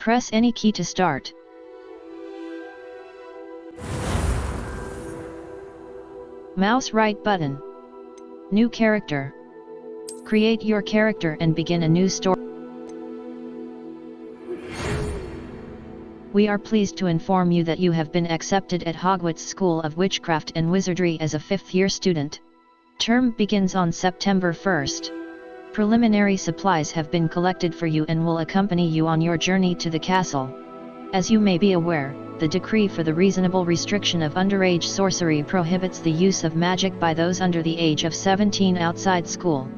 Press any key to start. Mouse right button. New character. Create your character and begin a new story. We are pleased to inform you that you have been accepted at Hogwarts School of Witchcraft and Wizardry as a 5th-year student. Term begins on September 1st. Preliminary supplies have been collected for you and will accompany you on your journey to the castle. As you may be aware, the decree for the reasonable restriction of underage sorcery prohibits the use of magic by those under the age of 17 outside school.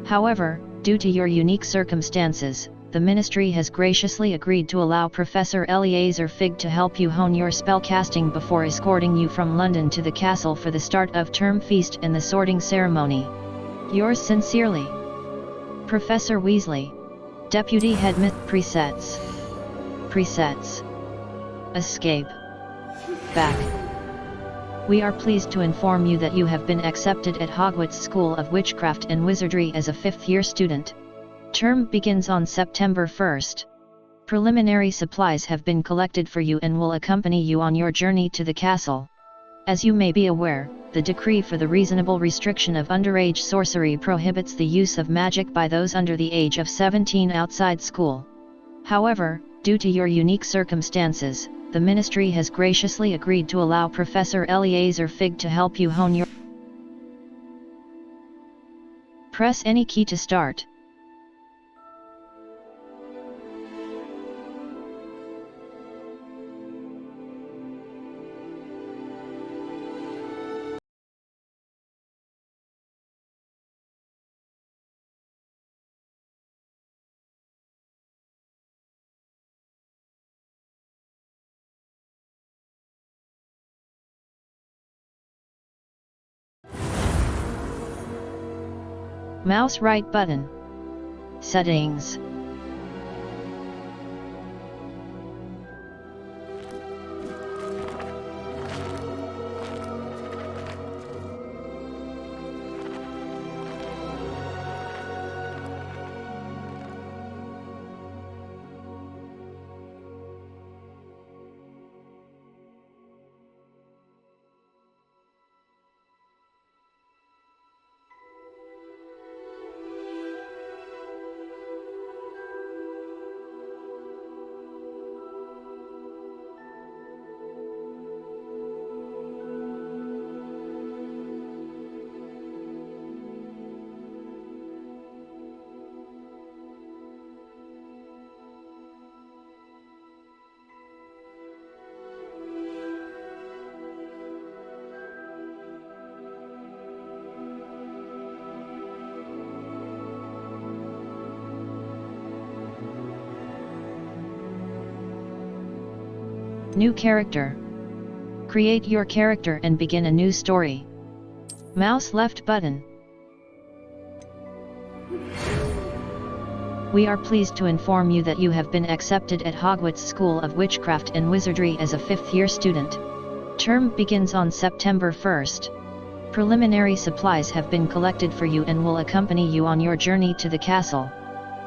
However, due to your unique circumstances, the Ministry has graciously agreed to allow Professor Eleazar Fig to help you hone your spellcasting before escorting you from London to the castle for the start of term feast and the sorting ceremony. Yours sincerely, Professor Weasley, Deputy Headmistress. Presets. Escape. Back. We are pleased to inform you that you have been accepted at Hogwarts School of Witchcraft and Wizardry as a 5th-year student. Term begins on September 1st. Preliminary supplies have been collected for you and will accompany you on your journey to the castle. As you may be aware, the decree for the reasonable restriction of underage sorcery prohibits the use of magic by those under the age of 17 outside school. However, due to your unique circumstances, the Ministry has graciously agreed to allow Professor Eleazar Fig to help you hone your... Press any key to start. Mouse right button. Settings. New character. Create your character and begin a new story. Mouse left button. We are pleased to inform you that you have been accepted at Hogwarts School of Witchcraft and Wizardry as a 5th-year student. Term begins on September 1st. Preliminary supplies have been collected for you and will accompany you on your journey to the castle.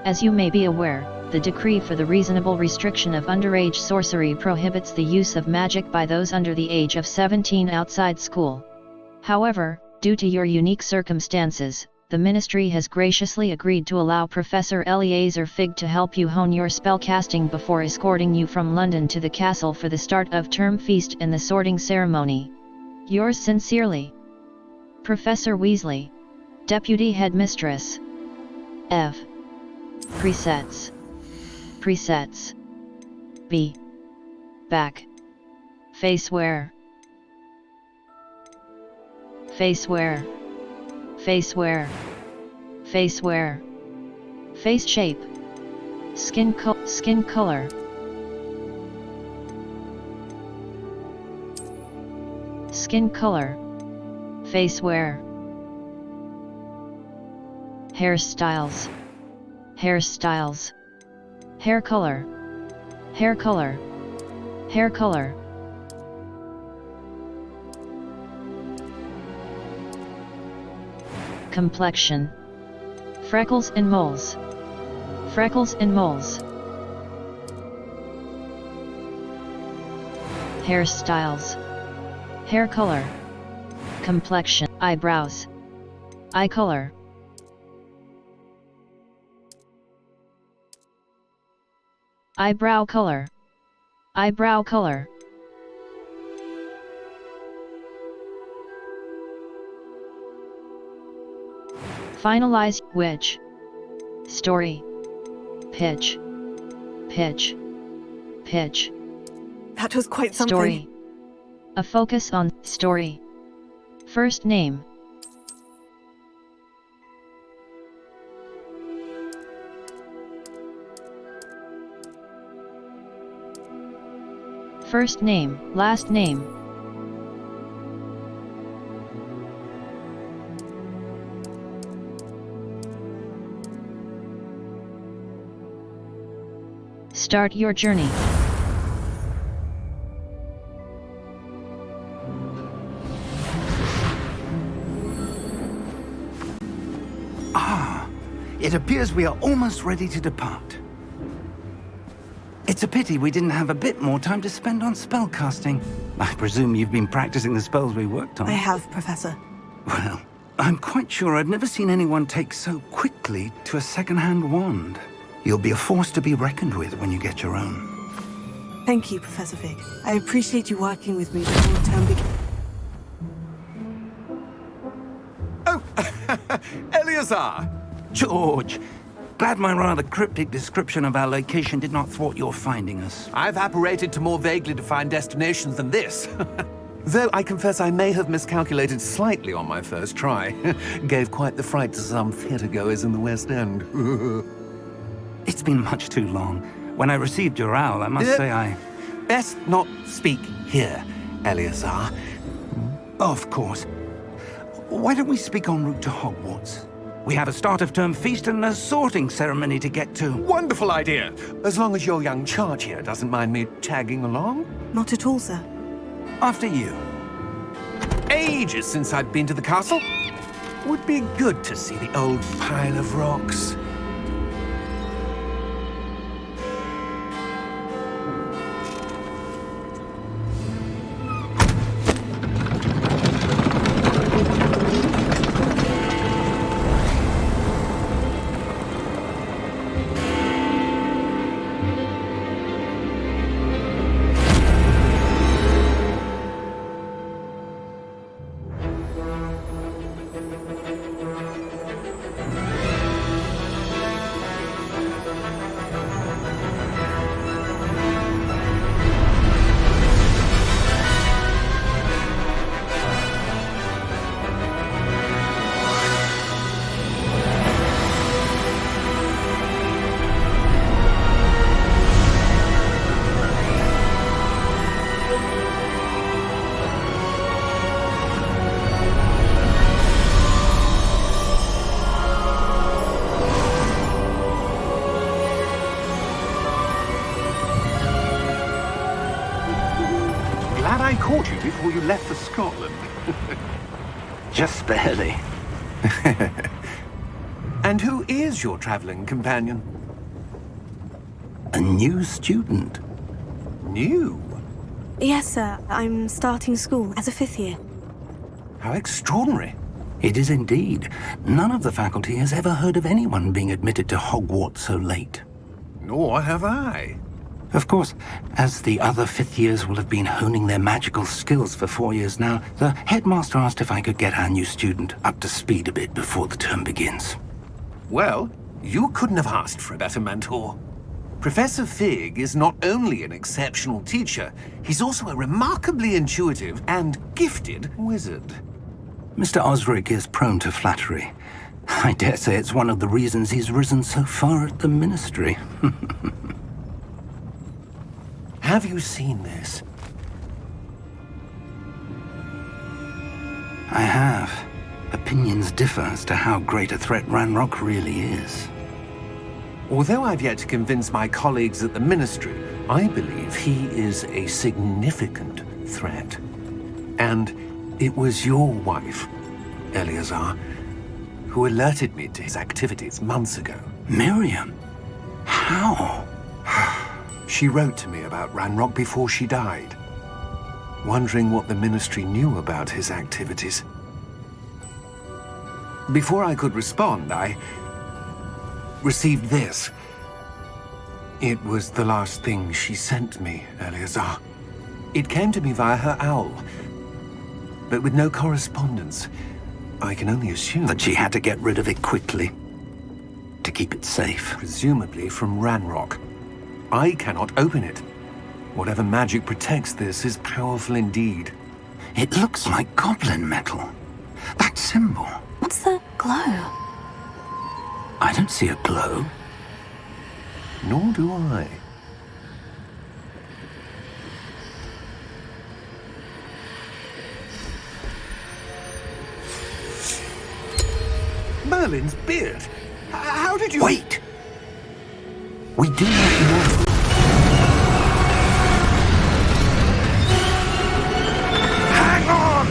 As you may be aware, the decree for the reasonable restriction of underage sorcery prohibits the use of magic by those under the age of 17 outside school. However, due to your unique circumstances, the Ministry has graciously agreed to allow Professor Eleazar Fig to help you hone your spellcasting before escorting you from London to the castle for the start of term feast and the sorting ceremony. Yours sincerely, Professor Weasley, Deputy Headmistress. F. Presets. Presets. B. Back. Faceware. Faceware. Faceware. Faceware. Face shape. Skin color. Skin color. Faceware. Hairstyles. Hairstyles. Hair color. Hair color. Hair color. Complexion. Freckles and moles. Freckles and moles. Hairstyles. Hair color. Complexion. Eyebrows. Eye color. Eyebrow color. Eyebrow color. Finalize which. Story. Pitch. Pitch. Pitch. That was quite something. Story. A focus on story. First name. First name, last name. Start your journey. It appears we are almost ready to depart. It's a pity we didn't have a bit more time to spend on spellcasting. I presume you've been practicing the spells we worked on. I have, Professor. Well, I'm quite sure I've never seen anyone take so quickly to a second-hand wand. You'll be a force to be reckoned with when you get your own. Thank you, Professor Fig. I appreciate you working with me before the term begins. Oh, Eleazar! George! Glad my rather cryptic description of our location did not thwart your finding us. I've apparated to more vaguely defined destinations than this. Though I confess I may have miscalculated slightly on my first try. Gave quite the fright to some theatre-goers in the West End. It's been much too long. When I received your owl, I must say I... Best not speak here, Eleazar. Of course. Why don't we speak en route to Hogwarts? We have a start-of-term feast and a sorting ceremony to get to. Wonderful idea! As long as your young charge here doesn't mind me tagging along. Not at all, sir. After you. Ages since I'd been to the castle. Would be good to see the old pile of rocks. Glad I caught you before you left for Scotland. Just barely. And who is your traveling companion? A new student. New? Yes, sir. I'm starting school as a 5th year. How extraordinary. It is indeed. None of the faculty has ever heard of anyone being admitted to Hogwarts so late. Nor have I. Of course, as the other 5th years will have been honing their magical skills for 4 years now, the headmaster asked if I could get our new student up to speed a bit before the term begins. Well, you couldn't have asked for a better mentor. Professor Fig is not only an exceptional teacher, he's also a remarkably intuitive and gifted wizard. Mr. Osric is prone to flattery. I dare say it's one of the reasons he's risen so far at the Ministry. Have you seen this? I have. Opinions differ as to how great a threat Ranrock really is. Although I've yet to convince my colleagues at the Ministry, I believe he is a significant threat. And it was your wife, Eleazar, who alerted me to his activities months ago. Miriam? How? She wrote to me about Ranrock before she died. wondering what the Ministry knew about his activities. Before I could respond, I received this. It was the last thing she sent me, Eleazar. It came to me via her owl, but with no correspondence. I can only assume That she had to get rid of it quickly, to keep it safe. presumably from Ranrock. I cannot open it. Whatever magic protects this is powerful indeed. It looks like goblin metal. That symbol. What's that glow? I don't see a glow. Nor do I. Merlin's beard. How did you... Wait! We do not know. Hang on!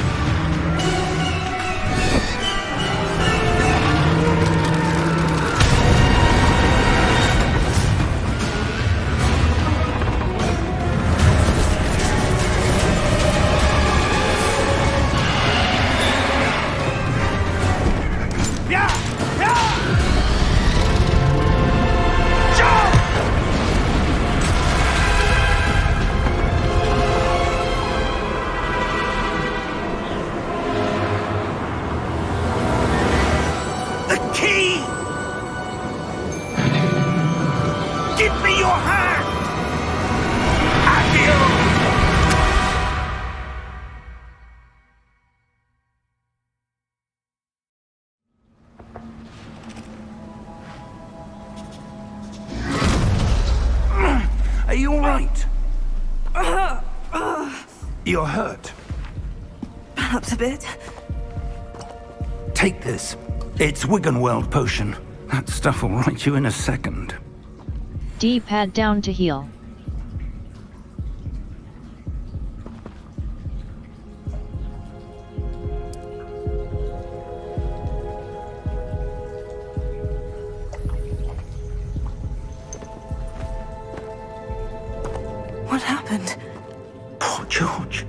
Are you all right? You're hurt. Perhaps a bit. Take this. It's Wiggenweld potion. That stuff will right you in a second. D-pad down to heal. What happened? Poor George.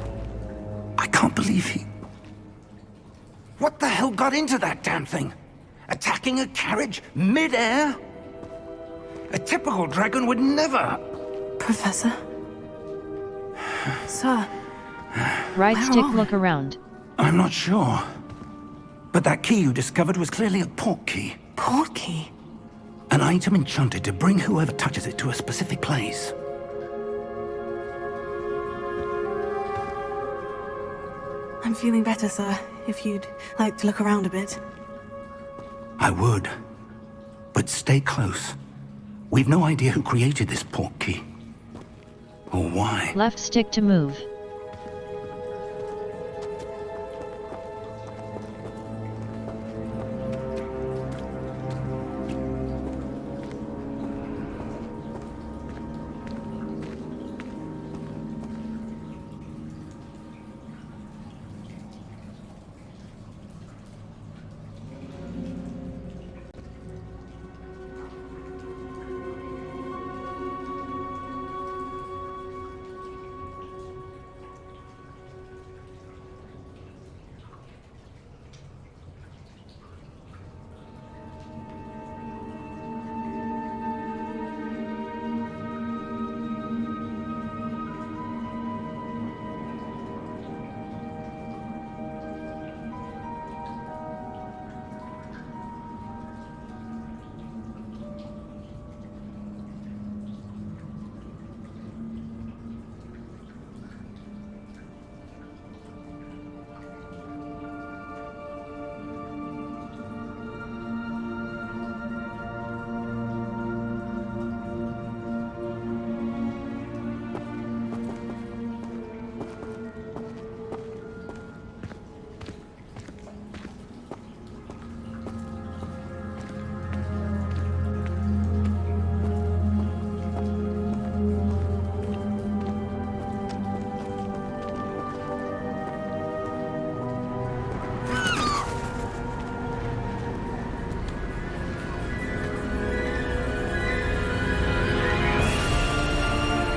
I can't believe he... What the hell got into that damn thing? Attacking a carriage mid-air? A typical dragon would never... Professor? Sir? Right Where stick are we? look around. I'm not sure. But that key you discovered was clearly a port key. Port key? An item enchanted to bring whoever touches it to a specific place. I'm feeling better, sir. If you'd like to look around a bit. I would. But stay close. We've no idea who created this port key. Or why. Left stick to move.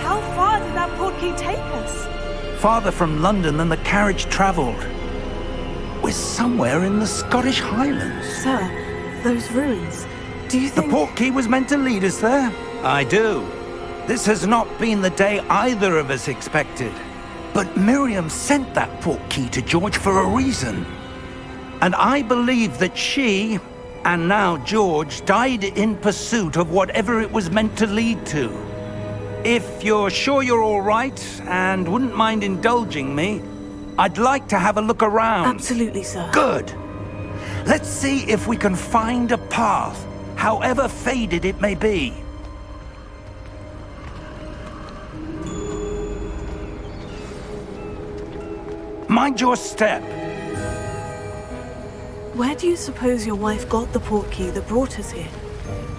How far did that port key take us? farther from London than the carriage travelled. We're somewhere in the Scottish Highlands. Sir, those ruins. Do you The think... portkey was meant to lead us there? I do. This has not been the day either of us expected. But Miriam sent that portkey to George for a reason. And I believe that she, and now George, died in pursuit of whatever it was meant to lead to. If you're sure you're all right, and wouldn't mind indulging me, I'd like to have a look around. Absolutely, sir. Good. Let's see if we can find a path, however faded it may be. Mind your step. Where do you suppose your wife got the portkey that brought us here?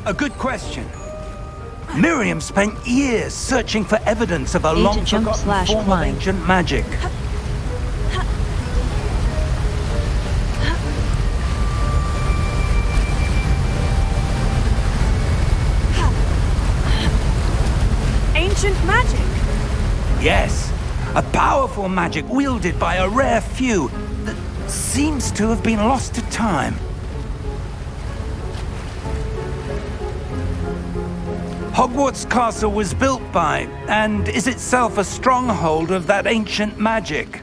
A good question. Miriam spent years searching for evidence of a A to jump long-forgotten / form of climb. ancient magic. Ancient magic? Yes, a powerful magic wielded by a rare few that seems to have been lost to time. Hogwarts Castle was built by, and is itself a stronghold of that ancient magic.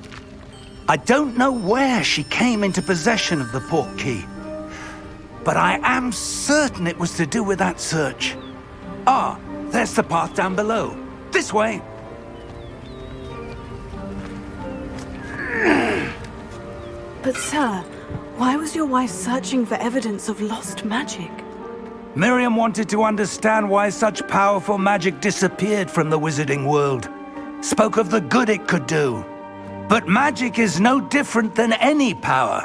I don't know where she came into possession of the portkey, but I am certain it was to do with that search. Ah, there's the path down below. This way. But sir, why was your wife searching for evidence of lost magic? Miriam wanted to understand why such powerful magic disappeared from the wizarding world. Spoke of the good it could do. But magic is no different than any power.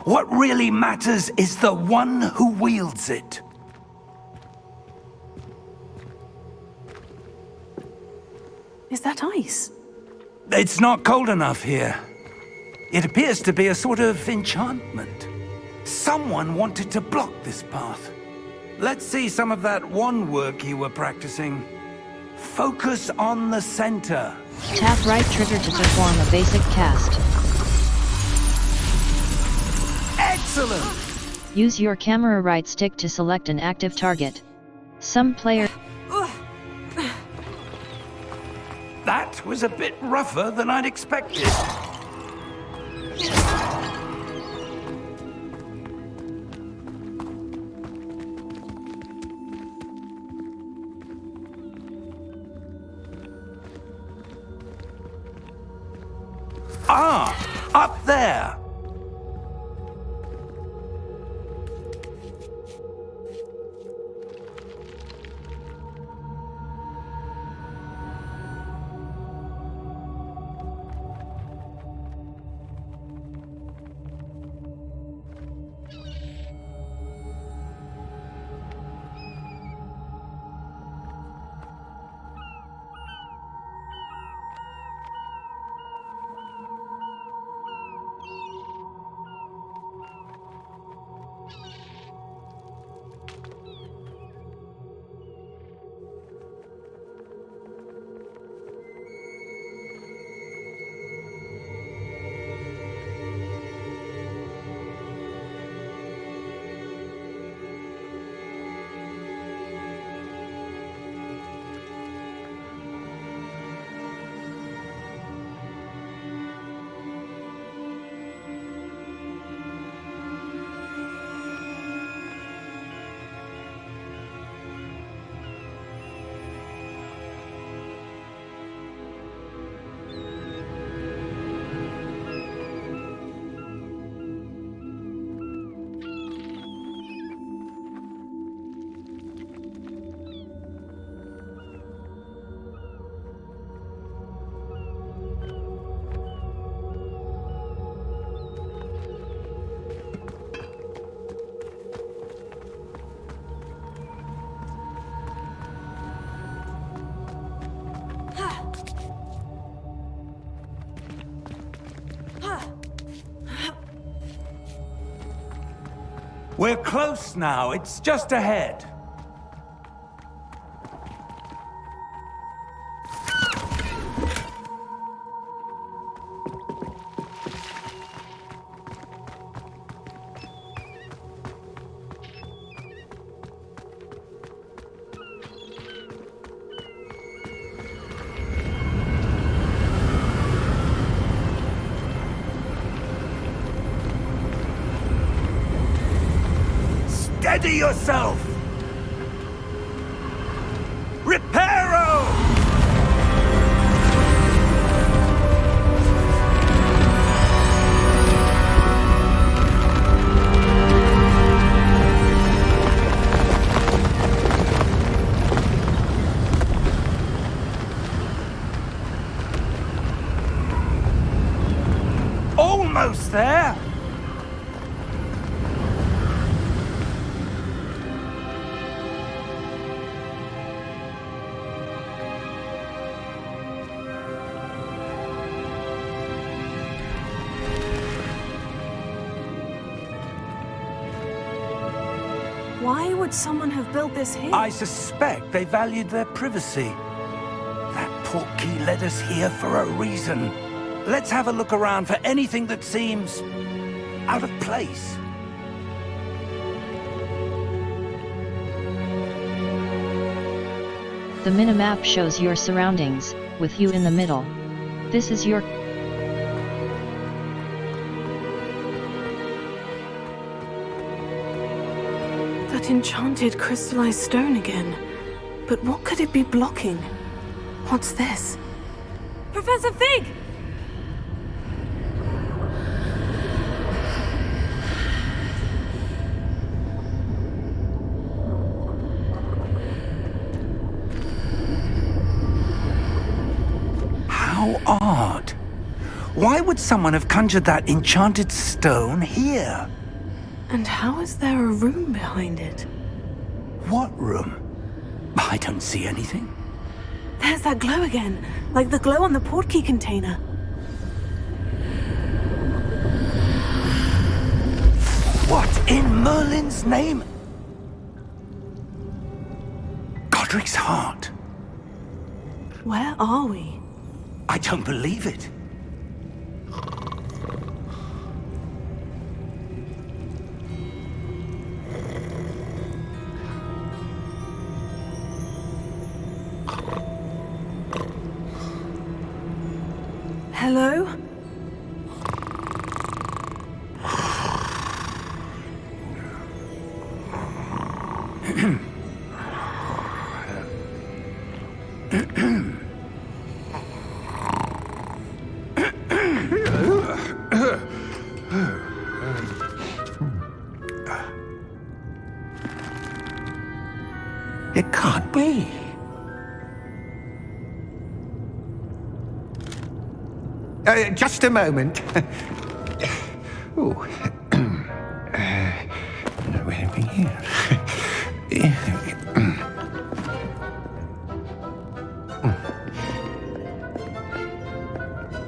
What really matters is the one who wields it. Is that ice? It's not cold enough here. It appears to be a sort of enchantment. Someone wanted to block this path. Let's see some of that wand work you were practicing. Focus on the center. Tap right trigger to perform a basic cast. Excellent! Use your camera right stick to select an active target. Some players... That was a bit rougher than I'd expected. Ah, up there. We're close now. It's just ahead. Steady yourself! Reparo! Almost there! Why would someone have built this here? I suspect they valued their privacy. That portkey led us here for a reason. Let's have a look around for anything that seems out of place. The minimap shows your surroundings, with you in the middle. This is your... That enchanted crystallized stone again. But what could it be blocking? What's this? Professor Fig! How odd. Why would someone have conjured that enchanted stone here? And how is there a room behind it? What room? I don't see anything. There's that glow again, like the glow on the portkey container. What in Merlin's name? Godric's heart. Where are we? I don't believe it. Hello? It can't be. Just a moment. Oh. Where are we here?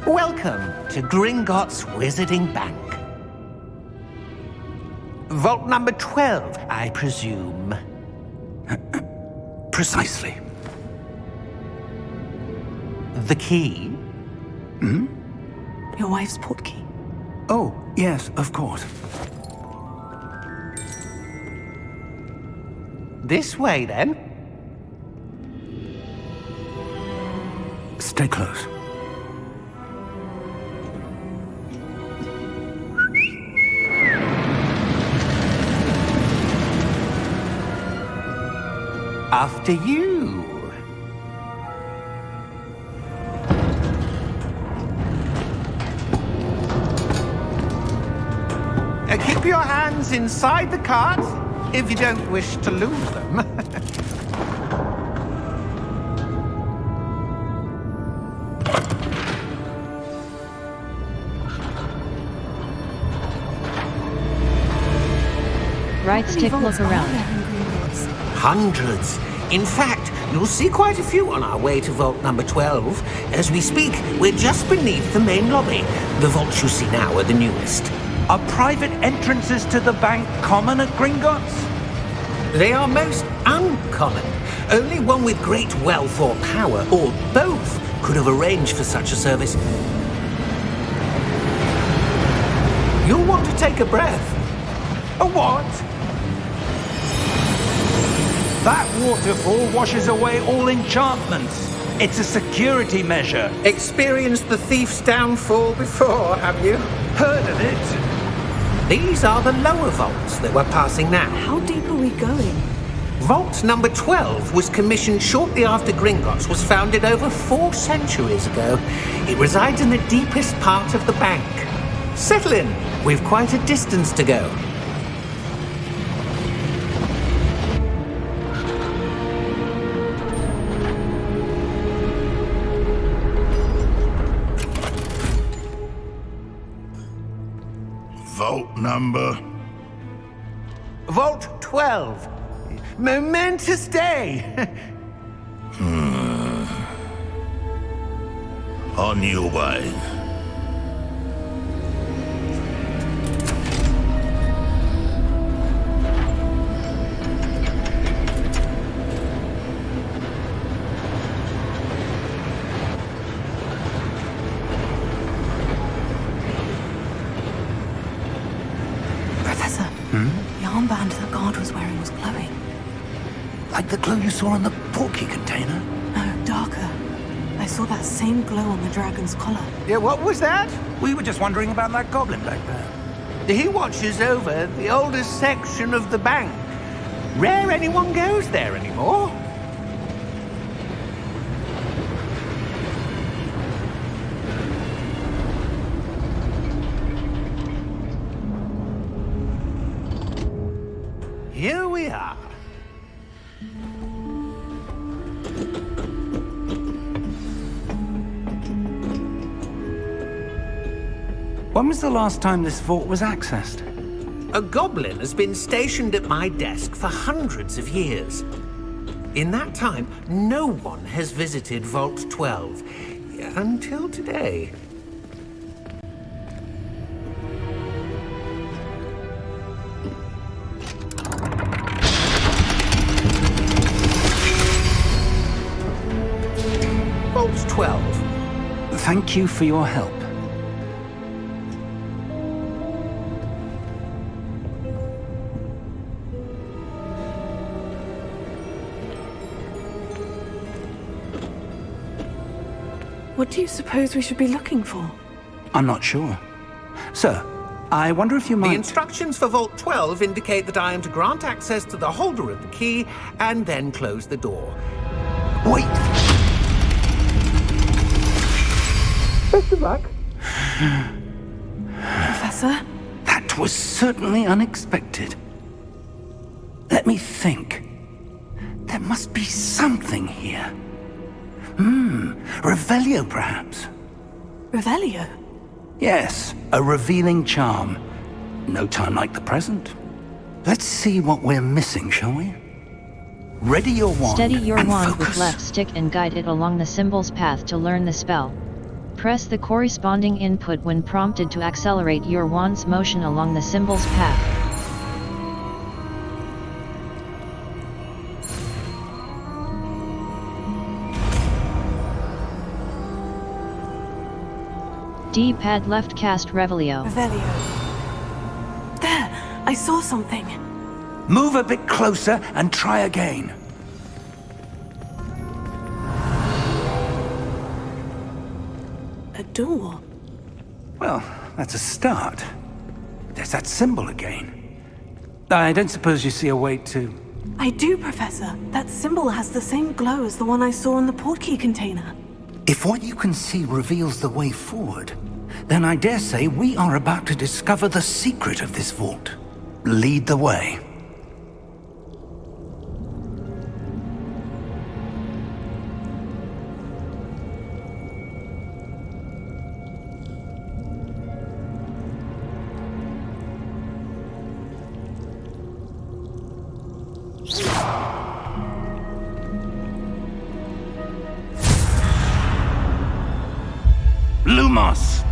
Welcome to Gringotts Wizarding Bank. Vault number 12, I presume. Precisely. The key? Your wife's portkey. Oh, yes, of course. This way, then. Stay close. After you. Keep your hands inside the cart if you don't wish to lose them. Right stick look around. Hundreds. In fact, you'll see quite a few on our way to vault number 12. As we speak, we're just beneath the main lobby. The vaults you see now are the newest. Are private entrances to the bank common at Gringotts? They are most uncommon. Only one with great wealth or power, or both, could have arranged for such a service. You'll want to take a breath. A what? That waterfall washes away all enchantments. It's a security measure. Experienced the thief's downfall before, have you? Heard of it? These are the lower vaults that we're passing now. How deep are we going? Vault number 12 was commissioned shortly after Gringotts was founded over 4 centuries ago. It resides in the deepest part of the bank. Settle in. We've quite a distance to go. Vault number? Vault 12. Momentous day. On your way. Professor, the armband the guard was wearing was glowing. Like the glow you saw on the porky container? No, darker. I saw that same glow on the dragon's collar. Yeah, what was that? We were just wondering about that goblin back there. He watches over the oldest section of the bank. Rare anyone goes there anymore. Here we are. When was the last time this vault was accessed? A goblin has been stationed at my desk for hundreds of years. In that time, no one has visited Vault 12. Until today. Vault 12. Thank you for your help. What do you suppose we should be looking for? I'm not sure. Sir, I wonder if you might... The instructions for Vault 12 indicate that I am to grant access to the holder of the key and then close the door. Wait! Best of luck. Professor? That was certainly unexpected. Let me think. There must be something here. Revelio, perhaps? Revelio? Yes, a revealing charm. No time like the present. Let's see what we're missing, shall we? Ready your wand. Steady your and wand focus. with left stick and guide it along the symbol's path to learn the spell. Press the corresponding input when prompted to accelerate your wand's motion along the symbol's path. D-pad left cast Revelio. Revelio. There! I saw something. Move a bit closer and try again. A door. Well, that's a start. There's that symbol again. I don't suppose you see a way to... I do, Professor. That symbol has the same glow as the one I saw in the portkey container. If what you can see reveals the way forward, then I dare say we are about to discover the secret of this vault. Lead the way. Lumos!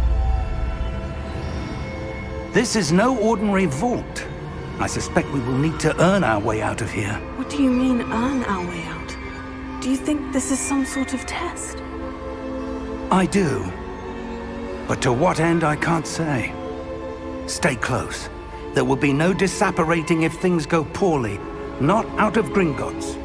This is no ordinary vault. I suspect we will need to earn our way out of here. What do you mean, earn our way out? Do you think this is some sort of test? I do. But to what end, I can't say. Stay close. There will be no disapparating if things go poorly. Not out of Gringotts.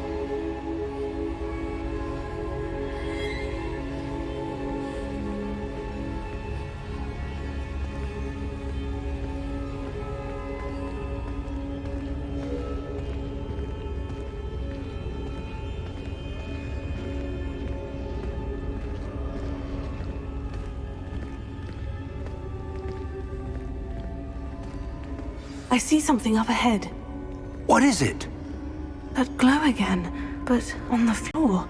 I see something up ahead. What is it? That glow again, but on the floor.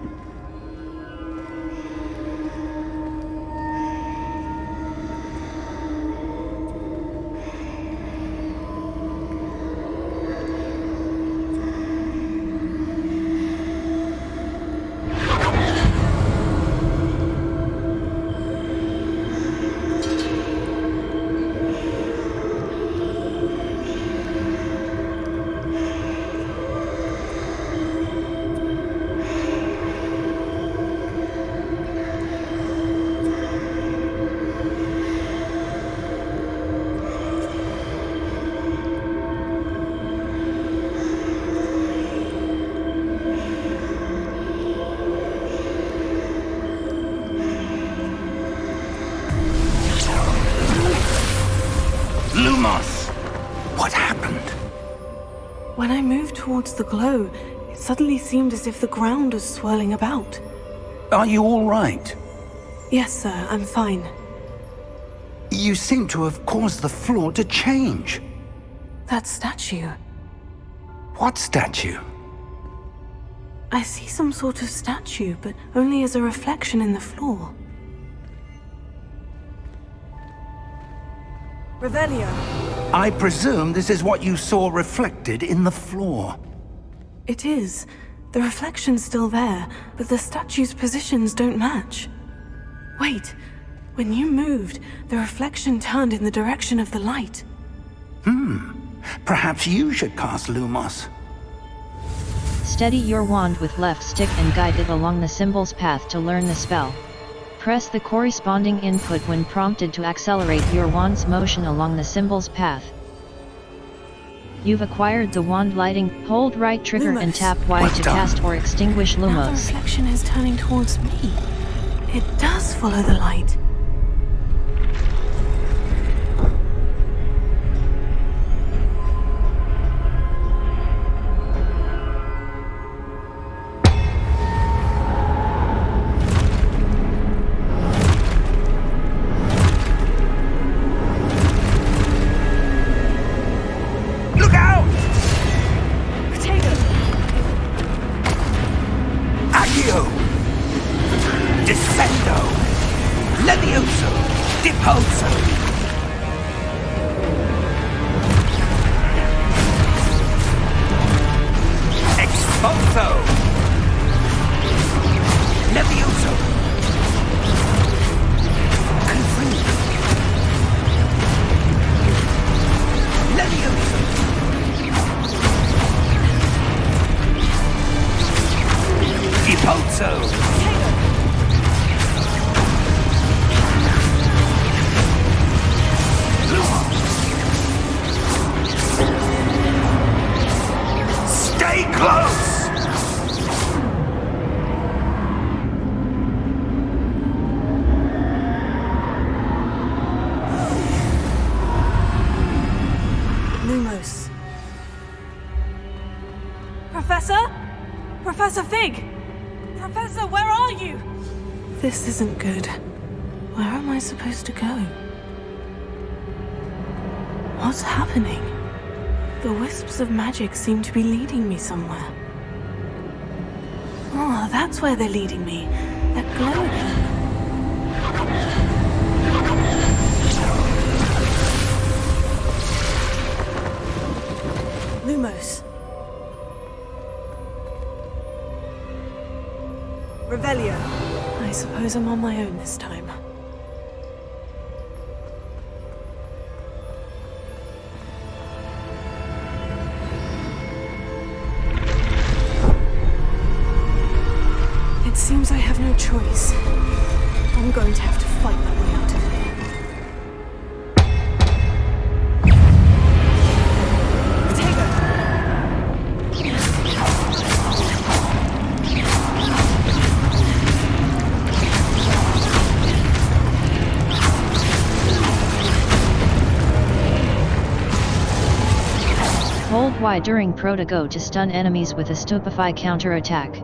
What happened? When I moved towards the glow, it suddenly seemed as if the ground was swirling about. Are you all right? Yes, sir, I'm fine. You seem to have caused the floor to change. That statue. What statue? I see some sort of statue, but only as a reflection in the floor. Revelio. I presume this is what you saw reflected in the floor. It is. The reflection's still there, but the statue's positions don't match. Wait. When you moved, the reflection turned in the direction of the light. Perhaps you should cast Lumos. Steady your wand with left stick and guide it along the symbol's path to learn the spell. Press the corresponding input when prompted to accelerate your wand's motion along the symbol's path. You've acquired the wand lighting. Hold right trigger Lumos. and tap Y Well to done. cast or extinguish Now the Lumos. reflection is turning towards me. It does follow the light. Look out! Potato! Accio! Descendo! Levioso! Deposo! Expulso! Levioso! Confringo! Levioso! Deposo! Stay close! Lumos. Professor? Professor Fig! Professor, where are you? This isn't good. Where am I supposed to go? What's happening? The wisps of magic seem to be leading me somewhere. Oh, that's where they're leading me. That glow again. Lumos. Revelio. I suppose I'm on my own this time. It seems I have no choice. I'm going to have to fight my way out of here. Hold Y during Proto-Go to stun enemies with a Stupefy counterattack.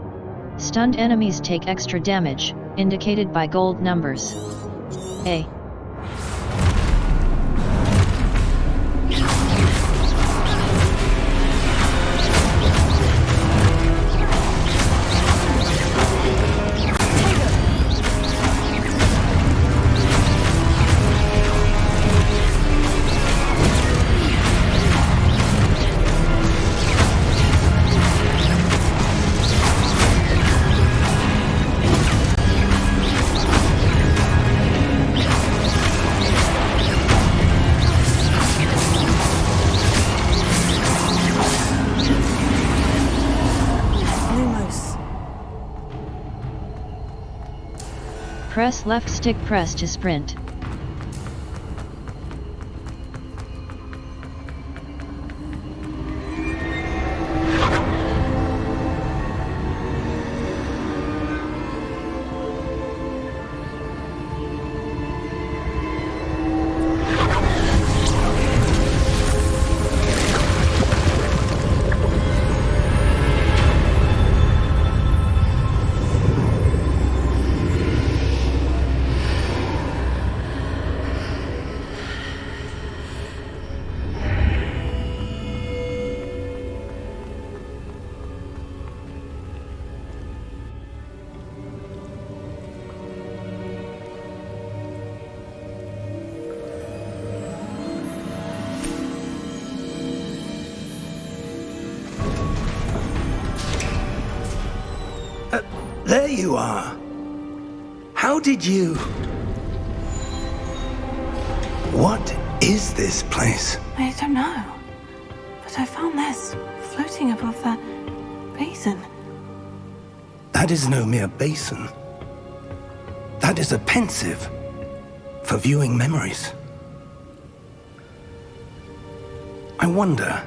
Stunned enemies take extra damage, indicated by gold numbers. A. Press left stick press to sprint. There you are. How did you... What is this place? I don't know. But I found this floating above that basin. That is no mere basin. That is a pensive for viewing memories. I wonder...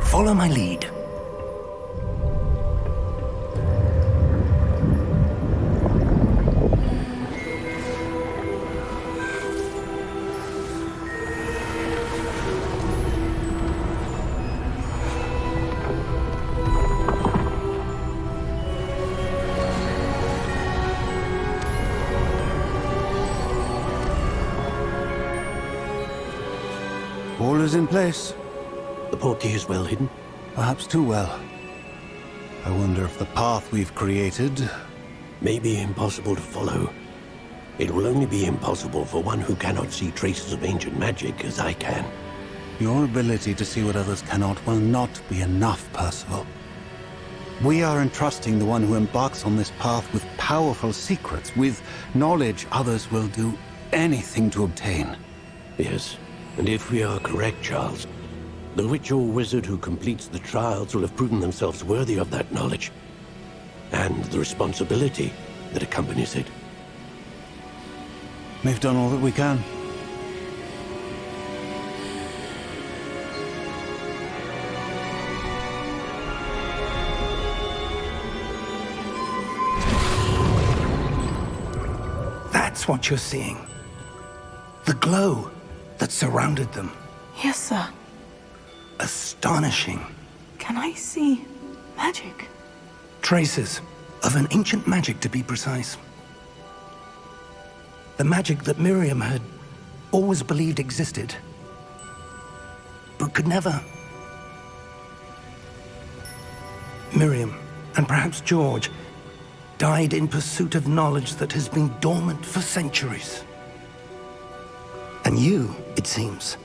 Follow my lead. All is in place. The portkey is well hidden? Perhaps too well. I wonder if the path we've created... May be impossible to follow. It will only be impossible for one who cannot see traces of ancient magic as I can. Your ability to see what others cannot will not be enough, Percival. We are entrusting the one who embarks on this path with powerful secrets, with knowledge others will do anything to obtain. Yes, and if we are correct, Charles, the witch or wizard who completes the trials will have proven themselves worthy of that knowledge, and the responsibility that accompanies it. We've done all that we can. That's what you're seeing. The glow that surrounded them. Yes, sir. Astonishing. Can I see magic? Traces of an ancient magic, to be precise. The magic that Miriam had always believed existed, but could never. Miriam, and perhaps George, died in pursuit of knowledge that has been dormant for centuries. And you, it seems,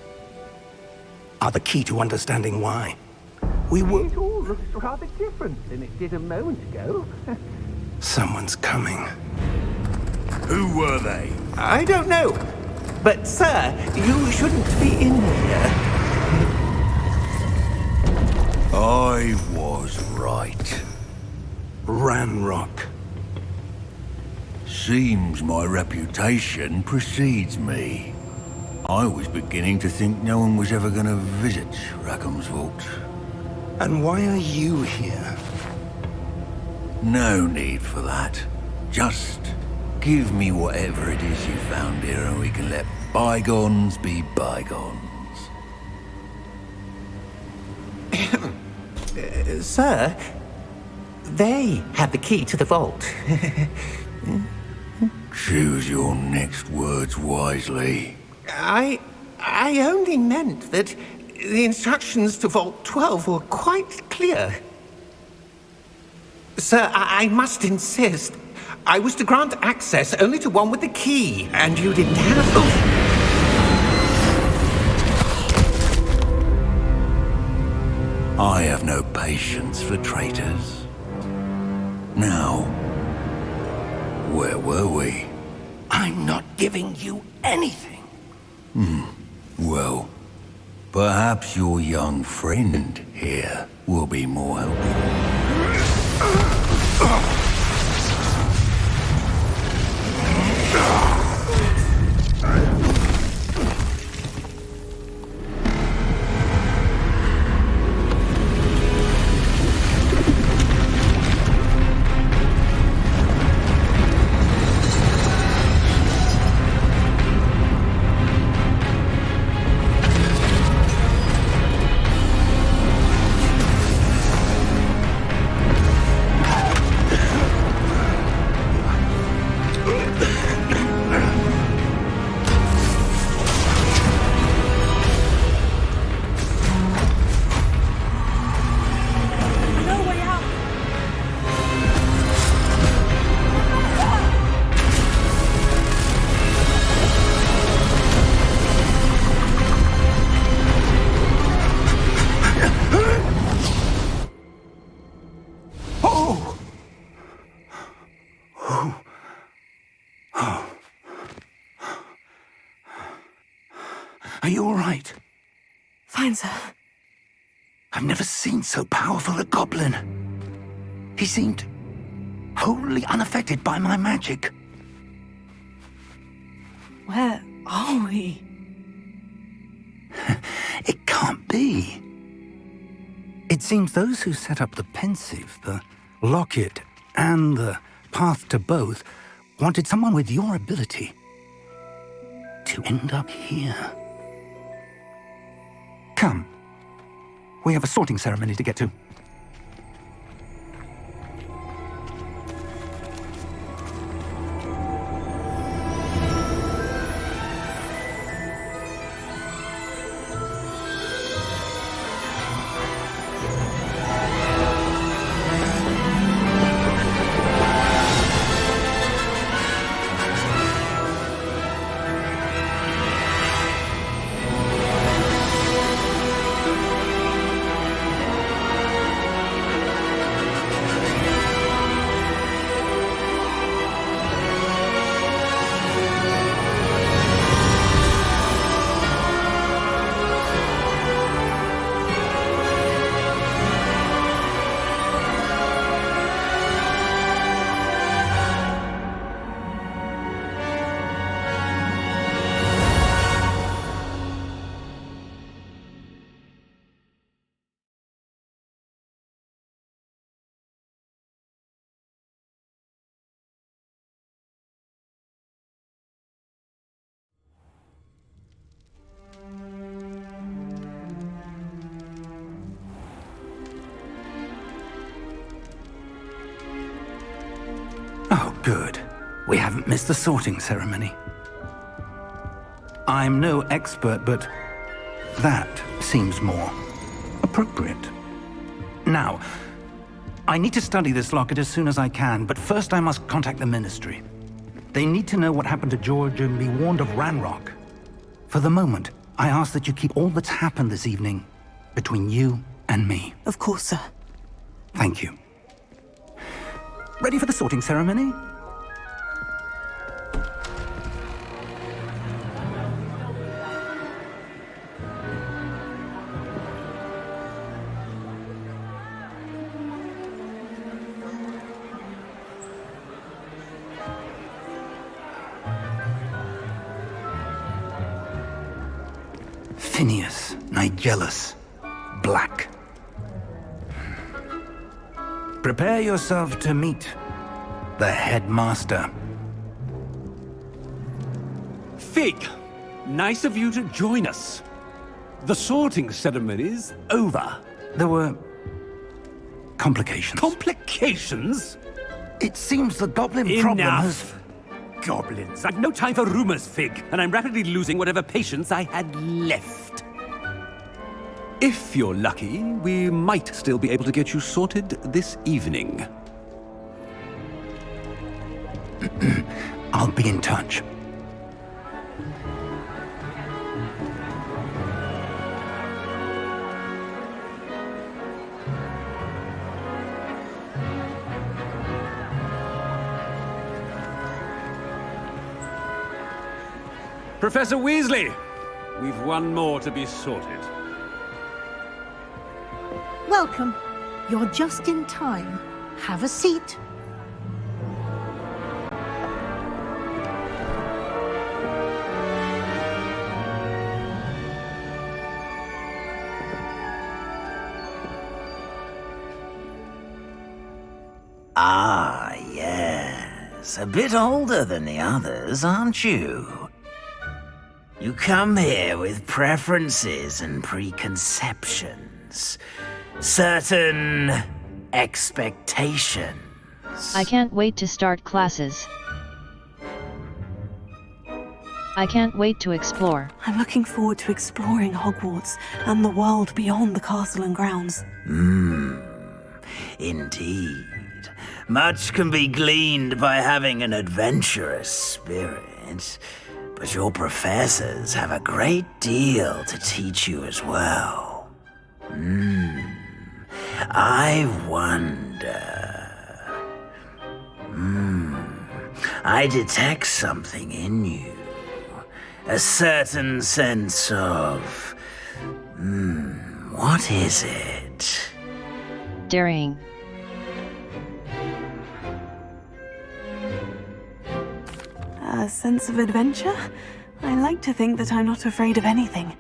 are the key to understanding why. We were... It all looks rather different than it did a moment ago. Someone's coming. Who were they? I don't know. But, sir, you shouldn't be in here. I was right. Ranrock. Seems my reputation precedes me. I was beginning to think no one was ever going to visit Rackham's vault. And why are you here? No need for that. Just give me whatever it is you found here and we can let bygones be bygones. Sir, they had the key to the vault. Choose your next words wisely. I only meant that the instructions to Vault 12 were quite clear. Sir, I must insist. I was to grant access only to one with the key, and you didn't have them. I have no patience for traitors. Now, where were we? I I'm not giving you anything. Well, perhaps your young friend here will be more helpful. Are you all right? Fine, sir. I've never seen so powerful a goblin. He seemed wholly unaffected by my magic. Where are we? It can't be. It seems those who set up the pensive, the locket, and the path to both wanted someone with your ability to end up here. Come. We have a sorting ceremony to get to. Oh, good. We haven't missed the sorting ceremony. I'm no expert, but that seems more appropriate. Now, I need to study this locket as soon as I can, but first I must contact the Ministry. They need to know what happened to George and be warned of Ranrock. For the moment, I ask that you keep all that's happened this evening between you and me. Of course, sir. Thank you. Ready for the sorting ceremony? Phineas, Nigellus, Black. Prepare yourself to meet the headmaster. Fig, nice of you to join us. The sorting ceremony's over. There were complications. Complications? It seems the goblin problem has... Enough! Goblins. I've no time for rumors, Fig, and I'm rapidly losing whatever patience I had left. If you're lucky, we might still be able to get you sorted this evening. I'll be in touch. Professor Weasley, we've one more to be sorted. Welcome. You're just in time. Have a seat. Ah, yes. A bit older than the others, aren't you? You come here with preferences and preconceptions. Certain expectations. I can't wait to start classes. I can't wait to explore. I'm looking forward to exploring Hogwarts and the world beyond the castle and grounds. Indeed. Much can be gleaned by having an adventurous spirit, but your professors have a great deal to teach you as well. I wonder... I detect something in you. A certain sense of... what is it? Daring. A sense of adventure? I like to think that I'm not afraid of anything.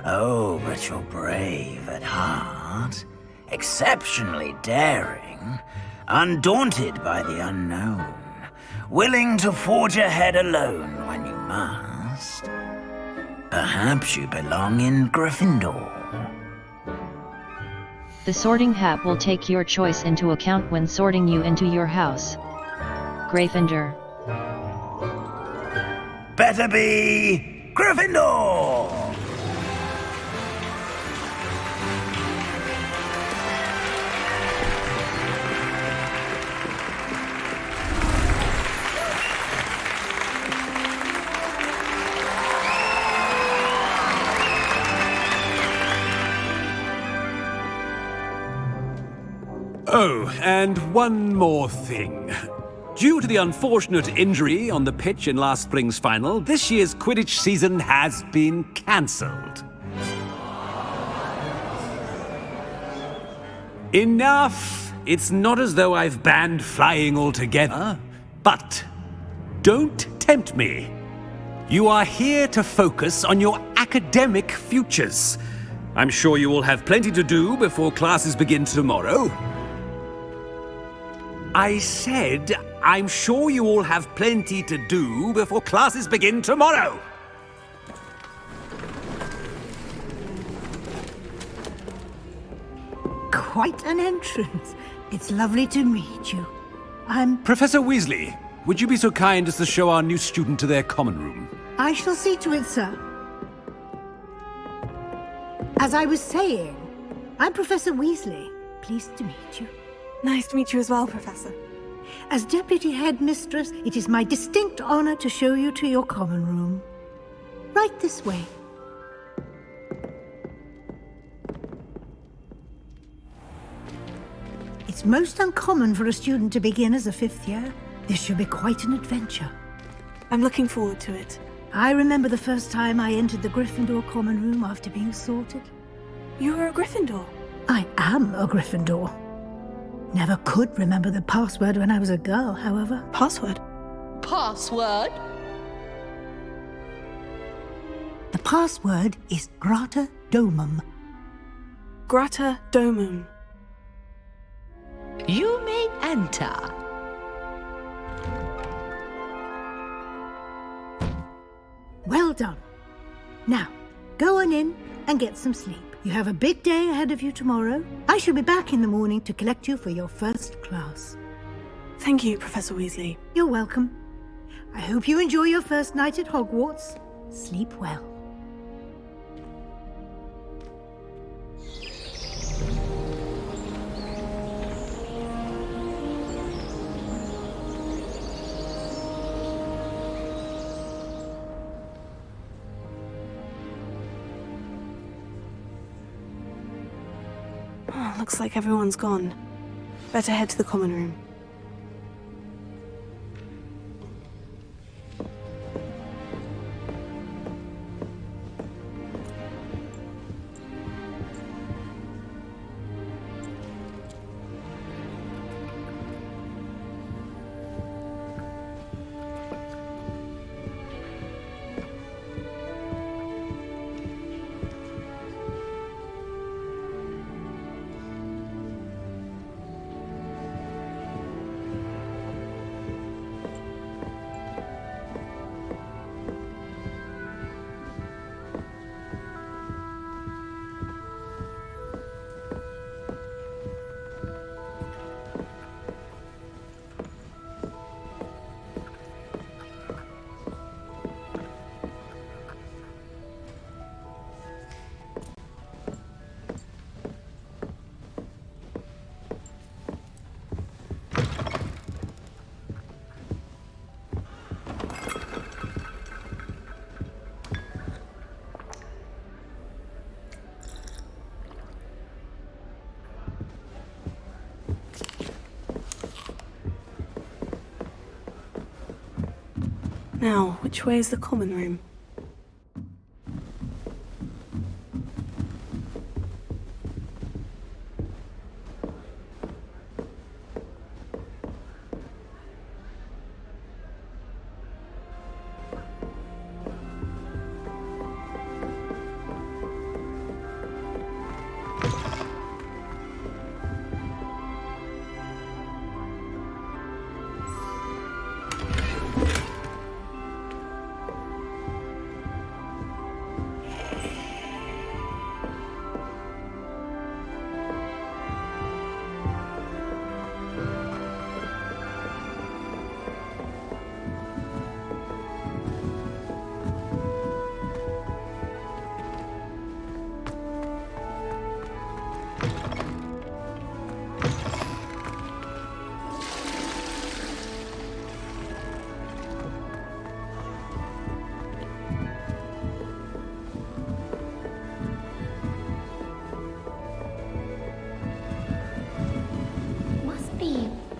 Oh, but you're brave at heart. Exceptionally daring. Undaunted by the unknown. Willing to forge ahead alone when you must. Perhaps you belong in Gryffindor. The sorting hat will take your choice into account when sorting you into your house. Gryffindor. Better be Gryffindor! Oh, and one more thing. Due to the unfortunate injury on the pitch in last spring's final, this year's Quidditch season has been cancelled. Enough! It's not as though I've banned flying altogether, but don't tempt me. You are here to focus on your academic futures. I'm sure you will have plenty to do before classes begin tomorrow. I said, I'm sure you all have plenty to do before classes begin tomorrow. Quite an entrance. It's lovely to meet you. Professor Weasley, would you be so kind as to show our new student to their common room? I shall see to it, sir. As I was saying, I'm Professor Weasley. Pleased to meet you. Nice to meet you as well, Professor. As Deputy Headmistress, it is my distinct honor to show you to your common room. Right this way. It's most uncommon for a student to begin as a fifth year. This should be quite an adventure. I'm looking forward to it. I remember the first time I entered the Gryffindor common room after being sorted. You were a Gryffindor? I am a Gryffindor. Never could remember the password when I was a girl, however. Password? Password? The password is Grata Domum. Grata Domum. You may enter. Well done. Now, go on in and get some sleep. You have a big day ahead of you tomorrow. I shall be back in the morning to collect you for your first class. Thank you, Professor Weasley. You're welcome. I hope you enjoy your first night at Hogwarts. Sleep well. Oh, looks like everyone's gone. Better head to the common room. Now, which way is the common room?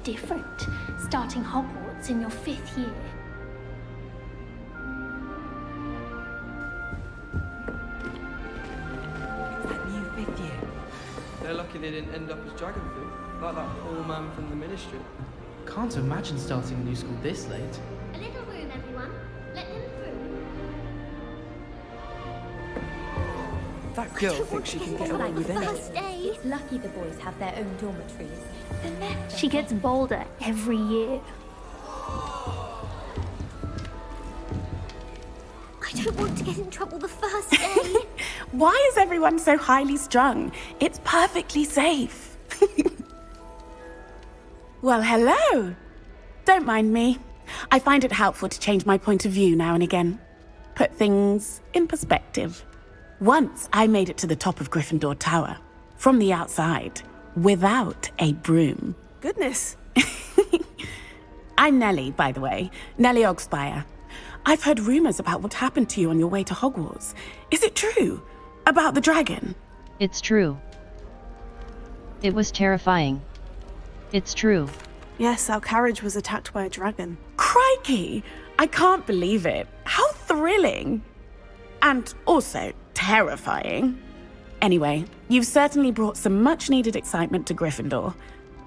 Different, starting Hogwarts in your 5th year. It's that new 5th year. They're lucky they didn't end up as dragon food, like that poor man from the ministry. Can't imagine starting a new school this late. A little room, everyone. Let them through. That girl thinks she can get away with anything. First day. It's lucky the boys have their own dormitories. She gets bolder every year. I don't want to get in trouble the first day. Why is everyone so highly strung? It's perfectly safe. Well, hello. Don't mind me. I find it helpful to change my point of view now and again. Put things in perspective. Once I made it to the top of Gryffindor Tower, from the outside, without a broom. Goodness. I'm Nellie, by the way. Nellie Ogspire. I've heard rumors about what happened to you on your way to Hogwarts. Is it true? About the dragon? It's true. It was terrifying. It's true. Yes, our carriage was attacked by a dragon. Crikey! I can't believe it. How thrilling! And also terrifying. Anyway, you've certainly brought some much-needed excitement to Gryffindor.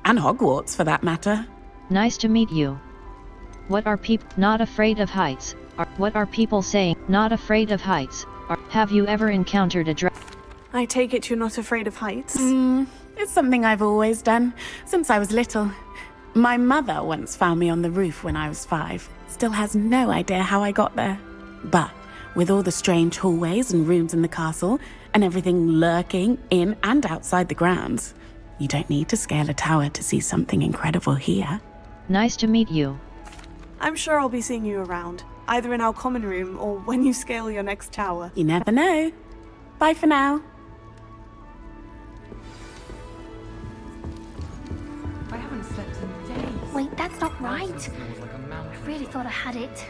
And Hogwarts, for that matter. Nice to meet you. What are people not afraid of heights? What are people saying? Not afraid of heights. Have you ever encountered a dragon? I take it you're not afraid of heights? It's something I've always done, since I was little. My mother once found me on the roof when I was 5. Still has no idea how I got there. But with all the strange hallways and rooms in the castle, and everything lurking in and outside the grounds, you don't need to scale a tower to see something incredible here. Nice to meet you. I'm sure I'll be seeing you around, either in our common room or when you scale your next tower. You never know. Bye for now. I haven't slept in days. Wait, that's not right. I really thought I had it.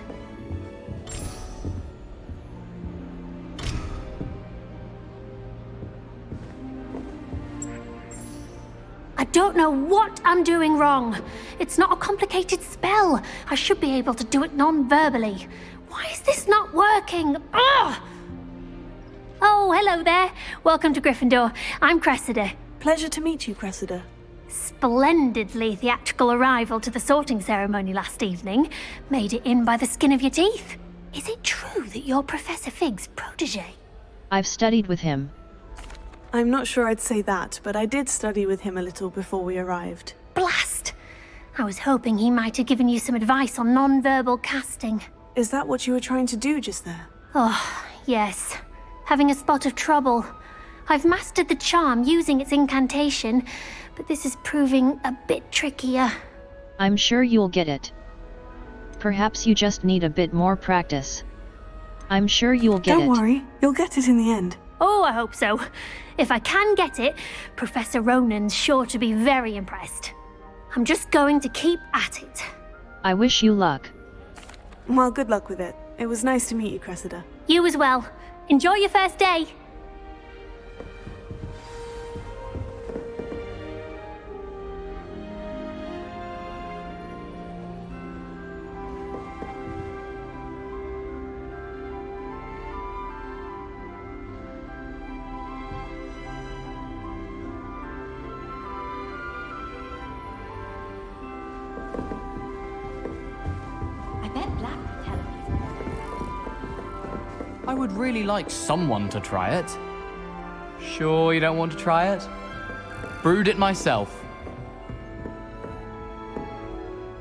I don't know what I'm doing wrong. It's not a complicated spell. I should be able to do it non-verbally. Why is this not working? Ugh! Oh, hello there. Welcome to Gryffindor. I'm Cressida. Pleasure to meet you, Cressida. Splendidly theatrical arrival to the sorting ceremony last evening. Made it in by the skin of your teeth. Is it true that you're Professor Fig's protege? I've studied with him. I'm not sure I'd say that, but I did study with him a little before we arrived. Blast! I was hoping he might have given you some advice on non-verbal casting. Is that what you were trying to do just there? Oh, yes. Having a spot of trouble. I've mastered the charm using its incantation, but this is proving a bit trickier. I'm sure you'll get it. Perhaps you just need a bit more practice. I'm sure you'll get it. Don't worry, you'll get it in the end. Oh, I hope so. If I can get it, Professor Ronan's sure to be very impressed. I'm just going to keep at it. I wish you luck. Well, good luck with it. It was nice to meet you, Cressida. You as well. Enjoy your first day. I would really like someone to try it. Sure you don't want to try it? Brewed it myself.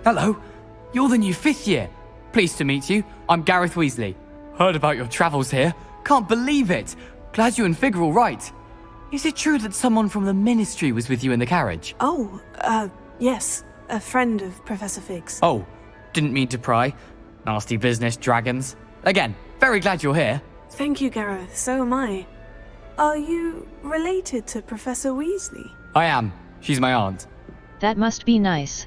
Hello, you're the new 5th year. Pleased to meet you. I'm Gareth Weasley. Heard about your travels here. Can't believe it. Glad you and Fig are all right. Is it true that someone from the Ministry was with you in the carriage? Oh, yes. A friend of Professor Fig's. Oh, didn't mean to pry. Nasty business, dragons. Again, very glad you're here. Thank you, Gareth. So am I. Are you related to Professor Weasley? I am. She's my aunt. That must be nice.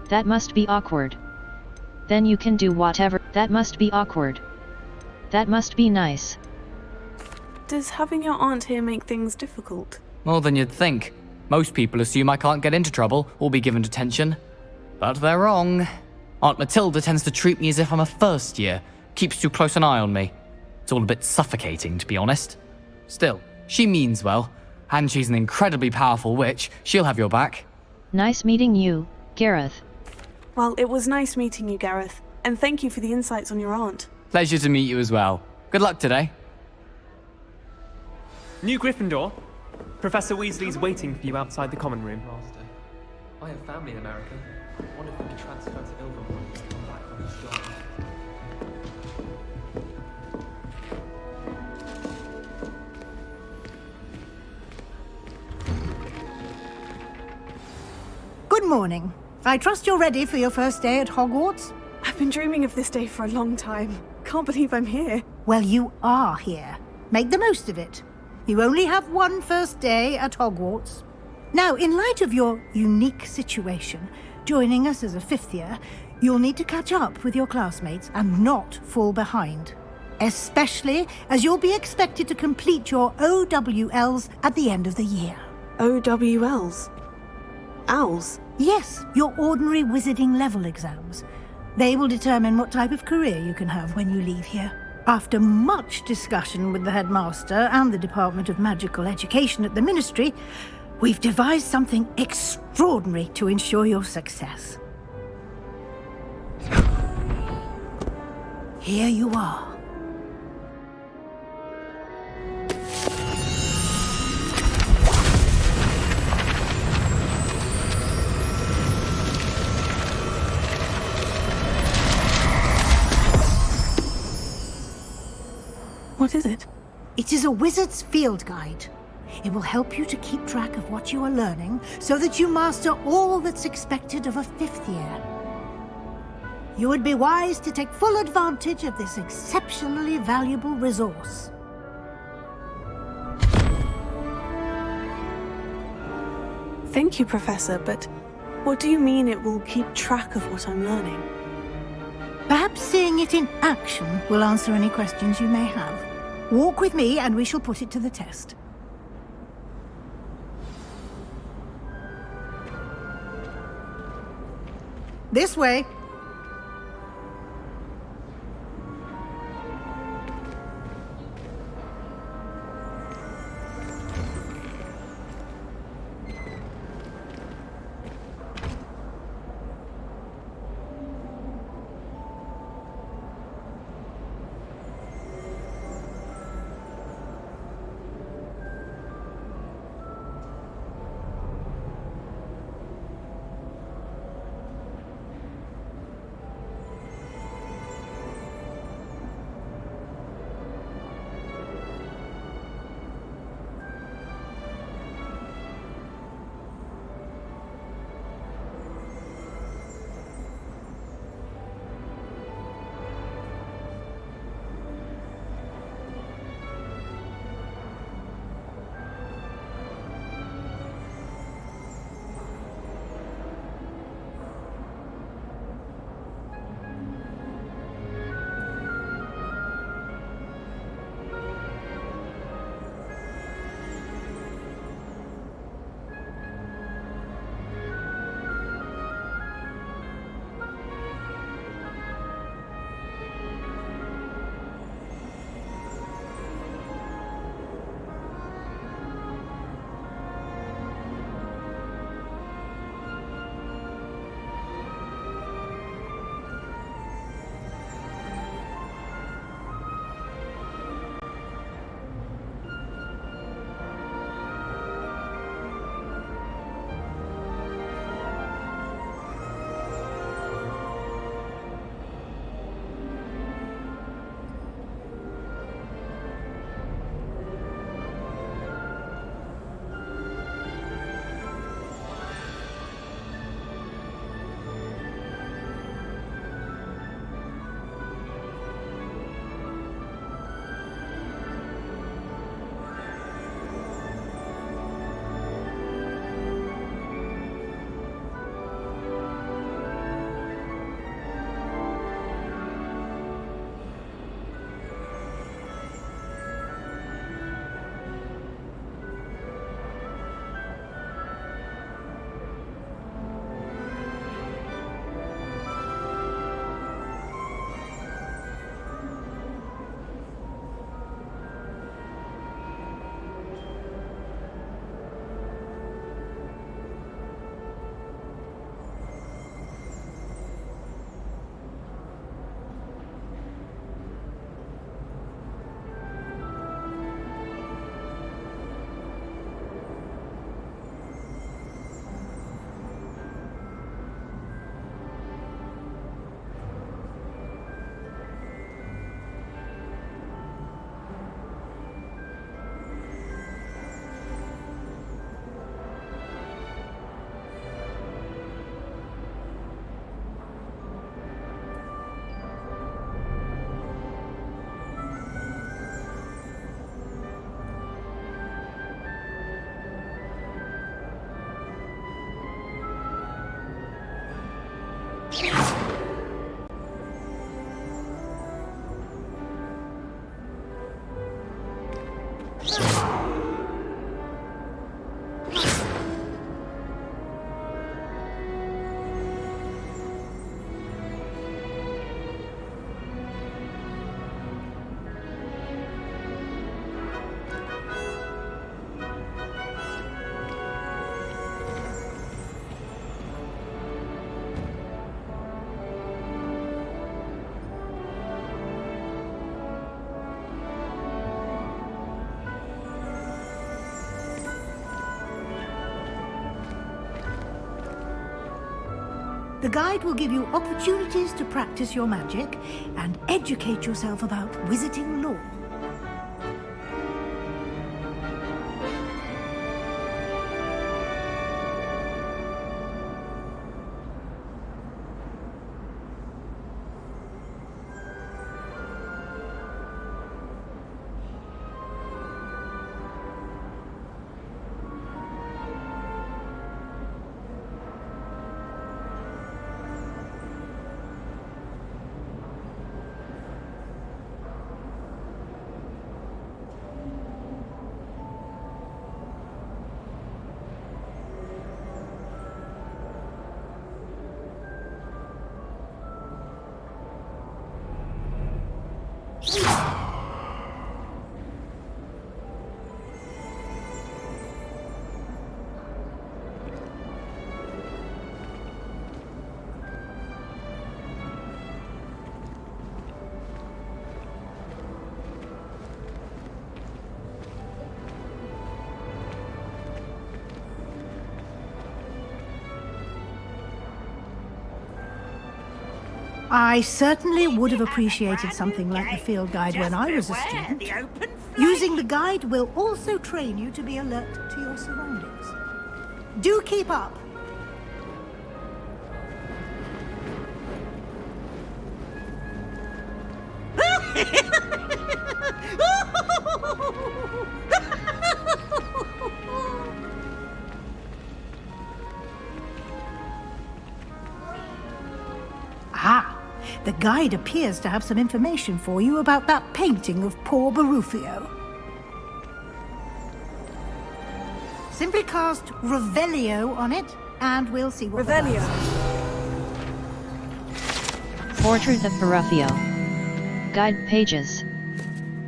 That must be awkward. Then you can do whatever. That must be awkward. That must be nice. Does having your aunt here make things difficult? More than you'd think. Most people assume I can't get into trouble or be given detention. But they're wrong. Aunt Matilda tends to treat me as if I'm a first year. Keeps too close an eye on me. It's all a bit suffocating, to be honest. Still, she means well. And she's an incredibly powerful witch. She'll have your back. Nice meeting you, Gareth. Well, it was nice meeting you, Gareth. And thank you for the insights on your aunt. Pleasure to meet you as well. Good luck today. New Gryffindor. Professor Weasley's waiting for you outside the common room. Master, I have family in America. One of them transferred to Ilvermorny and come back on his job. Good morning. I trust you're ready for your first day at Hogwarts? I've been dreaming of this day for a long time. Can't believe I'm here. Well, you are here. Make the most of it. You only have one first day at Hogwarts. Now, in light of your unique situation, joining us as a 5th year, you'll need to catch up with your classmates and not fall behind. Especially as you'll be expected to complete your OWLs at the end of the year. OWLs? Owls? Yes, your ordinary wizarding level exams. They will determine what type of career you can have when you leave here. After much discussion with the headmaster and the Department of Magical Education at the Ministry, we've devised something extraordinary to ensure your success. Here you are. What is it? It is a wizard's field guide. It will help you to keep track of what you are learning so that you master all that's expected of a 5th year. You would be wise to take full advantage of this exceptionally valuable resource. Thank you, Professor, but what do you mean it will keep track of what I'm learning? Perhaps seeing it in action will answer any questions you may have. Walk with me and we shall put it to the test. This way. The guide will give you opportunities to practice your magic and educate yourself about wizarding lore. I certainly would have appreciated something like the field guide when I was a student. Using the guide will also train you to be alert to your surroundings. Do keep up. The guide appears to have some information for you about that painting of poor Barufio. Simply cast Revelio on it, and we'll see what Revelio. Portrait of Barufio. Guide pages.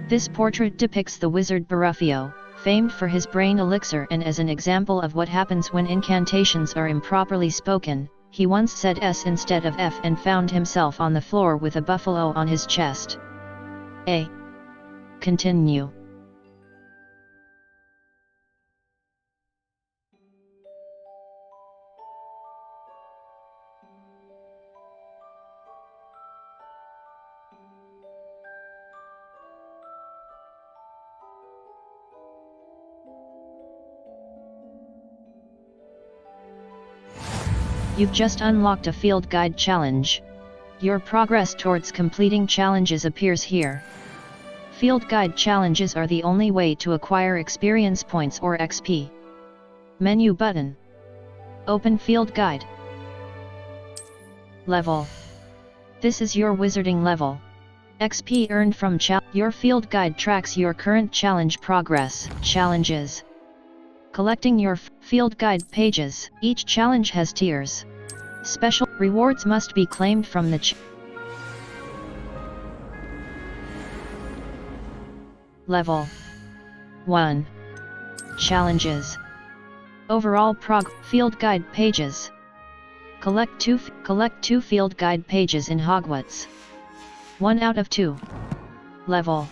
This portrait depicts the wizard Barufio, famed for his brain elixir and as an example of what happens when incantations are improperly spoken. He once said S instead of F and found himself on the floor with a buffalo on his chest. Continue. You've just unlocked a field guide challenge. Your progress towards completing challenges appears here. Field guide challenges are the only way to acquire experience points or XP. Menu button. Open field guide. Level. This is your wizarding level. XP earned from your field guide tracks your current challenge progress. Challenges. Collecting your field guide pages. Each challenge has tiers. Special rewards must be claimed from the Level 1. Challenges. Overall field guide pages. Collect two field guide pages in Hogwarts. 1 out of 2. Level.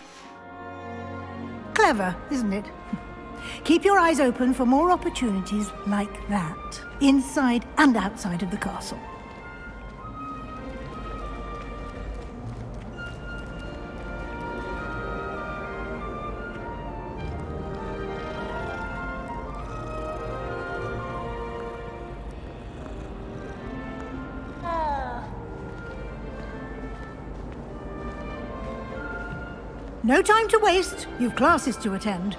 Clever, isn't it? Keep your eyes open for more opportunities like that, inside and outside of the castle. No time to waste. You've classes to attend.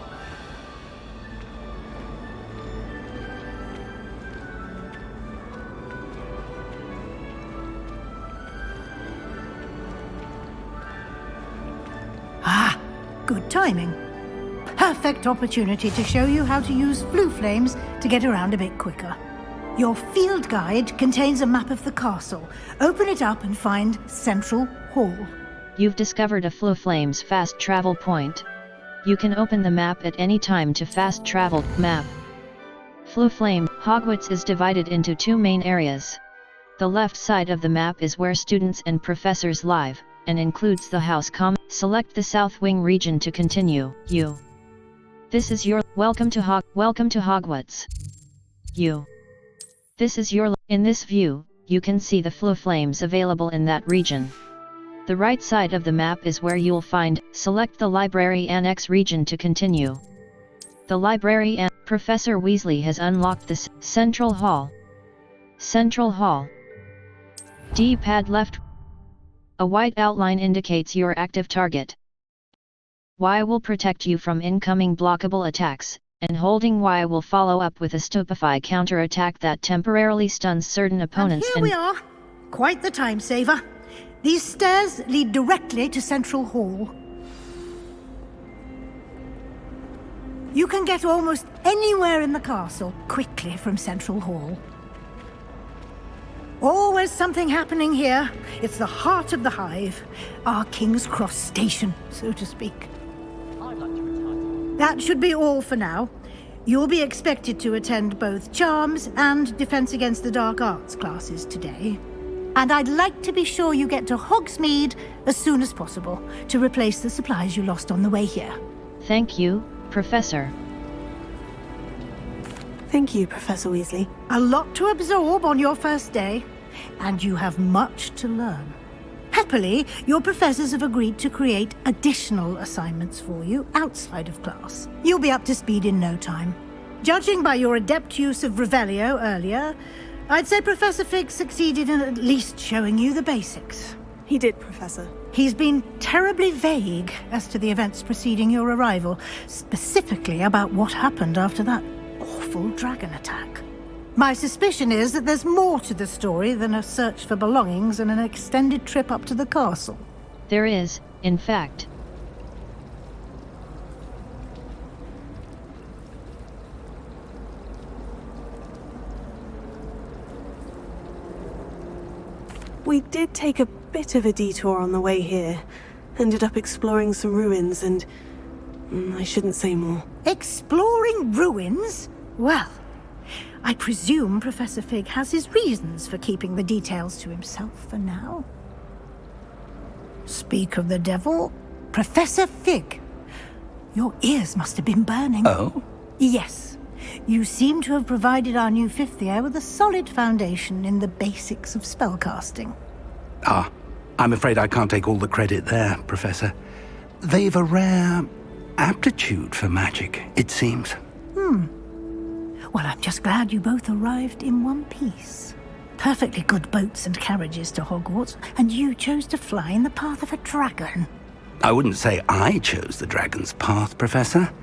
Good timing. Perfect opportunity to show you how to use flue flames to get around a bit quicker. Your field guide contains a map of the castle. Open it up and find Central Hall. You've discovered a flue flames fast travel point. You can open the map at any time to fast travel. Map. Flue flame. Hogwarts is divided into 2 main areas. The left side of the map is where students and professors live, and includes the House Select the South Wing region to continue. This is your welcome to Hogwarts. In this view, you can see the flue flames available in that region. The right side of the map is where you'll find, select the Library Annex region to continue. The Library and Professor Weasley has unlocked this Central Hall. Central Hall. D-pad left. A white outline indicates your active target. Y will protect you from incoming blockable attacks, and holding Y will follow up with a Stupefy counter-attack that temporarily stuns certain opponents. And here we are. Quite the time saver. These stairs lead directly to Central Hall. You can get almost anywhere in the castle quickly from Central Hall. Always something happening here. It's the heart of the hive. Our King's Cross station, so to speak. That should be all for now. You'll be expected to attend both Charms and Defense Against the Dark Arts classes today. And I'd like to be sure you get to Hogsmeade as soon as possible to replace the supplies you lost on the way here. Thank you, Professor. Thank you, Professor Weasley. A lot to absorb on your first day, and you have much to learn. Happily, your professors have agreed to create additional assignments for you outside of class. You'll be up to speed in no time. Judging by your adept use of Revelio earlier, I'd say Professor Fig succeeded in at least showing you the basics. He did, Professor. He's been terribly vague as to the events preceding your arrival, specifically about what happened after that awful dragon attack. My suspicion is that there's more to the story than a search for belongings and an extended trip up to the castle. There is, in fact. We did take a bit of a detour on the way here. Ended up exploring some ruins and... I shouldn't say more. Exploring ruins? Well, I presume Professor Fig has his reasons for keeping the details to himself for now. Speak of the devil, Professor Fig. Your ears must have been burning. Oh? Yes. You seem to have provided our new fifth year with a solid foundation in the basics of spellcasting. Ah, I'm afraid I can't take all the credit there, Professor. They've a rare aptitude for magic, it seems. Well, I'm just glad you both arrived in one piece. Perfectly good boats and carriages to Hogwarts, and you chose to fly in the path of a dragon. I wouldn't say I chose the dragon's path, Professor.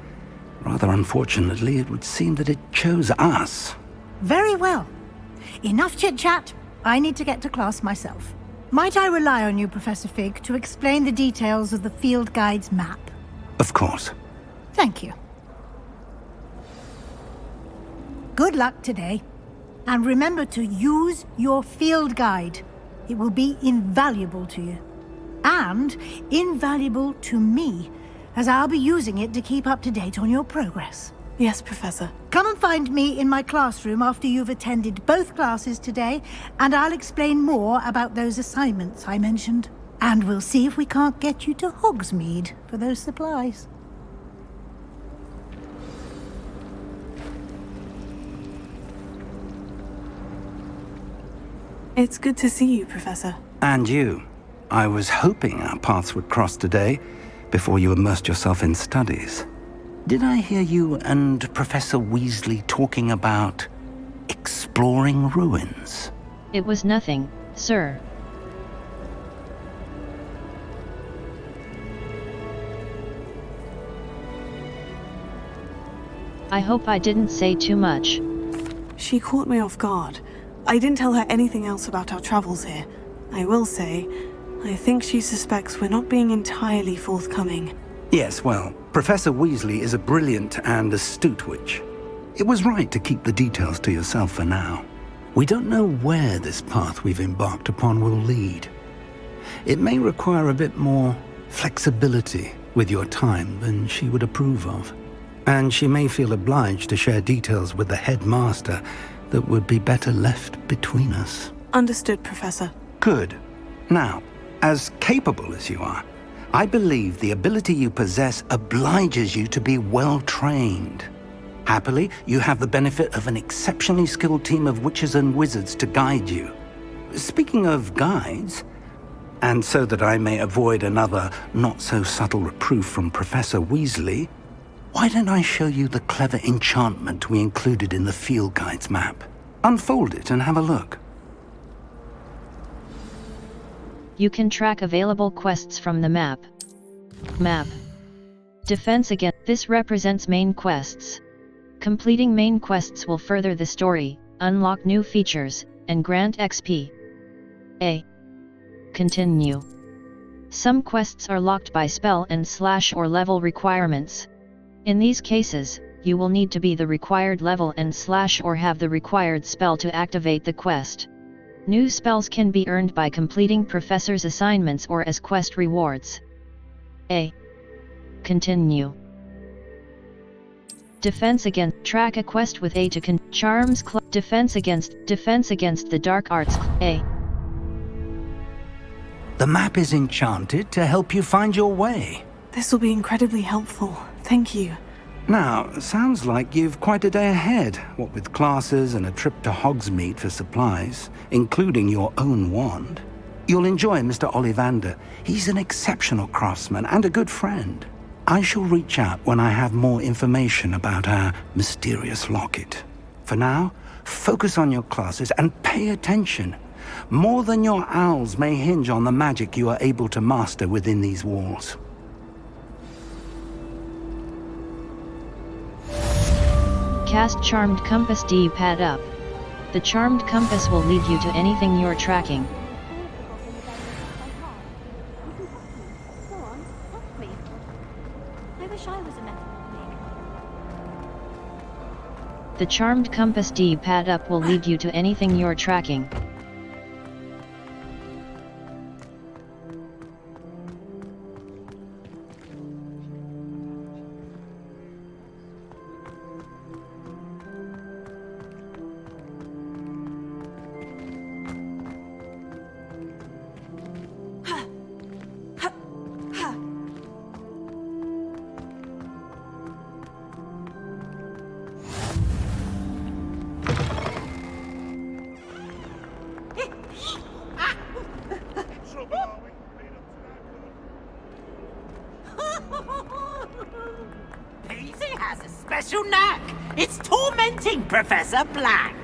Rather unfortunately, it would seem that it chose us. Very well. Enough chit-chat. I need to get to class myself. Might I rely on you, Professor Fig, to explain the details of the field guide's map? Of course. Thank you. Good luck today. And remember to use your field guide. It will be invaluable to you. And invaluable to me, as I'll be using it to keep up to date on your progress. Yes, Professor. Come and find me in my classroom after you've attended both classes today, and I'll explain more about those assignments I mentioned. And we'll see if we can't get you to Hogsmeade for those supplies. It's good to see you, Professor. And you. I was hoping our paths would cross today, before you immersed yourself in studies. Did I hear you and Professor Weasley talking about exploring ruins? It was nothing, sir. I hope I didn't say too much. She caught me off guard. I didn't tell her anything else about our travels here. I will say, I think she suspects we're not being entirely forthcoming. Yes, well, Professor Weasley is a brilliant and astute witch. It was right to keep the details to yourself for now. We don't know where this path we've embarked upon will lead. It may require a bit more flexibility with your time than she would approve of. And she may feel obliged to share details with the headmaster that would be better left between us. Understood, Professor. Good. Now, as capable as you are, I believe the ability you possess obliges you to be well trained. Happily, you have the benefit of an exceptionally skilled team of witches and wizards to guide you. speaking of guides, and so that I may avoid another not-so-subtle reproof from Professor Weasley, why don't I show you the clever enchantment we included in the field guide's map? Unfold it and have a look. You can track available quests from the map. Map. Defense against. This represents main quests. Completing main quests will further the story, unlock new features, and grant XP. A. Continue. Some quests are locked by spell and / or level requirements. In these cases, you will need to be the required level and / or have the required spell to activate the quest. New spells can be earned by completing professor's assignments or as quest rewards. A. Continue. Defense against. Track a quest with A to Charms Defense against the dark arts. A. The map is enchanted to help you find your way. This will be incredibly helpful. Thank you. Now, sounds like you've quite a day ahead, what with classes and a trip to Hogsmeade for supplies, including your own wand. You'll enjoy Mr. Ollivander. He's an exceptional craftsman and a good friend. I shall reach out when I have more information about our mysterious locket. For now, focus on your classes and pay attention. More than your owls may hinge on the magic you are able to master within these walls. Cast Charmed Compass D-pad up. The Charmed Compass will lead you to anything you're tracking. The Charmed Compass D-pad up will lead you to anything you're tracking. Paisley has a special knack. It's tormenting Professor Black.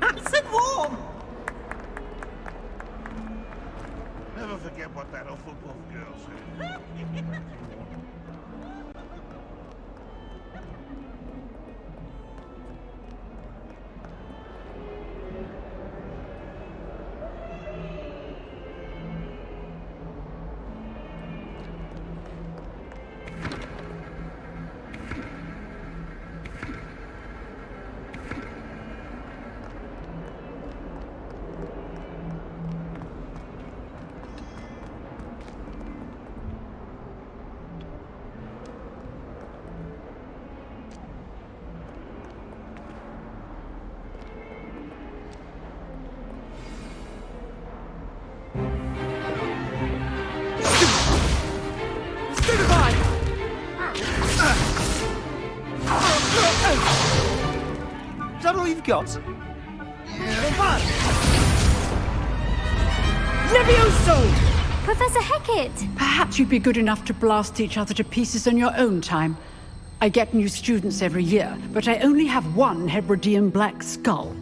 Nice and warm. Never forget what that Hufflepuff girl said. Is that all you've got? Levioso! Professor Hecat! Perhaps you'd be good enough to blast each other to pieces on your own time. I get new students every year, but I only have one Hebridean black skull.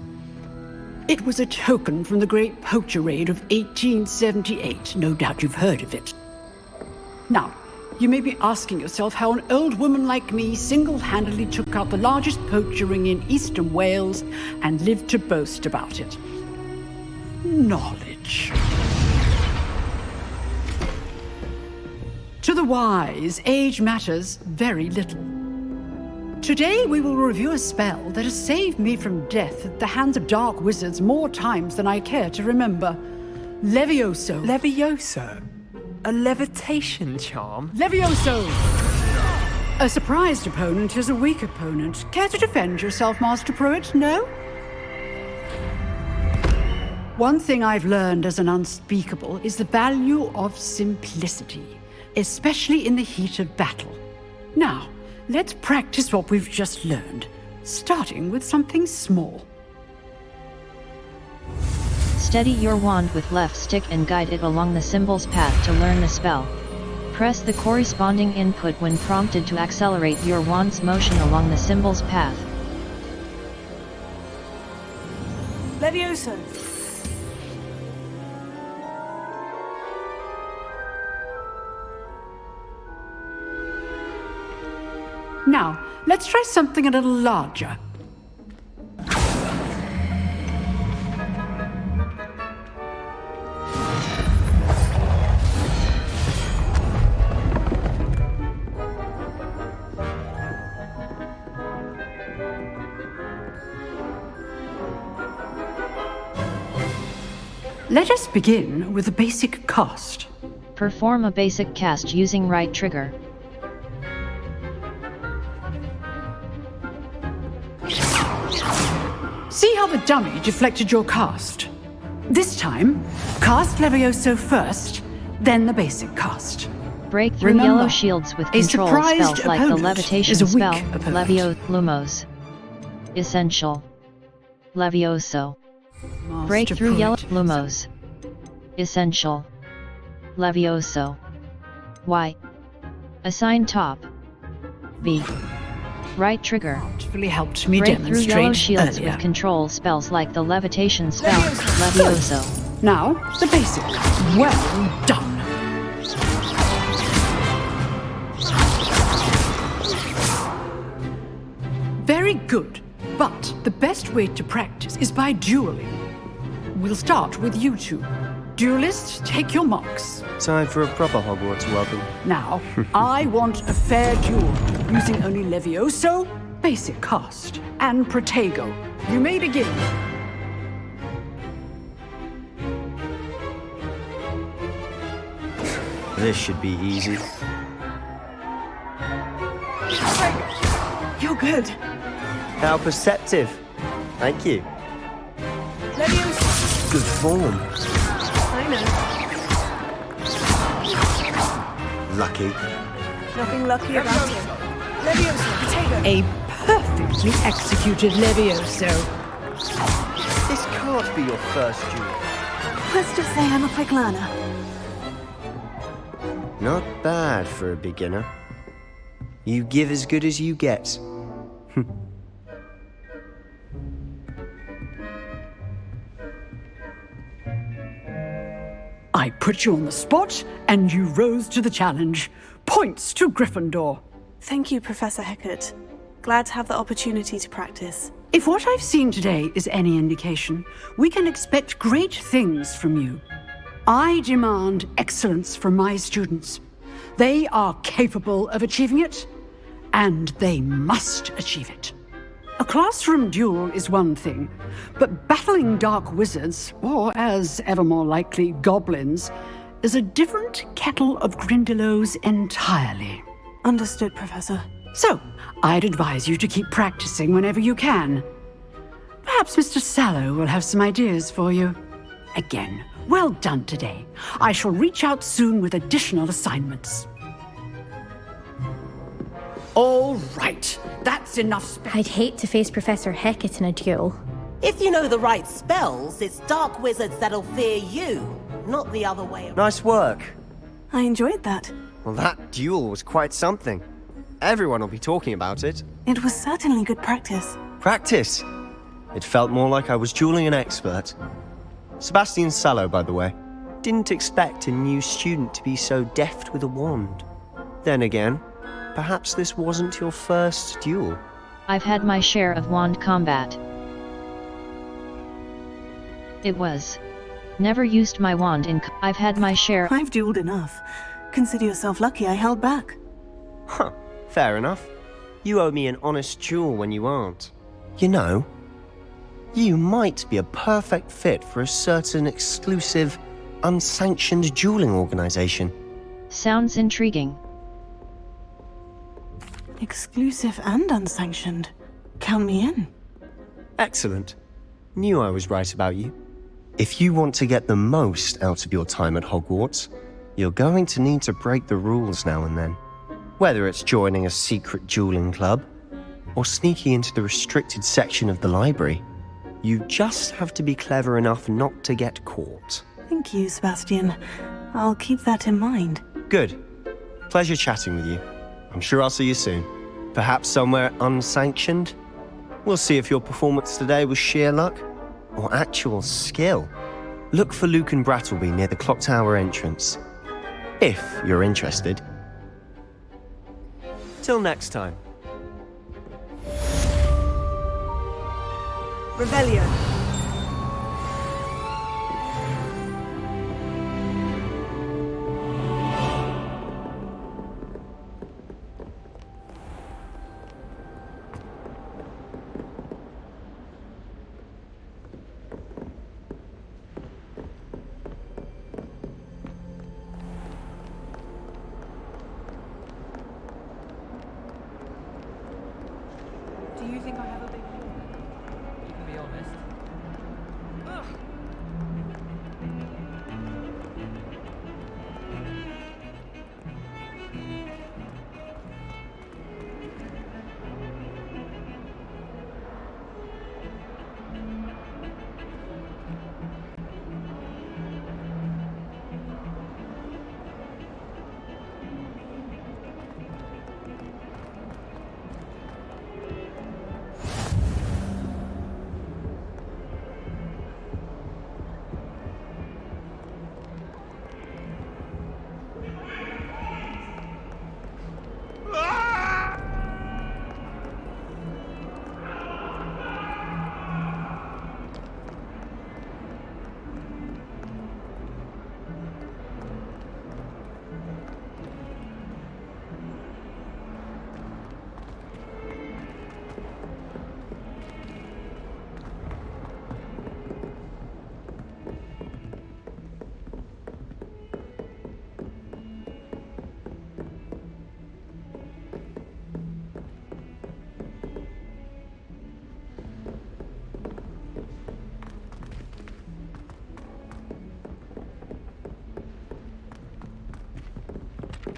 It was a token from the Great Poacher Raid of 1878. No doubt you've heard of it. Now, you may be asking yourself how an old woman like me single-handedly took out the largest poacher ring in eastern Wales and lived to boast about it. Knowledge. To the wise, age matters very little. Today we will review a spell that has saved me from death at the hands of dark wizards more times than I care to remember. Levioso. Levioso? A levitation charm? Levioso! A surprised opponent is a weak opponent. Care to defend yourself, Master Pruitt? No? One thing I've learned as an unspeakable is the value of simplicity, especially in the heat of battle. Now, let's practice what we've just learned, starting with something small. Steady your wand with left stick and guide it along the symbol's path to learn the spell. Press the corresponding input when prompted to accelerate your wand's motion along the symbol's path. Levioso. Now, let's try something a little larger. Let us begin with a basic cast. Perform a basic cast using right trigger. See how the dummy deflected your cast? This time, cast Levioso first, then the basic cast. Break through Remember, yellow shields with a control surprised spells like the opponent levitation is a weak spell, opponent. Levio, Lumos. Essential. Levioso. Break Master through yellow, poet. Lumos. Essential. Levioso. Y. Assign top. B. Right trigger. Really helped me Break through demonstrate yellow shields earlier. with control spells like the levitation spell, Levioso. Now, the basic. Well done. Very good. But the best way to practice is by dueling. We'll start with you two. Duelists, take your marks. Time for a proper Hogwarts welcome. Now, I want a fair duel, using only Levioso, basic cast, and Protego. You may begin. This should be easy. You're good. How perceptive. Thank you. Levioso. Good form. I know. Lucky. Nothing lucky about it. Levioso, Protego. A perfectly executed Levioso. This can't be your first duel. Let's just say I'm a quick learner. Not bad for a beginner. You give as good as you get. I put you on the spot, and you rose to the challenge. Points to Gryffindor. Thank you, Professor Hecat. Glad to have the opportunity to practice. If what I've seen today is any indication, we can expect great things from you. I demand excellence from my students. They are capable of achieving it, and they must achieve it. A classroom duel is one thing, but battling dark wizards, or as ever more likely, goblins, is a different kettle of Grindylows entirely. Understood, Professor. So, I'd advise you to keep practicing whenever you can. Perhaps Mr. Sallow will have some ideas for you. Again, well done today. I shall reach out soon with additional assignments. All right, that's enough. I'd hate to face Professor Hecat in a duel. If you know the right spells, it's dark wizards that'll fear you, not the other way around. Nice work. I enjoyed that. Well, that duel was quite something. Everyone will be talking about it. It was certainly good practice. Practice? It felt more like I was dueling an expert. Sebastian Sallow, by the way. Didn't expect a new student to be so deft with a wand. Then again, perhaps this wasn't your first duel. I've had my share of wand combat. It was. Never used my wand in. I've had my share. I've dueled enough. Consider yourself lucky I held back. Huh, fair enough. You owe me an honest duel when you aren't. You know, you might be a perfect fit for a certain exclusive, unsanctioned dueling organization. Sounds intriguing. Exclusive and unsanctioned. Count me in. Excellent. Knew I was right about you. If you want to get the most out of your time at Hogwarts, you're going to need to break the rules now and then. Whether it's joining a secret dueling club, or sneaking into the restricted section of the library, you just have to be clever enough not to get caught. Thank you, Sebastian. I'll keep that in mind. Good. Pleasure chatting with you. I'm sure I'll see you soon. Perhaps somewhere unsanctioned? We'll see if your performance today was sheer luck or actual skill. Look for Luke and Brattleby near the clock tower entrance, if you're interested. Till next time. Revelio. Do you think I have a big... You can be honest.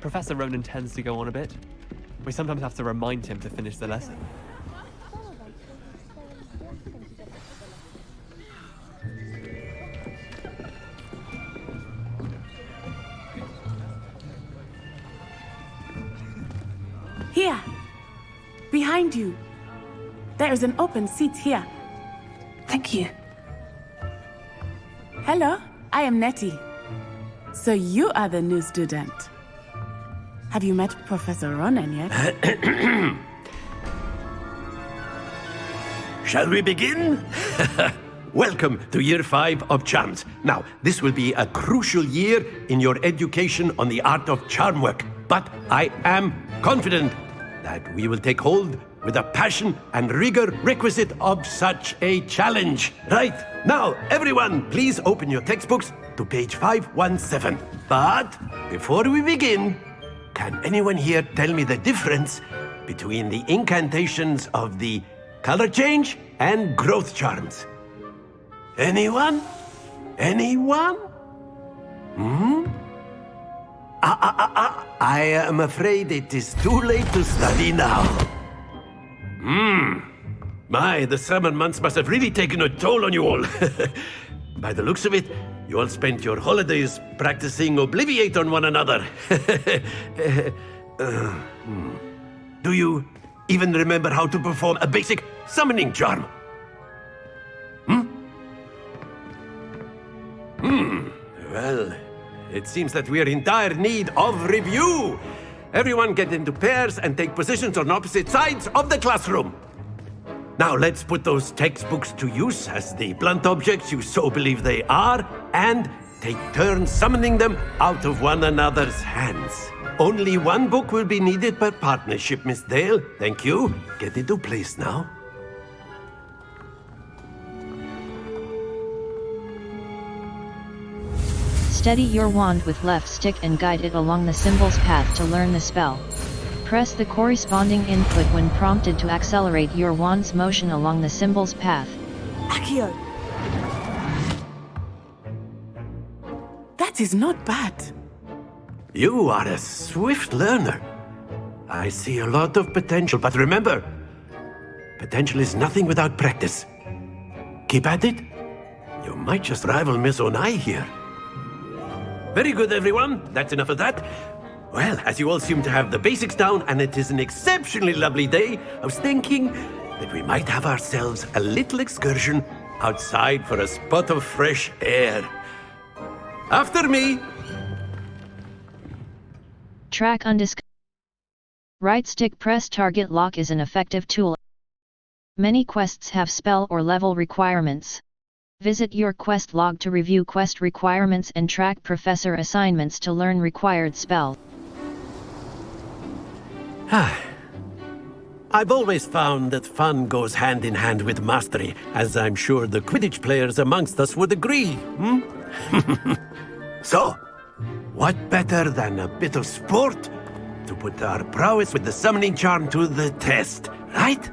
Professor Ronan tends to go on a bit. We sometimes have to remind him to finish the lesson. Here! Behind you! There is an open seat here. Thank you. Hello, I am Nettie. So you are the new student. Have you met Professor Ronan yet? Shall we begin? Welcome to Year 5 of Charms. Now, this will be a crucial year in your education on the art of charm work, but I am confident that we will take hold with the passion and rigor requisite of such a challenge. Right, now, everyone, please open your textbooks to page 517. But before we begin, can anyone here tell me the difference between the incantations of the color change and growth charms? Anyone? Anyone? I am afraid it is too late to study now. My, the summer months must have really taken a toll on you all. By the looks of it, you all spent your holidays practicing Obliviate on one another. Do you even remember how to perform a basic summoning charm? Well, it seems that we are in dire need of review. Everyone get into pairs and take positions on opposite sides of the classroom. Now let's put those textbooks to use as the blunt objects you so believe they are, and take turns summoning them out of one another's hands. Only one book will be needed per partnership, Miss Dale. Thank you. Get into place now. Steady your wand with left stick and guide it along the symbol's path to learn the spell. Press the corresponding input when prompted to accelerate your wand's motion along the symbol's path. Accio! That is not bad. You are a swift learner. I see a lot of potential, but remember, potential is nothing without practice. Keep at it. You might just rival Miss Onai here. Very good, everyone. That's enough of that. Well, as you all seem to have the basics down, and it is an exceptionally lovely day, I was thinking that we might have ourselves a little excursion outside for a spot of fresh air. After me! Track undiscovered. Right stick press target lock is an effective tool. Many quests have spell or level requirements. Visit your quest log to review quest requirements and track professor assignments to learn required spell. I've always found that fun goes hand in hand with mastery, as I'm sure the Quidditch players amongst us would agree, So, what better than a bit of sport to put our prowess with the summoning charm to the test, right?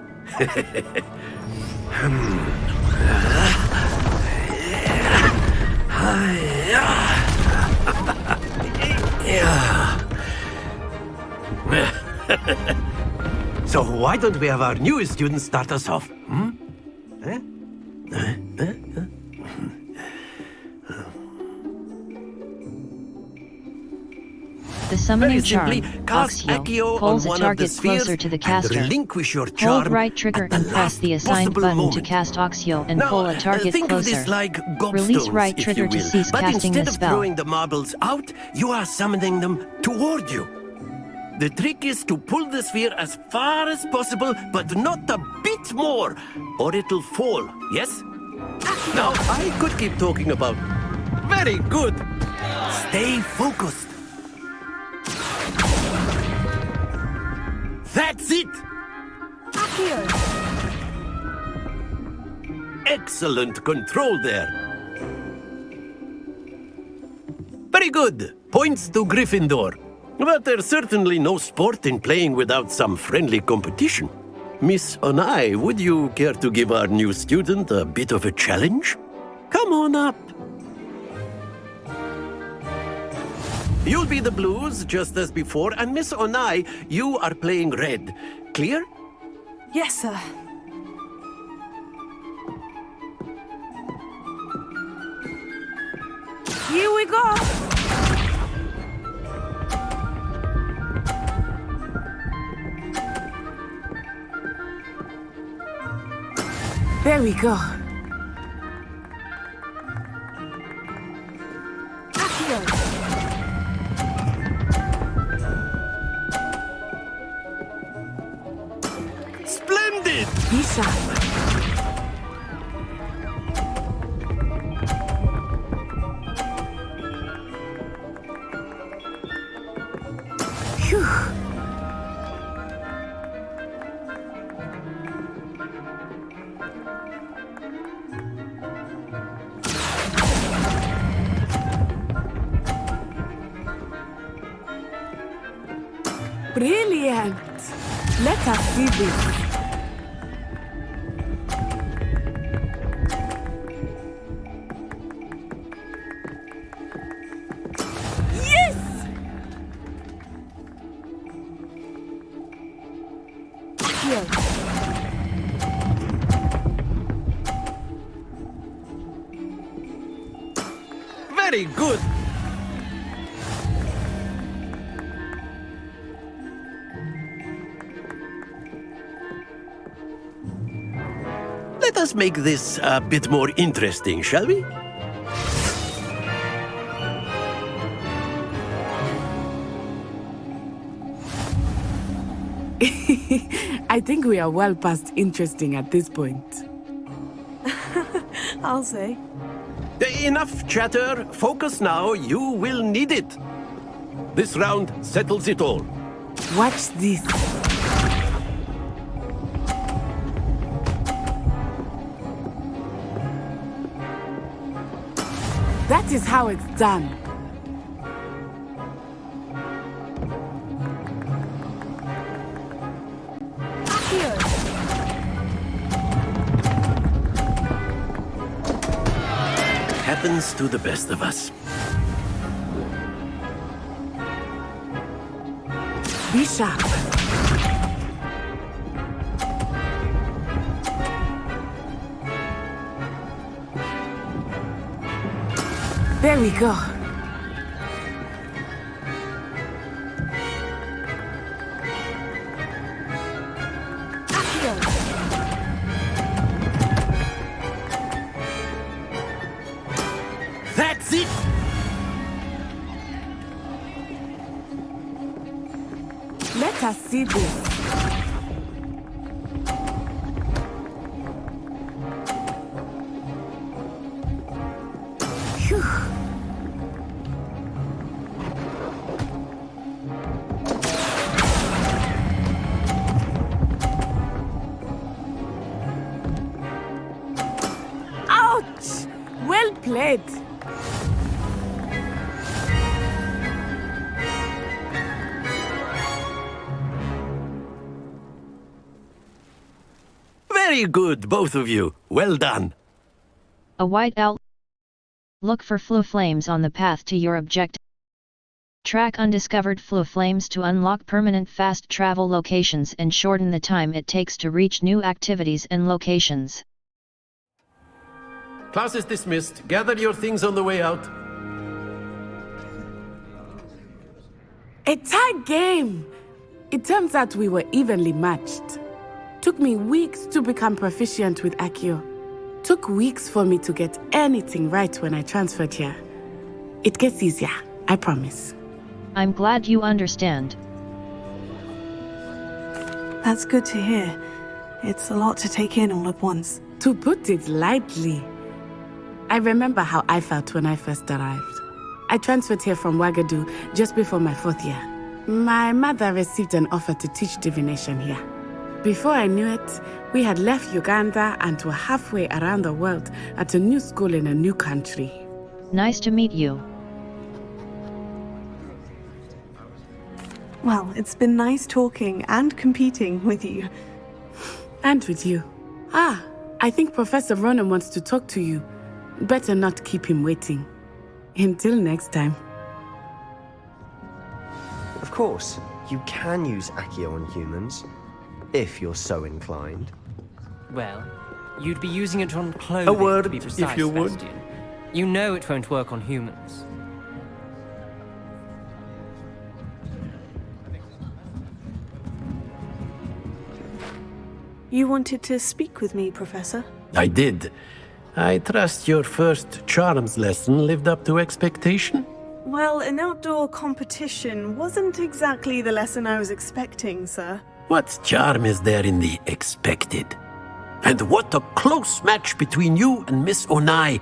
So why don't we have our newest student start us off? The summoning charm, cast Accio, pulls a target closer to the caster. Relinquish your charm. Hold right trigger and press the assigned button moment. to cast Accio and Now, pull a target think closer. of this like Release gobstones, right if trigger you to will. cease But casting instead the of spell. throwing the marbles out, you are summoning them toward you. The trick is to pull the sphere as far as possible, but not a bit more, or it'll fall, yes? Now, I could keep talking about... Very good! Stay focused. That's it! Excellent control there. Very good. Points to Gryffindor. But there's certainly no sport in playing without some friendly competition. Miss Onai, would you care to give our new student a bit of a challenge? Come on up. You'll be the blues, just as before, and Miss Onai, you are playing red. Clear? Yes, sir. Here we go! There we go. Splendid! Be sharp. Phew. Brilliant! Let us see this. Yes! Here. Very good! Let us make this a bit more interesting, shall we? I think we are well past interesting at this point. I'll say. Enough chatter. Focus now. You will need it. This round settles it all. Watch this. That is how it's done. Happens to the best of us. Be sharp. There we go. That's it! Let us see this. Phew. Ouch! Well played. Very good, both of you. Well done. A white out. Look for flue flames on the path to your objective. Track undiscovered flue flames to unlock permanent fast travel locations and shorten the time it takes to reach new activities and locations. Class is dismissed. Gather your things on the way out. A tight game. It turns out we were evenly matched. Took me weeks to become proficient with Accio. Took weeks for me to get anything right when I transferred here. It gets easier, I promise. I'm glad you understand. That's good to hear. It's a lot to take in all at once. To put it lightly. I remember how I felt when I first arrived. I transferred here from Ouagadougou just before my 4th year. My mother received an offer to teach divination here. Before I knew it, we had left Uganda and were halfway around the world at a new school in a new country. Nice to meet you. Well, it's been nice talking and competing with you. And with you. Ah, I think Professor Ronan wants to talk to you. Better not keep him waiting. Until next time. Of course, you can use Accio on humans, if you're so inclined. Well, you'd be using it on clothing, A word, to be precise, if you would. Sebastian. You know it won't work on humans. You wanted to speak with me, Professor? I did. I trust your first charms lesson lived up to expectation? Well, an outdoor competition wasn't exactly the lesson I was expecting, sir. What charm is there in the expected? And what a close match between you and Miss Onai.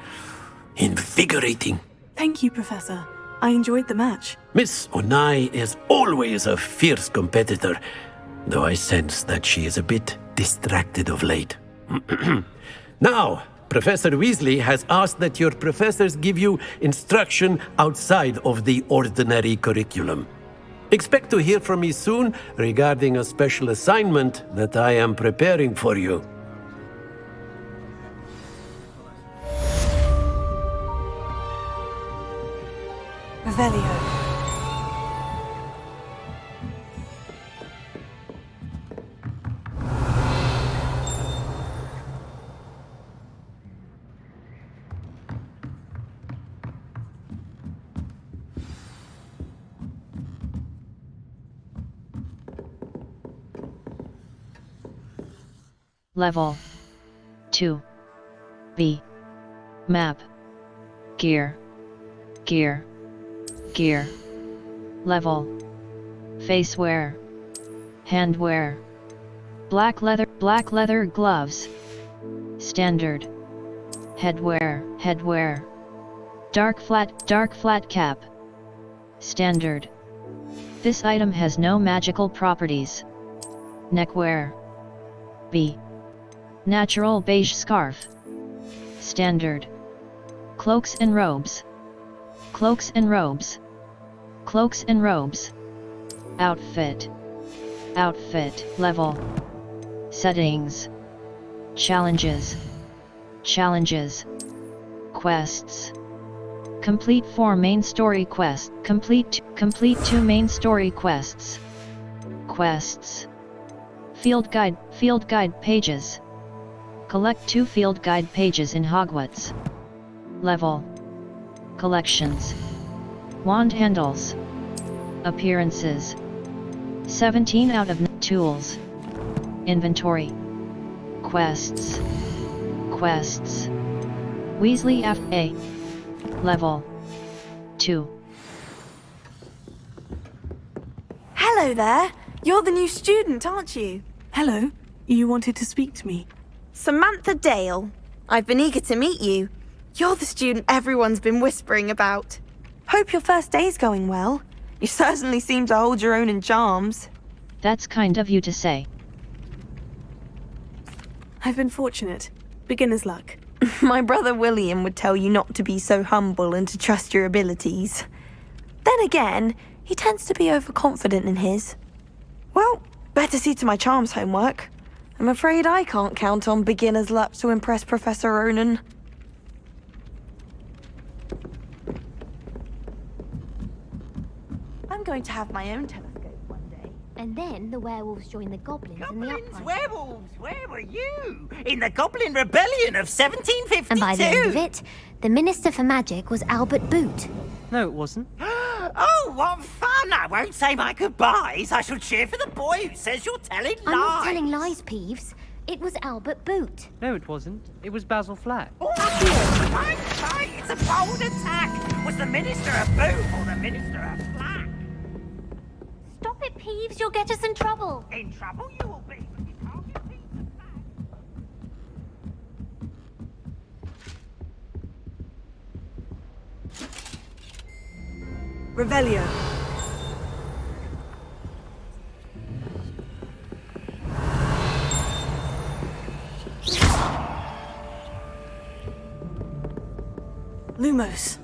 Invigorating. Thank you, Professor. I enjoyed the match. Miss Onai is always a fierce competitor, though I sense that she is a bit distracted of late. Now, Professor Weasley has asked that your professors give you instruction outside of the ordinary curriculum. Expect to hear from me soon regarding a special assignment that I am preparing for you. Revelio. Level 2 B Map Gear Gear Gear Level Facewear Handwear Black leather gloves Standard Headwear Dark flat cap Standard. This item has no magical properties. Neckwear B Natural beige scarf Standard. Cloaks and robes Outfit Level Settings Challenges Quests Complete 4 main story quests. Complete 2 main story quests. Field guide pages. Collect 2 field guide pages in Hogwarts. Level Collections. Wand handles. Appearances. 17 out of 9. Tools. Inventory. Quests. Quests. Weasley F.A. Level 2. Hello there. You're the new student, aren't you? Hello. You wanted to speak to me? Samantha Dale. I've been eager to meet you. You're the student everyone's been whispering about. Hope your first day's going well. You certainly seem to hold your own in charms. That's kind of you to say. I've been fortunate. Beginner's luck. My brother William would tell you not to be so humble and to trust your abilities. Then again, he tends to be overconfident in his. Well, better see to my charms homework. I'm afraid I can't count on beginner's luck to impress Professor Ronan. I'm going to have my own telescope one day. And then the werewolves join the goblins in the uprising. Werewolves, where were you? In the Goblin Rebellion of 1752? And by the end of it, the Minister for Magic was Albert Boot. No, it wasn't. Oh, what fun! I won't say my goodbyes. I shall cheer for the boy who says you're telling lies. I'm not telling lies, Peeves. It was Albert Boot. No, it wasn't. It was Basil Flack. Oh, right, it's a bold attack. Was the Minister a boot or the Minister a flack? Stop it, Peeves. You'll get us in trouble. In trouble you will be, but you can't get peace and flack. Revelio. Lumos.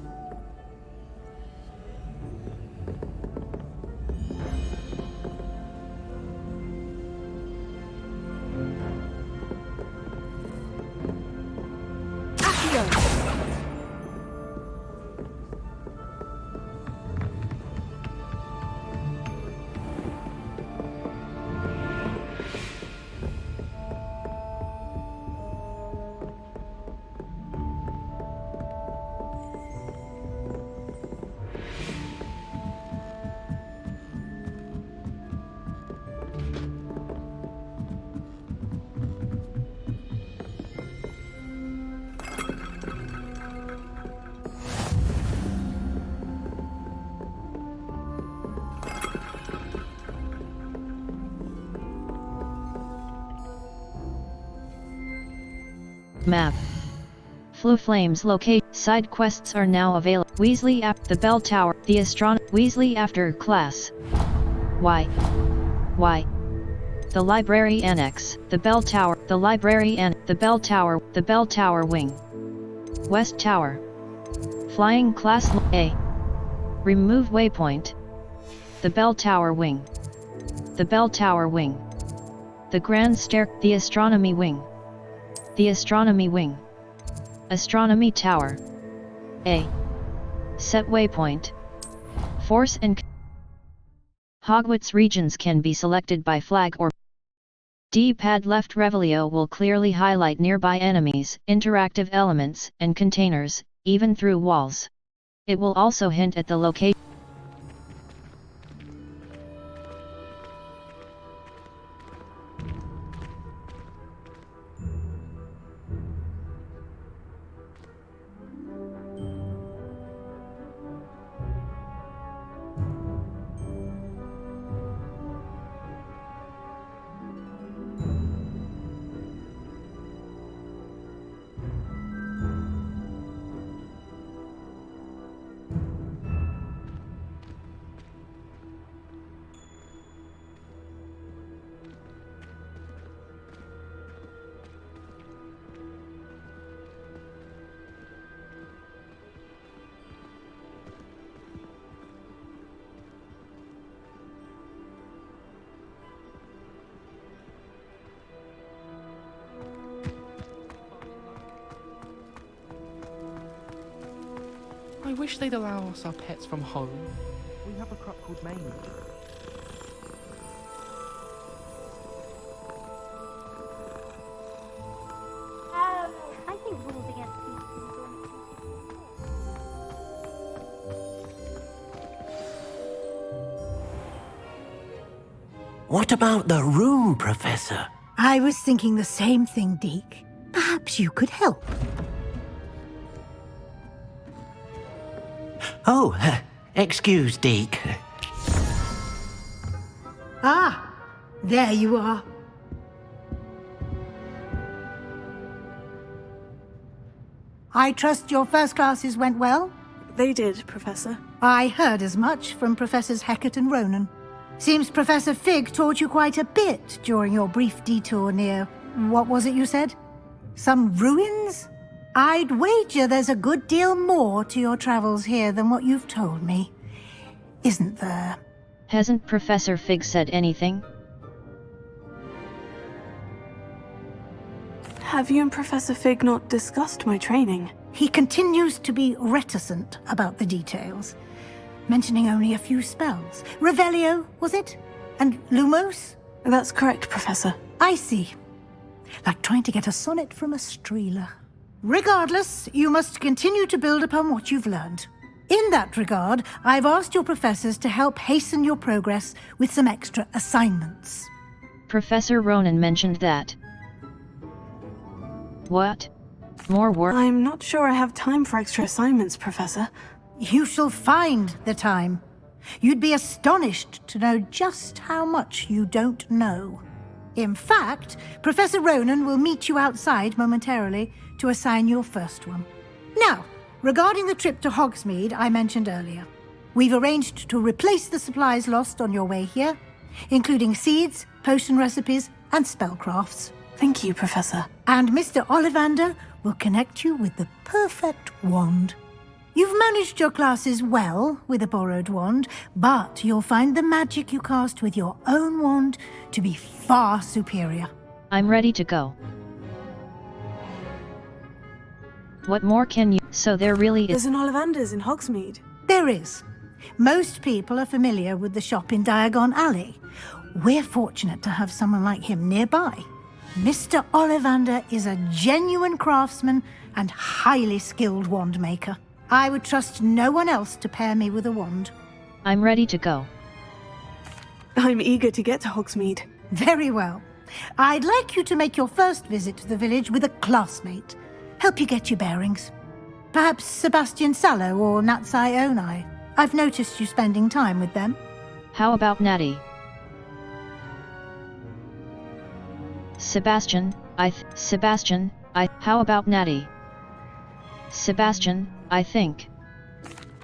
Map. Fluflame's location. Side quests are now available. Weasley the Bell Tower. The Weasley after class. Why? The Library Annex. The Bell Tower. The Library and the Bell Tower. The Bell Tower Wing. West Tower. Flying Class A. Remove waypoint. The Bell Tower Wing. The Bell Tower Wing. The Grand Stair. The Astronomy Wing. The Astronomy Wing. Astronomy Tower. A. Set waypoint. Force and Hogwarts regions can be selected by flag or D-pad. Left Revelio will clearly highlight nearby enemies, interactive elements, and containers, even through walls. It will also hint at the location. I wish they'd allow us our pets from home. We have a crop called Mange. I think rules against What about the room, Professor? I was thinking the same thing, Deke. Perhaps you could help. Oh, excuse, Deke. Ah, there you are. I trust your first classes went well? They did, Professor. I heard as much from Professors Hecat and Ronan. Seems Professor Fig taught you quite a bit during your brief detour near... what was it you said? Some ruins? I'd wager there's a good deal more to your travels here than what you've told me. Isn't there? Hasn't Professor Fig said anything? Have you and Professor Fig not discussed my training? He continues to be reticent about the details, mentioning only a few spells. Revelio, was it? And Lumos? That's correct, Professor. I see. Like trying to get a sonnet from a streeler. Regardless, you must continue to build upon what you've learned. In that regard, I've asked your professors to help hasten your progress with some extra assignments. Professor Ronan mentioned that. What? More work? I'm not sure I have time for extra assignments, Professor. You shall find the time. You'd be astonished to know just how much you don't know. In fact, Professor Ronan will meet you outside momentarily to assign your first one. Now, regarding the trip to Hogsmeade I mentioned earlier, we've arranged to replace the supplies lost on your way here, including seeds, potion recipes, and spellcrafts. Thank you, Professor. And Mr. Ollivander will connect you with the perfect wand. You've managed your classes well with a borrowed wand, but you'll find the magic you cast with your own wand to be far superior. I'm ready to go. What more can you... So there really is... There's an Ollivander's in Hogsmeade. There is. Most people are familiar with the shop in Diagon Alley. We're fortunate to have someone like him nearby. Mr. Ollivander is a genuine craftsman and highly skilled wand maker. I would trust no one else to pair me with a wand. I'm ready to go. I'm eager to get to Hogsmeade. Very well. I'd like you to make your first visit to the village with a classmate. Help you get your bearings. Perhaps Sebastian Sallow or Natsai Onai. I've noticed you spending time with them. How about Natty? Sebastian, how about Natty? Sebastian, I think.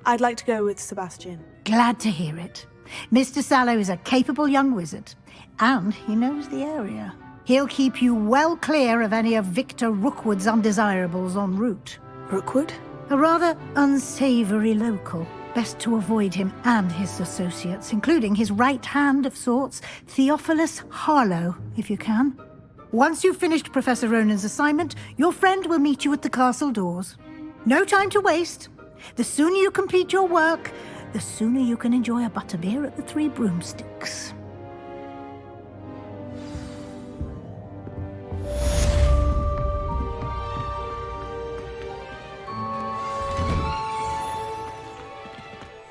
I'd like to go with Sebastian. Glad to hear it. Mr. Sallow is a capable young wizard, and he knows the area. He'll keep you well clear of any of Victor Rookwood's undesirables en route. Rookwood? A rather unsavory local. Best to avoid him and his associates, including his right hand of sorts, Theophilus Harlow, if you can. Once you've finished Professor Ronan's assignment, your friend will meet you at the castle doors. No time to waste. The sooner you complete your work, the sooner you can enjoy a butterbeer at the Three Broomsticks.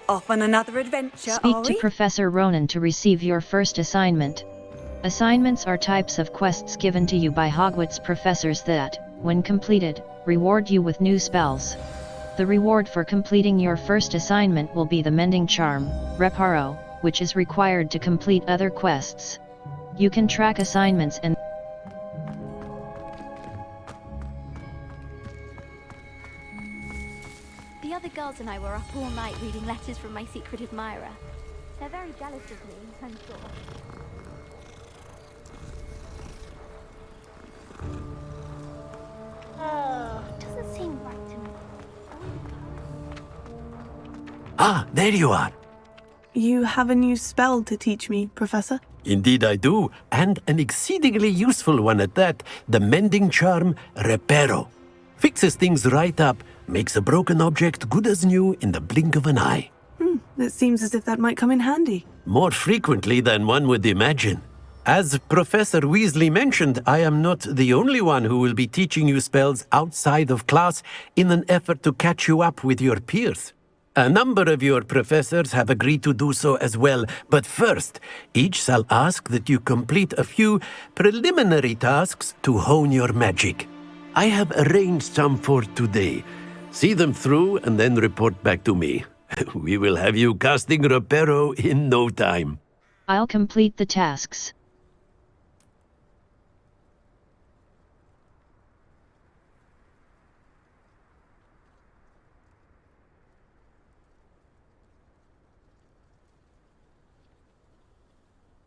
Off on another adventure, Speak are to we? Professor Ronan to receive your first assignment. Assignments are types of quests given to you by Hogwarts professors that, when completed, reward you with new spells. The reward for completing your first assignment will be the Mending Charm, Reparo, which is required to complete other quests. You can track assignments and The other girls and I were up all night reading letters from my secret admirer. They're very jealous of me, I'm sure. It doesn't seem right to me. Ah, there you are. You have a new spell to teach me, Professor? Indeed I do, and an exceedingly useful one at that, the Mending Charm Reparo. Fixes things right up, makes a broken object good as new in the blink of an eye. It seems as if that might come in handy. More frequently than one would imagine. As Professor Weasley mentioned, I am not the only one who will be teaching you spells outside of class in an effort to catch you up with your peers. A number of your professors have agreed to do so as well, but first, each shall ask that you complete a few preliminary tasks to hone your magic. I have arranged some for today. See them through and then report back to me. We will have you casting Reparo in no time. I'll complete the tasks.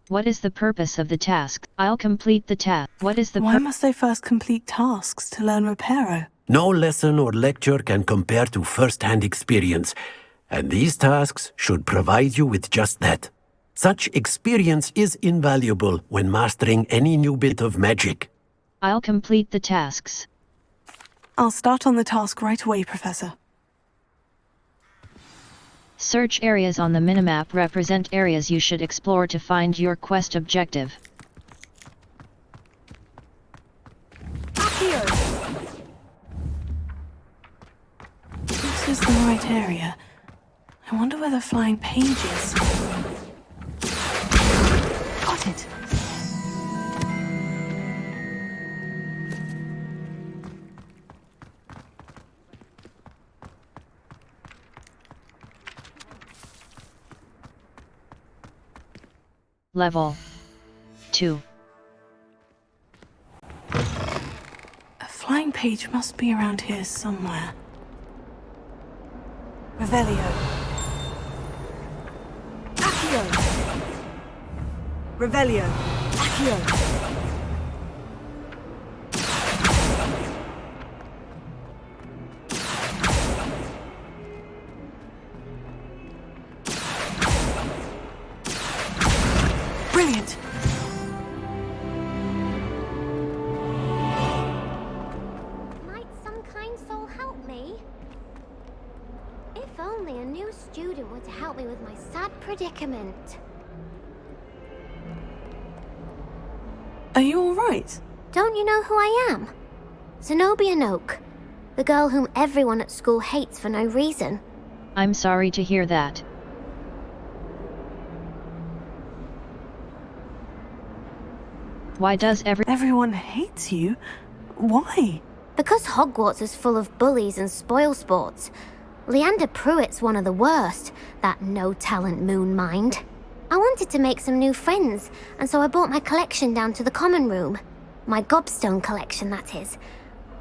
What is the purpose of the task? I'll complete the task. What is the Why must I first complete tasks to learn Reparo? No lesson or lecture can compare to first-hand experience, and these tasks should provide you with just that. Such experience is invaluable when mastering any new bit of magic. I'll complete the tasks. I'll start on the task right away, Professor. Search areas on the minimap represent areas you should explore to find your quest objective. This is the right area. I wonder where the flying page is. Got it. Level 2. A flying page must be around here somewhere. Revelio. Accio. Revelio. Accio. Brilliant. Might some kind soul help me? If only a new student were to help me with my sad predicament. Are you all right? Don't you know who I am? Zenobia Noak, the girl whom everyone at school hates for no reason. I'm sorry to hear that. Why does everyone hates you? Why? Because Hogwarts is full of bullies and spoilsports. Leander Pruitt's one of the worst, that no-talent moon mind. I wanted to make some new friends, and so I brought my collection down to the common room. My gobstone collection, that is.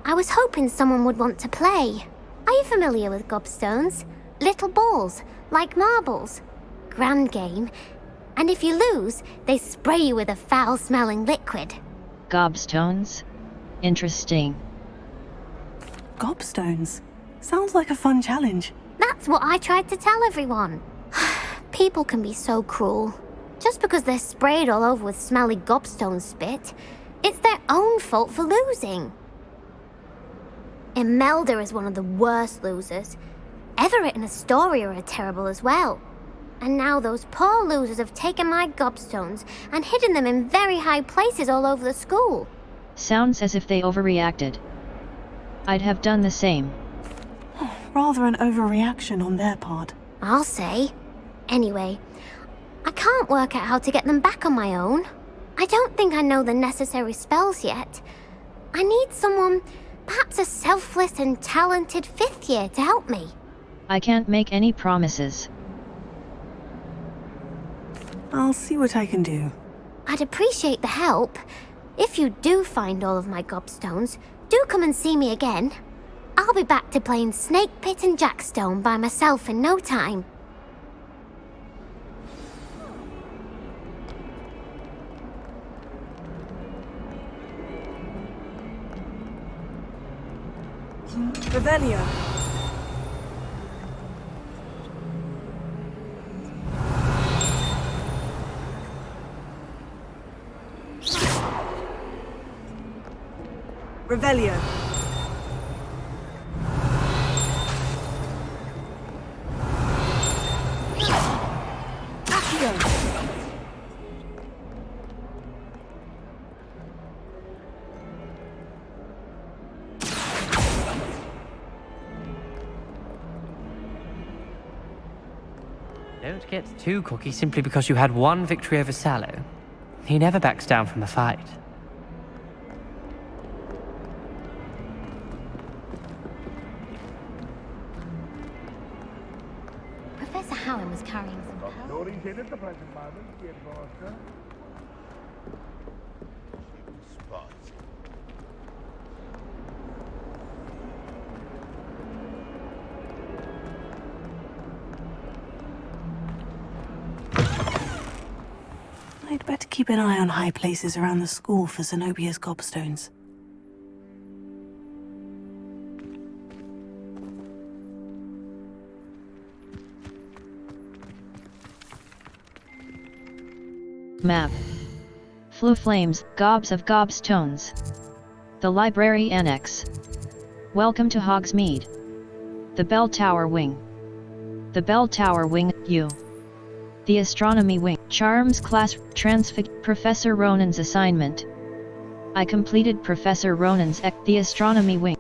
I was hoping someone would want to play. Are you familiar with gobstones? Little balls, like marbles. Grand game. And if you lose, they spray you with a foul-smelling liquid. Gobstones? Interesting. Gobstones? Sounds like a fun challenge. That's what I tried to tell everyone. People can be so cruel. Just because they're sprayed all over with smelly gobstone spit, it's their own fault for losing. Imelda is one of the worst losers. Everett and Astoria are terrible as well. And now those poor losers have taken my gobstones and hidden them in very high places all over the school. Sounds as if they overreacted. I'd have done the same. Rather an overreaction on their part. I'll say. Anyway, I can't work out how to get them back on my own. I don't think I know the necessary spells yet. I need someone, perhaps a selfless and talented 5th year to help me. I can't make any promises. I'll see what I can do. I'd appreciate the help. If you do find all of my gobstones, do come and see me again. I'll be back to playing Snake Pit and Jackstone by myself in no time. Revelio. Revelio. Accio. Don't get too cocky simply because you had one victory over Sallow. He never backs down from a fight. Professor Howard was carrying some pearls. Nobody's in at the present moment, Kid Master. Spots. I'd better keep an eye on high places around the school for Zenobia's gobstones. Map. Flue flames, gobs of gobstones. The library annex. Welcome to Hogsmeade. The bell tower wing. The bell tower wing, U. The astronomy wing. Charms class, Professor Ronan's assignment. I completed Professor Ronan's the astronomy wing.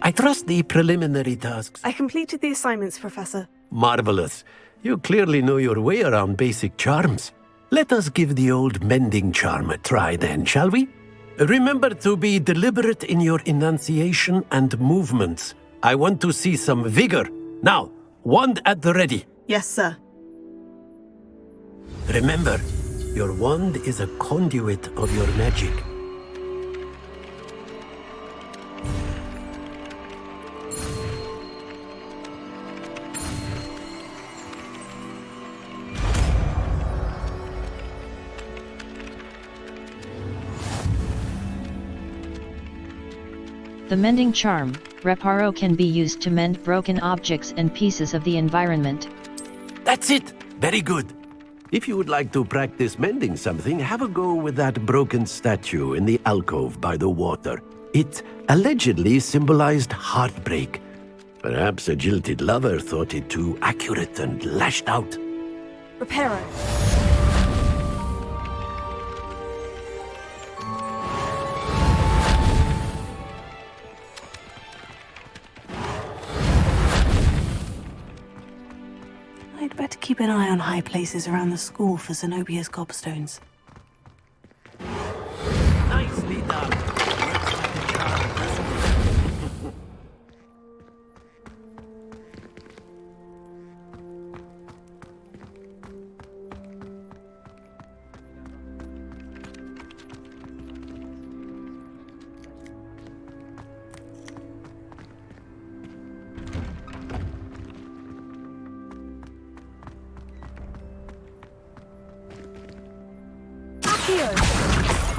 I trust the preliminary tasks. I completed the assignments, Professor. Marvelous. You clearly know your way around basic charms. Let us give the old mending charm a try then, shall we? Remember to be deliberate in your enunciation and movements. I want to see some vigor. Now, wand at the ready. Yes, sir. Remember, your wand is a conduit of your magic. The mending charm, Reparo, can be used to mend broken objects and pieces of the environment. That's it! Very good. If you would like to practice mending something, have a go with that broken statue in the alcove by the water. It allegedly symbolized heartbreak. Perhaps a jilted lover thought it too accurate and lashed out. Reparo. I'd better keep an eye on high places around the school for Zenobia's gobstones. Nicely done.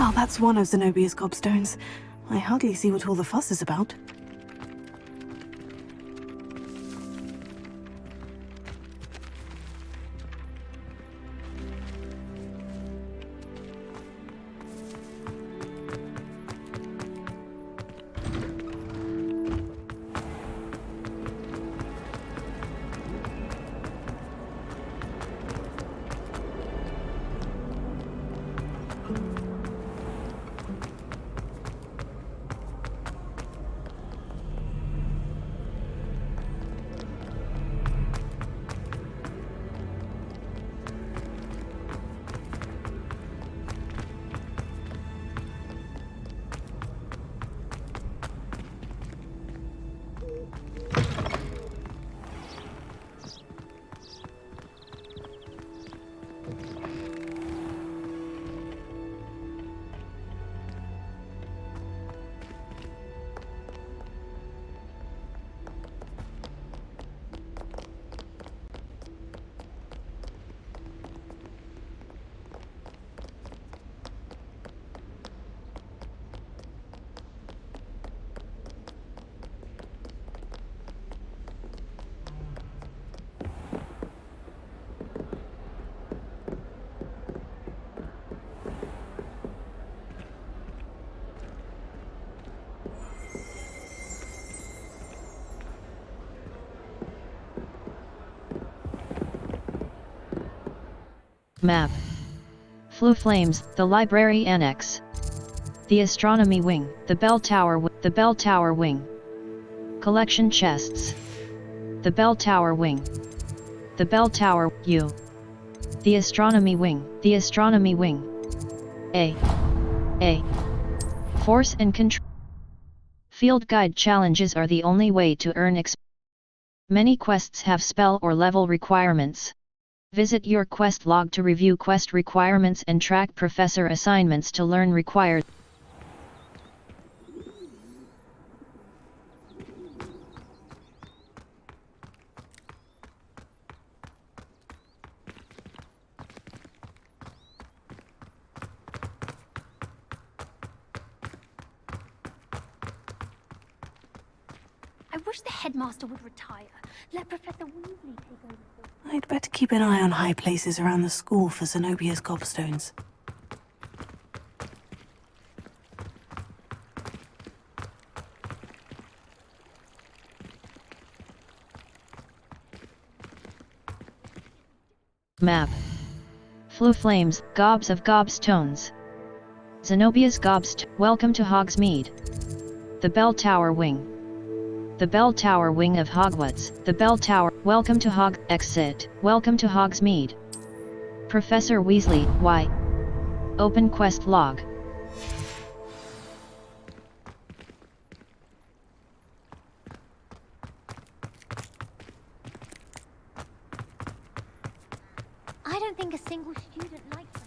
Oh, that's one of Zenobia's gobstones. I hardly see what all the fuss is about. Map. Flue flames, the library annex. The astronomy wing, the bell tower wing. Collection chests. The Bell Tower Wing. The Bell Tower U. The Astronomy Wing. The Astronomy Wing. A. Force and Control. Field Guide challenges are the only way to earn Many quests have spell or level requirements. Visit your quest log to review quest requirements and track professor assignments to learn required. I wish the headmaster would retire. Let Professor Weasley take over. I'd better keep an eye on high places around the school for Zenobia's gobstones. Map. Flue Flames, Gobs of Gobstones. Zenobia's Welcome to Hogsmeade. The Bell Tower Wing. The Bell Tower Wing of Hogwarts. The Bell Tower. Welcome to Exit. Welcome to Hogsmeade. Professor Weasley. Why? Open quest log. I don't think a single student likes them.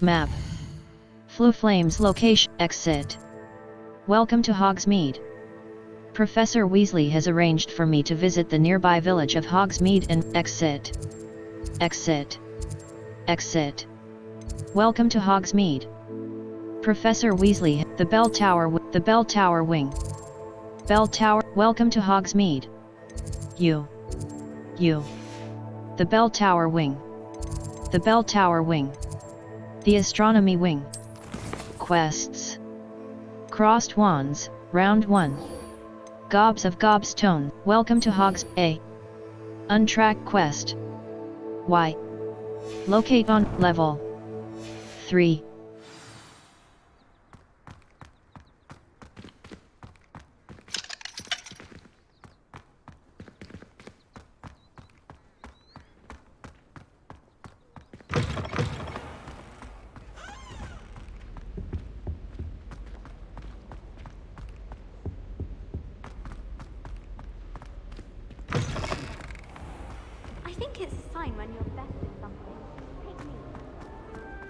Map. Flue Flames location. Exit. Welcome to Hogsmeade. Professor Weasley has arranged for me to visit the nearby village of Hogsmeade and exit. Exit. Exit. Welcome to Hogsmeade. Professor Weasley. The Bell Tower. The Bell Tower Wing. Bell Tower. Welcome to Hogsmeade. U. The Bell Tower Wing. The Bell Tower Wing. The Astronomy Wing. Quests. Crossed Wands, Round 1. Gobs of Gobstone, Welcome to A. Untracked Quest. Y. Locate on Level 3.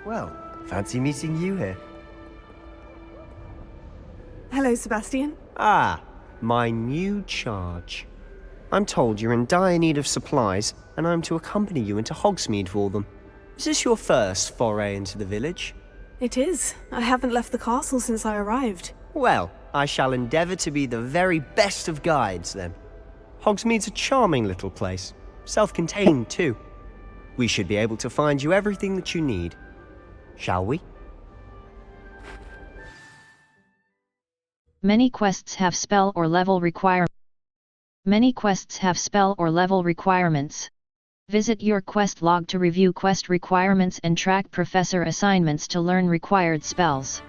Well, fancy meeting you here. Hello, Sebastian. Ah, my new charge. I'm told you're in dire need of supplies, and I'm to accompany you into Hogsmeade for them. Is this your first foray into the village? It is. I haven't left the castle since I arrived. Well, I shall endeavour to be the very best of guides, then. Hogsmeade's a charming little place. Self-contained, too. We should be able to find you everything that you need. Shall we? Many quests have spell or level requirements. Visit your quest log to review quest requirements and track professor assignments to learn required spells.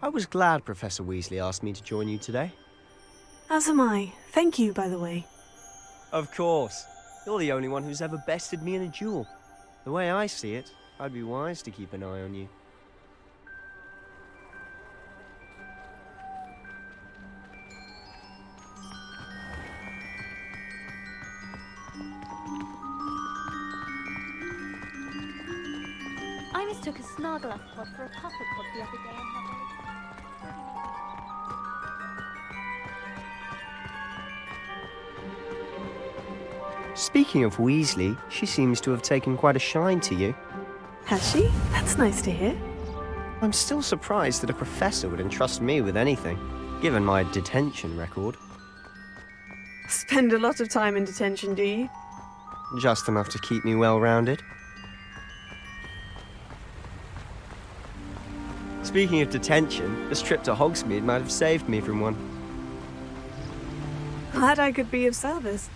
I was glad Professor Weasley asked me to join you today. As am I. Thank you, by the way. Of course. You're the only one who's ever bested me in a duel. The way I see it, I'd be wise to keep an eye on you. I mistook a Snargluff pod for a Pufflepod the other day and had Speaking of Weasley, she seems to have taken quite a shine to you. Has she? That's nice to hear. I'm still surprised that a professor would entrust me with anything, given my detention record. Spend a lot of time in detention, do you? Just enough to keep me well-rounded. Speaking of detention, this trip to Hogsmeade might have saved me from one. Glad I could be of service.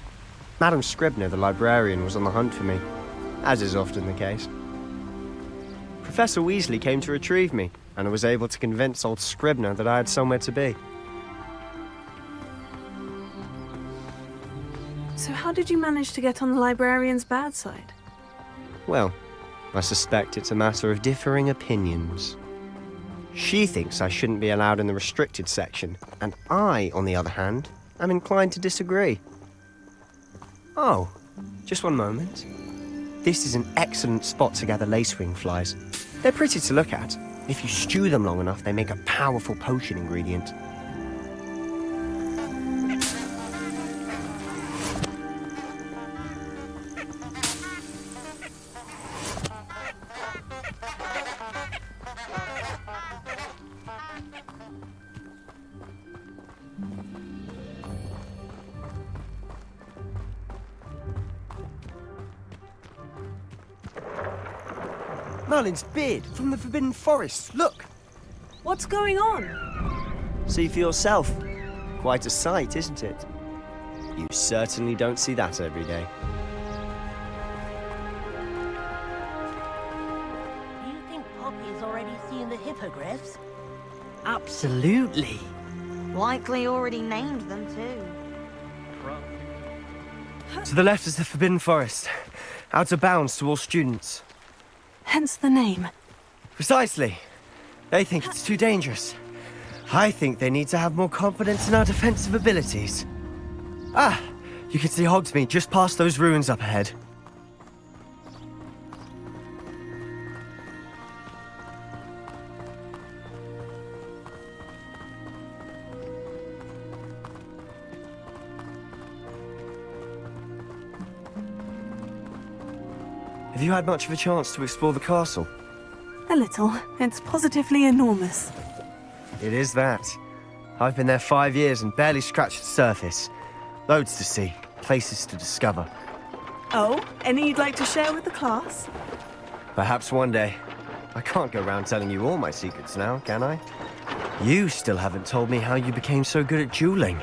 Madam Scribner, the librarian, was on the hunt for me, as is often the case. Professor Weasley came to retrieve me, and I was able to convince old Scribner that I had somewhere to be. So how did you manage to get on the librarian's bad side? Well, I suspect it's a matter of differing opinions. She thinks I shouldn't be allowed in the restricted section, and I, on the other hand, am inclined to disagree. Oh, just one moment. This is an excellent spot to gather lacewing flies. They're pretty to look at. If you stew them long enough, they make a powerful potion ingredient. Merlin's beard from the Forbidden Forest, look! What's going on? See for yourself. Quite a sight, isn't it? You certainly don't see that every day. Do you think Poppy's already seen the hippogriffs? Absolutely. Likely already named them too. To the left is the Forbidden Forest. Out of bounds to all students. Hence the name. Precisely. They think it's too dangerous. I think they need to have more confidence in our defensive abilities. Ah, you can see Hogsmeade just past those ruins up ahead. Have you had much of a chance to explore the castle? A little. It's positively enormous. It is that. I've been there 5 years and barely scratched the surface. Loads to see, places to discover. Oh, any you'd like to share with the class? Perhaps one day. I can't go around telling you all my secrets now, can I? You still haven't told me how you became so good at dueling.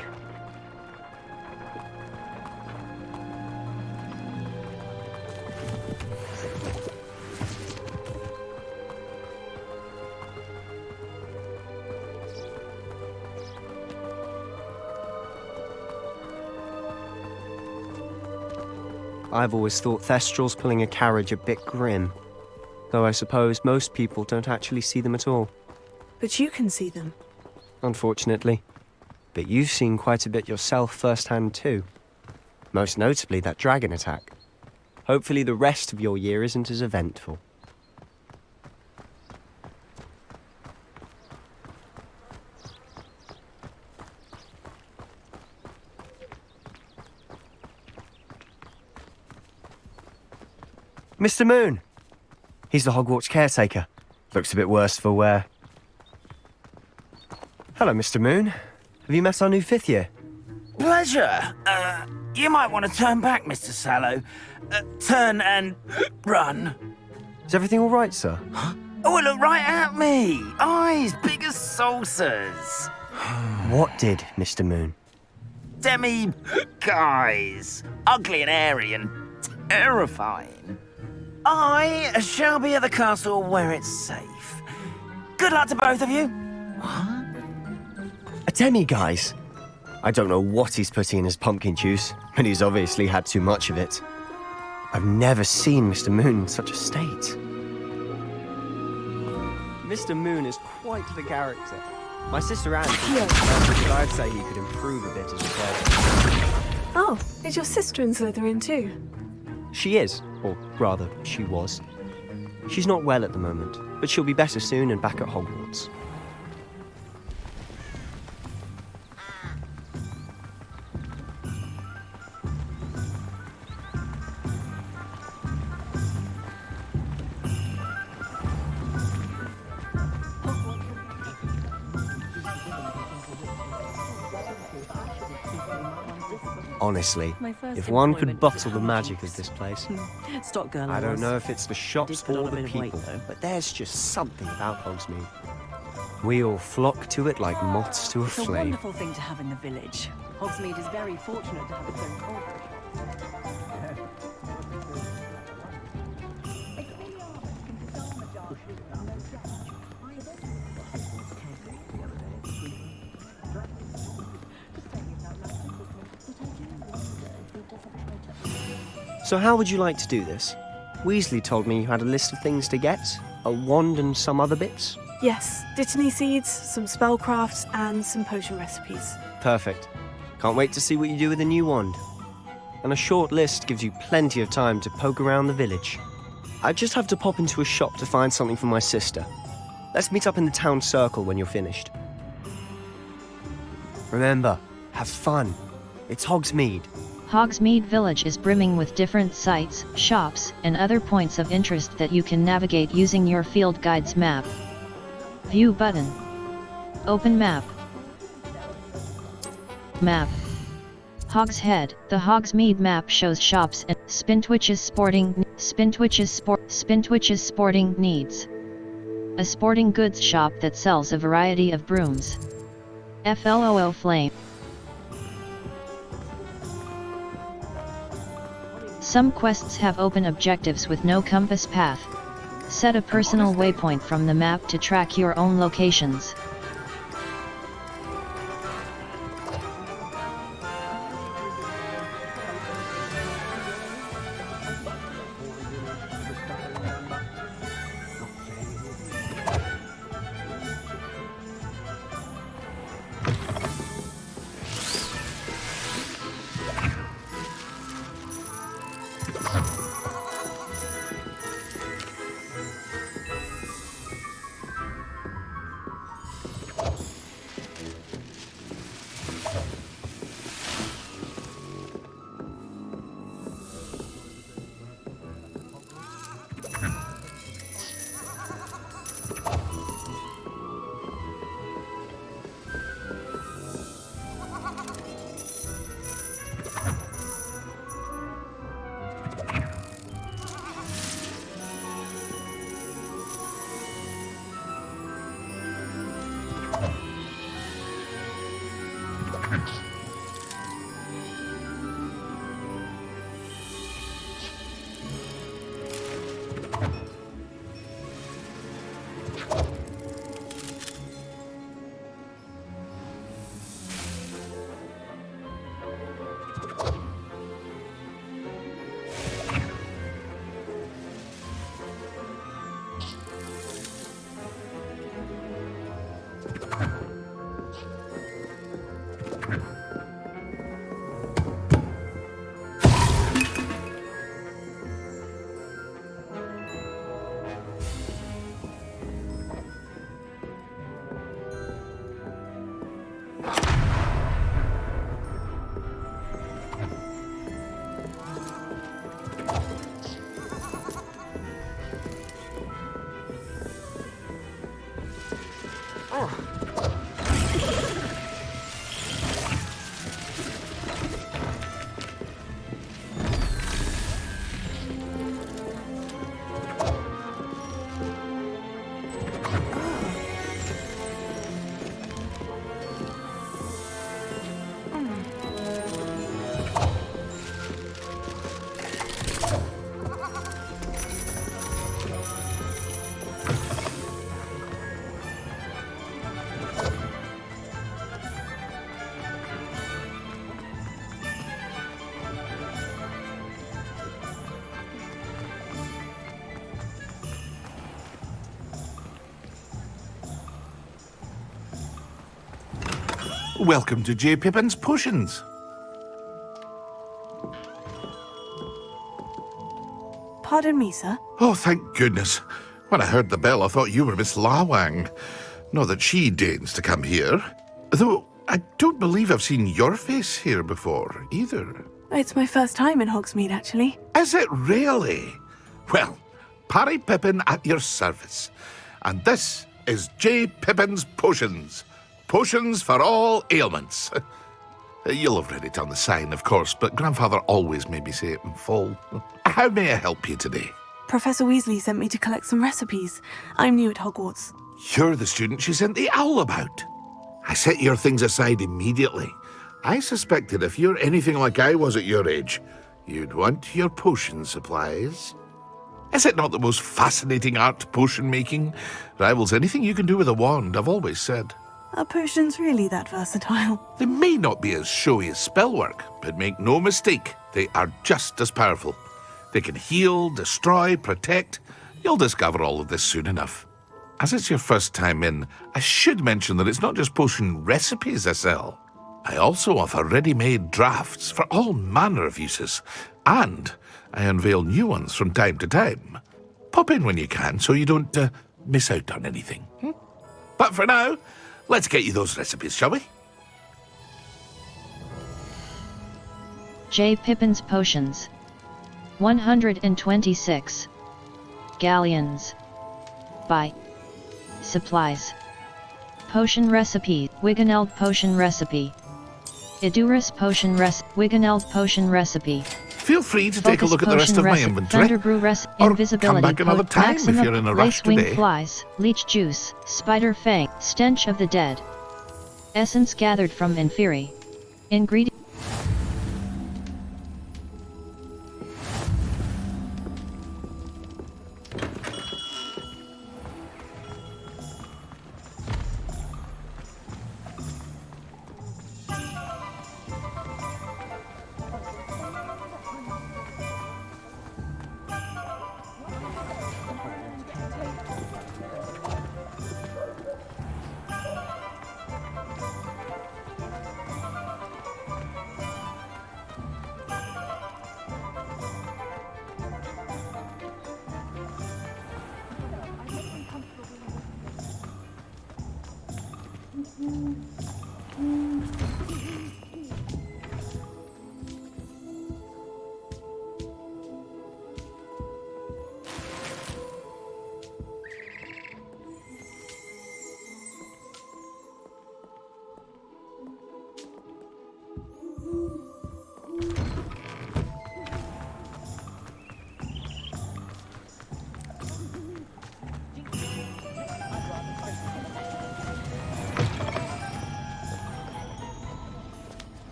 I've always thought Thestrals pulling a carriage a bit grim. Though I suppose most people don't actually see them at all. But you can see them. Unfortunately. But you've seen quite a bit yourself firsthand too. Most notably that dragon attack. Hopefully the rest of your year isn't as eventful. Mr. Moon! He's the Hogwarts caretaker. Looks a bit worse for wear. Hello, Mr. Moon. Have you met our new 5th year? Pleasure. You might want to turn back, Mr. Sallow. Turn and run. Is everything all right, sir? Oh, look right at me. Eyes big as saucers. What did, Mr. Moon? Guys. Ugly and airy and terrifying. I shall be at the castle where it's safe. Good luck to both of you. What? A demi-guise? I don't know what he's putting in his pumpkin juice, but he's obviously had too much of it. I've never seen Mr. Moon in such a state. Mr. Moon is quite the character. My sister Anne but I'd say he could improve a bit as a player. Oh, is your sister in Slytherin too? She is, or rather, she was. She's not well at the moment, but she'll be better soon and back at Hogwarts. Honestly, if one could bottle the magic of this place. Stock girl. I don't know if it's the shops or the people, but there's just something about Hogsmeade. We all flock to it like moths to a It's a flame. wonderful thing to have in the village. Hogsmeade is very fortunate to have its own culture. So how would you like to do this? Weasley told me you had a list of things to get. A wand and some other bits. Yes, dittany seeds, some spellcrafts, and some potion recipes. Perfect. Can't wait to see what you do with the new wand. And a short list gives you plenty of time to poke around the village. I just have to pop into a shop to find something for my sister. Let's meet up in the town circle when you're finished. Remember, have fun. It's Hogsmeade. Hogsmeade Village is brimming with different sites, shops, and other points of interest that you can navigate using your field guide's map. View button. Open map. Map. Hogshead. The Hogsmeade map shows shops and Spintwitch's sporting needs. A sporting goods shop that sells a variety of brooms. FLOO Flame. Some quests have open objectives with no compass path. Set a personal waypoint from the map to track your own locations. Welcome to J. Pippin's Potions. Pardon me, sir. Oh, thank goodness. When I heard the bell, I thought you were Miss Lawang. Not that she deigns to come here. Though, I don't believe I've seen your face here before, either. It's my first time in Hogsmeade, actually. Is it really? Well, Parry Pippin at your service. And this is J. Pippin's Potions. Potions for all ailments. You'll have read it on the sign, of course, but Grandfather always made me say it in full. How may I help you today? Professor Weasley sent me to collect some recipes. I'm new at Hogwarts. You're the student she sent the owl about. I set your things aside immediately. I suspected if you're anything like I was at your age, you'd want your potion supplies. Is it not the most fascinating art, potion making? Rivals anything you can do with a wand, I've always said. Are potions really that versatile? They may not be as showy as spellwork, but make no mistake, they are just as powerful. They can heal, destroy, protect. You'll discover all of this soon enough. As it's your first time in, I should mention that it's not just potion recipes I sell. I also offer ready-made drafts for all manner of uses, and I unveil new ones from time to time. Pop in when you can so you don't miss out on anything. But for now, let's get you those recipes, shall we? J. Pippin's Potions. 126. Galleons. By Supplies. Potion Recipe. Wiggeneld Potion Recipe. Idurus Potion Wiggeneld Potion Recipe. Feel free to take a look at the rest of my inventory, or Invisibility come back another time if you're in a rush Lacewing today. Flies, Leech Juice, Spider Fang, Stench of the Dead. Essence gathered from Inferi. Ingredient.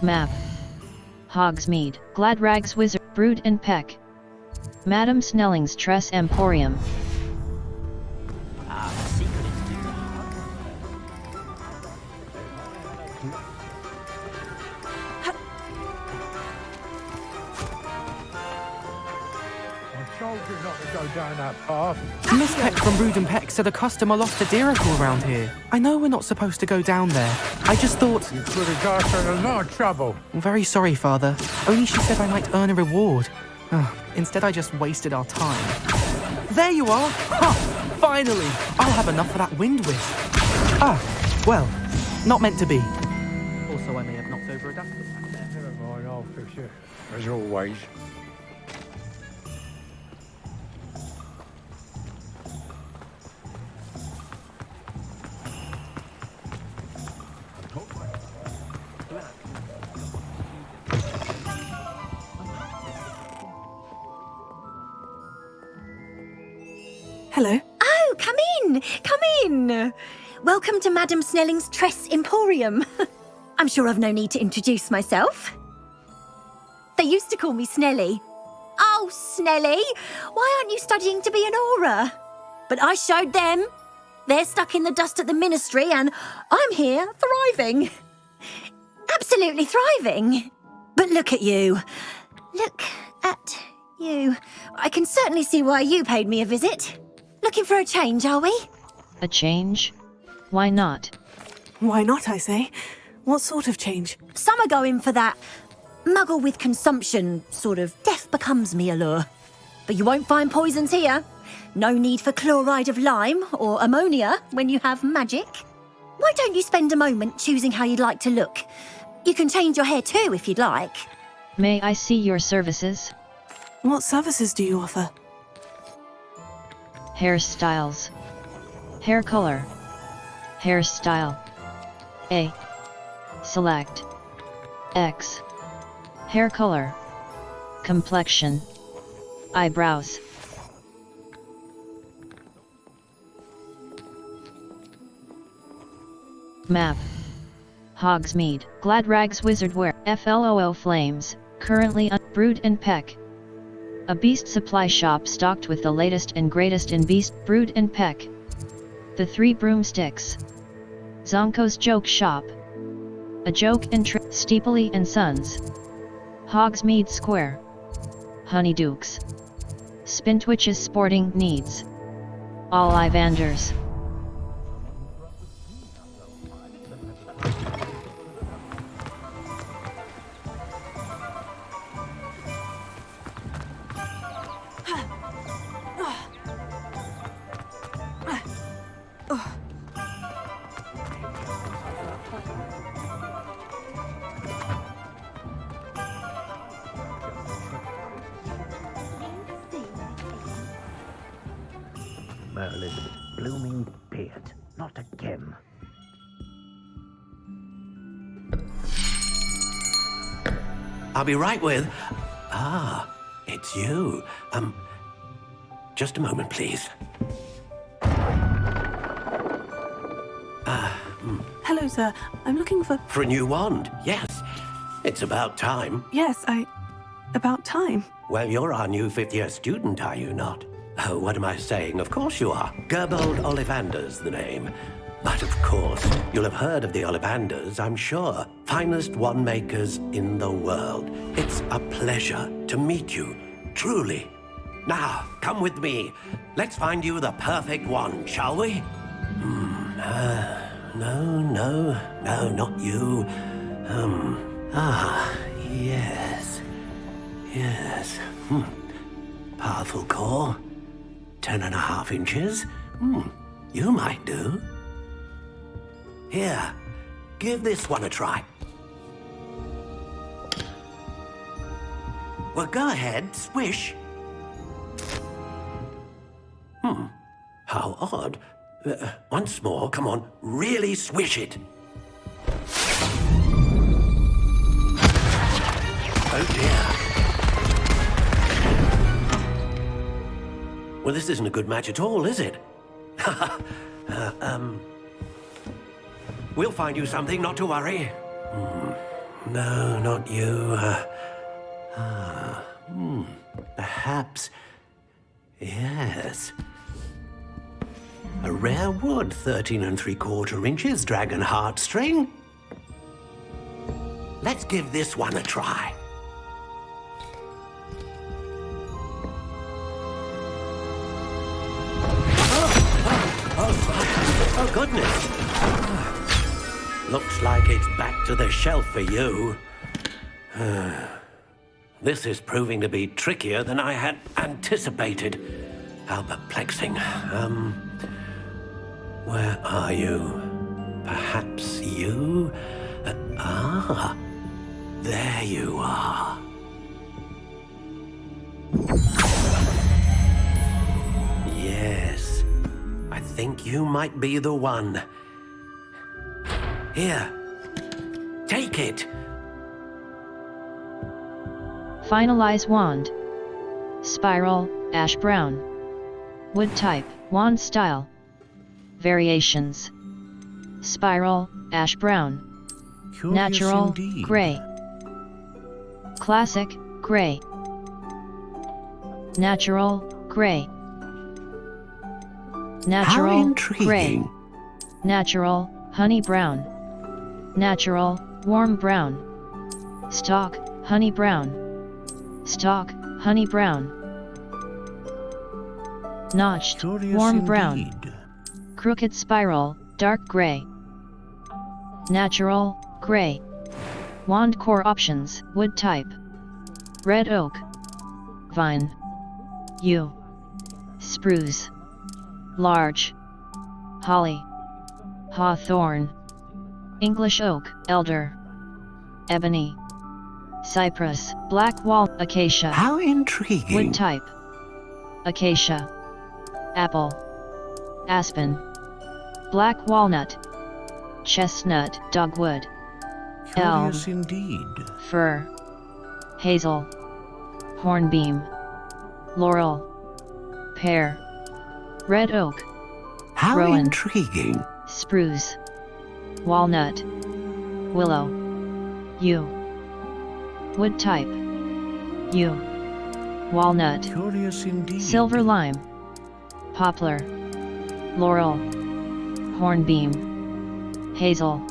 Map. Hogsmeade, Gladrag's Wizard, Brood and Peck. Madame Snelling's Tress Emporium. told you not to go down that path. Miss Peck from Brood and Peck said a customer lost a deeracle around here. I know we're not supposed to go down there. I just thought... You could have got us in a lot of trouble. I'm very sorry, Father. Only she said I might earn a reward. Instead, I just wasted our time. There you are! Ha! Finally! I'll have enough for that wind whisk. Well, not meant to be. Also, I may have knocked over a duck. Never mind, I'll fix it. As always. Hello. Oh, come in! Come in! Welcome to Madame Snelling's Tress Emporium. I'm sure I've no need to introduce myself. They used to call me Snelly. Oh, Snelly! Why aren't you studying to be an aura? But I showed them. They're stuck in the dust at the ministry and I'm here, thriving. Absolutely thriving. But look at you. Look at you. I can certainly see why you paid me a visit. Looking for a change, are we? A change? Why not? Why not, I say? What sort of change? Some are going for that muggle with consumption, sort of death becomes me allure. But you won't find poisons here. No need for chloride of lime or ammonia when you have magic. Why don't you spend a moment choosing how you'd like to look? You can change your hair too if you'd like. May I see your services? What services do you offer? Hairstyles. Hair color. Hairstyle. A. Select. X. Hair color. Complexion. Eyebrows. Map. Hogsmeade. Gladrags Wizardwear. FLOO Flames. Currently Brood and Peck. A beast supply shop stocked with the latest and greatest in beast, Brood and Peck. The Three Broomsticks. Zonko's Joke Shop. A Joke and Steepley and Sons. Hogsmeade Square. Honeydukes. Spintwitch's Sporting Needs. Ollivanders. Merlin's blooming beard. Not again. I'll be right with... Ah, it's you. Just a moment, please. Hello, sir. I'm looking for... For a new wand, yes. It's about time. Yes, about time. Well, you're our new fifth-year student, are you not? Oh, what am I saying? Of course you are. Gerbold Ollivander's the name. But of course, you'll have heard of the Ollivanders, I'm sure. Finest wand makers in the world. It's a pleasure to meet you, truly. Now, come with me. Let's find you the perfect wand, shall we? No, not you. Yes. Powerful core. 10.5 inches. You might do. Here, give this one a try. Well, go ahead, swish. How odd. Once more, come on, really swish it. Oh dear. Well, this isn't a good match at all, is it? We'll find you something, not to worry. No, not you. Perhaps... Yes. A rare wood, 13 3/4 inches, dragon heartstring. Let's give this one a try. goodness. Looks like it's back to the shelf for you. This is proving to be trickier than I had anticipated. How perplexing. Where are you? Perhaps you? There you are. Yes, I think you might be the one. Here, take it. Finalize wand. Spiral, ash brown. Wood type, wand style. Variations. Spiral, ash brown. Curious Natural, indeed. gray. Classic, gray. Natural, gray. Natural, intriguing. gray. Natural, honey brown. Natural, warm brown. Stock, honey brown. Stock, honey brown. Notched, warm brown. Crooked spiral, dark gray. Natural, gray. Wand core options, wood type. Red oak. Vine. Yew. Spruce. Large. Holly. Hawthorn. English oak, elder. Ebony. Cypress, black wall, acacia. How intriguing. Wood type. Acacia. Apple. Aspen. Black walnut. Chestnut, dogwood. Elm. Curious indeed. Fir. Hazel. Hornbeam. Laurel. Pear. Red oak. How rowan, intriguing. Spruce. Walnut. Willow. Yew. Wood type. Yew. Walnut. Curious indeed. Silver lime. Poplar. Laurel. Hornbeam. Hazel.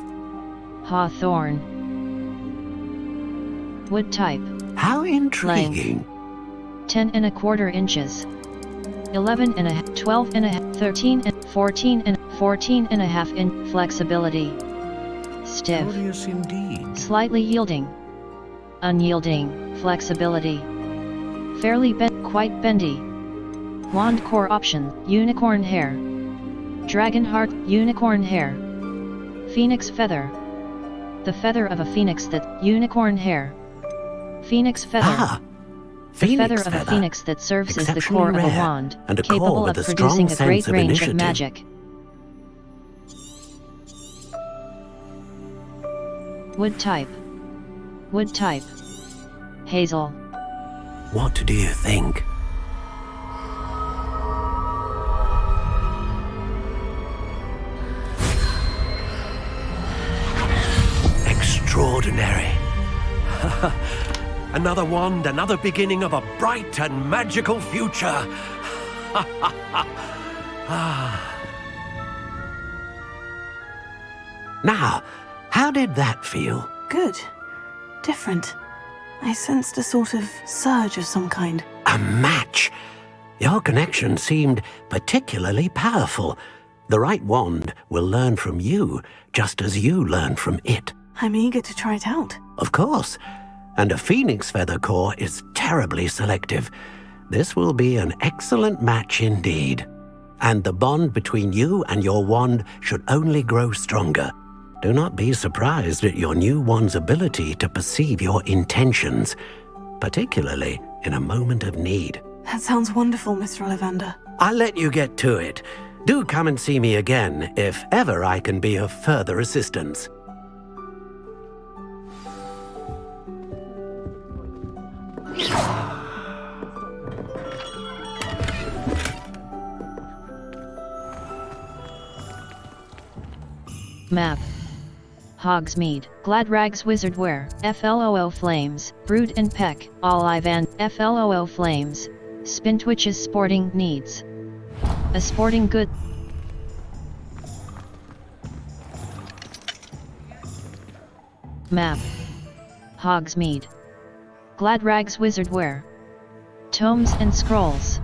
Hawthorn. Wood type. How intriguing. Length. 10 1/4 inches. 11 1/2, 12 1/2, 13 and 14 and 14 1/2 inch. Flexibility. Stiff. Curious indeed. Slightly yielding. Unyielding. Flexibility. Fairly bent, quite bendy. Wand core option, unicorn hair. Dragon heart, unicorn hair. Phoenix feather. The feather of a phoenix that, unicorn hair. Phoenix feather. The feather of a phoenix that serves as the core of a wand, and a core capable with of a strong producing a great sense of range of initiative. magic. Wood type. Wood type. Hazel. What do you think? Extraordinary. Another wand, another beginning of a bright and magical future. Now, how did that feel? Good. Different. I sensed a sort of surge of some kind. A match! Your connection seemed particularly powerful. The right wand will learn from you, just as you learn from it. I'm eager to try it out. Of course. And a phoenix feather core is terribly selective. This will be an excellent match indeed. And the bond between you and your wand should only grow stronger. Do not be surprised at your new wand's ability to perceive your intentions, particularly in a moment of need. That sounds wonderful, Mr. Ollivander. I'll let you get to it. Do come and see me again if ever I can be of further assistance. Map. Hogsmeade, Gladrags Wizardwear, FLOO Flames, Brood and Peck, All Ivan, FLOO Flames, Spintwitch's Sporting Needs. A sporting good. Map. Hogsmeade. Gladrags Wizardwear. Tomes and Scrolls.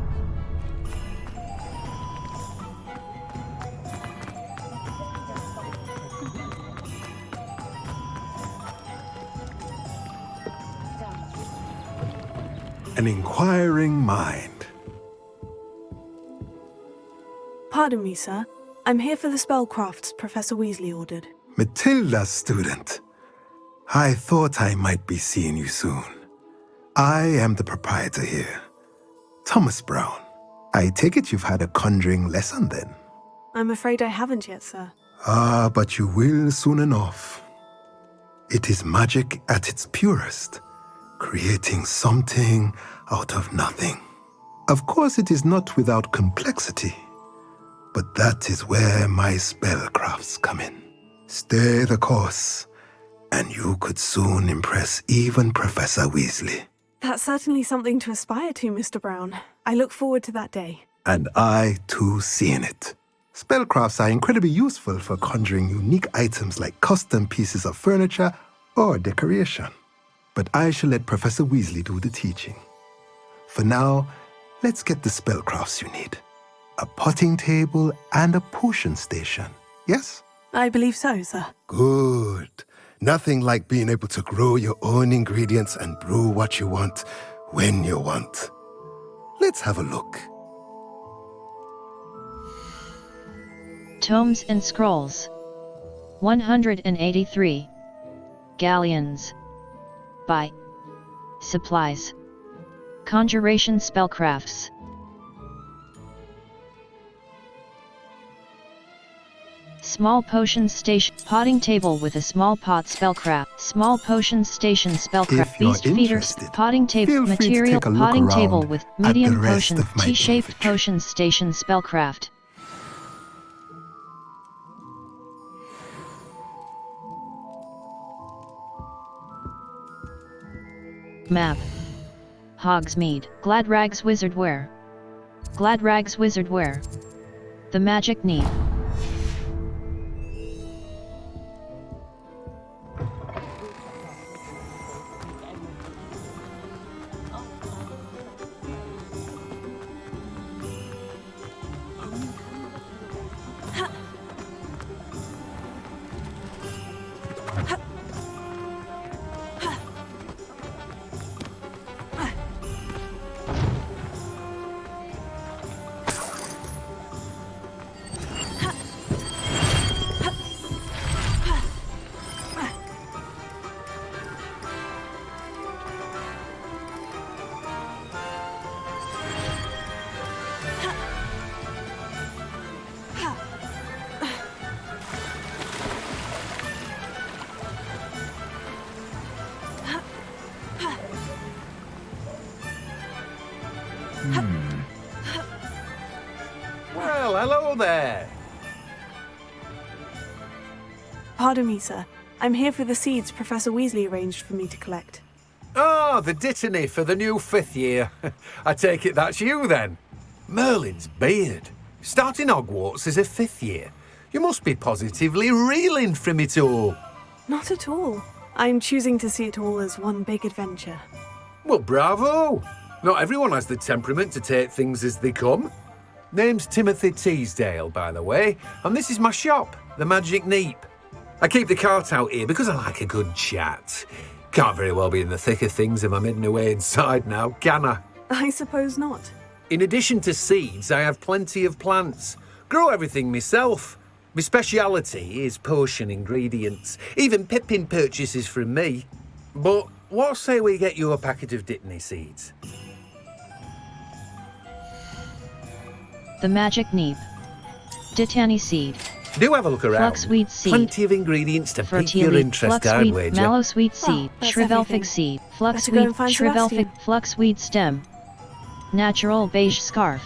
an inquiring mind. Pardon me, sir. I'm here for the spellcrafts Professor Weasley ordered. Matilda's student. I thought I might be seeing you soon. I am the proprietor here, Thomas Brown. I take it you've had a conjuring lesson then? I'm afraid I haven't yet, sir. Ah, but you will soon enough. It is magic at its purest, creating something out of nothing. Of course, it is not without complexity, but that is where my spellcrafts come in. Stay the course, and you could soon impress even Professor Weasley. That's certainly something to aspire to, Mr. Brown. I look forward to that day. And I, too, seeing it. Spellcrafts are incredibly useful for conjuring unique items like custom pieces of furniture or decoration. But I shall let Professor Weasley do the teaching. For now, let's get the spellcrafts you need. A potting table and a potion station, yes? I believe so, sir. Good. Nothing like being able to grow your own ingredients and brew what you want when you want. Let's have a look. Tomes and Scrolls. 183. Galleons. By Supplies. Conjuration Spellcrafts. Small potion station. Potting table with a small pot spellcraft. Small potion station spellcraft. Beast feeder. Potting table. Material. Potting table with medium potion. T-shaped potion station spellcraft. Map. Hogsmeade. Gladrags Wizardwear. Gladrags Wizardwear. The Magic Need. Well, hello there. Pardon me, sir. I'm here for the seeds Professor Weasley arranged for me to collect. Oh, the dittany for the new 5th year. I take it that's you then. Merlin's beard. Starting Hogwarts as a 5th year. You must be positively reeling from it all. Not at all. I'm choosing to see it all as one big adventure. Well, bravo. Not everyone has the temperament to take things as they come. Name's Timothy Teasdale, by the way, and this is my shop, the Magic Neep. I keep the cart out here because I like a good chat. Can't very well be in the thick of things if I'm hidden away inside now, can I? I suppose not. In addition to seeds, I have plenty of plants. Grow everything myself. My speciality is potion ingredients. Even Pippin purchases from me. But what say we get you a packet of Dittany seeds? The Magic Neep. Dittany seed. Do have a look around. Fluxweed seed. Plenty of ingredients to pique your interest, I'd Fluxweed, wager. Mallowsweet seed, Shrivelfic everything. seed, Better go and Fluxweed, find Shrivelfic, Sebastian. Fluxweed stem. Natural beige scarf.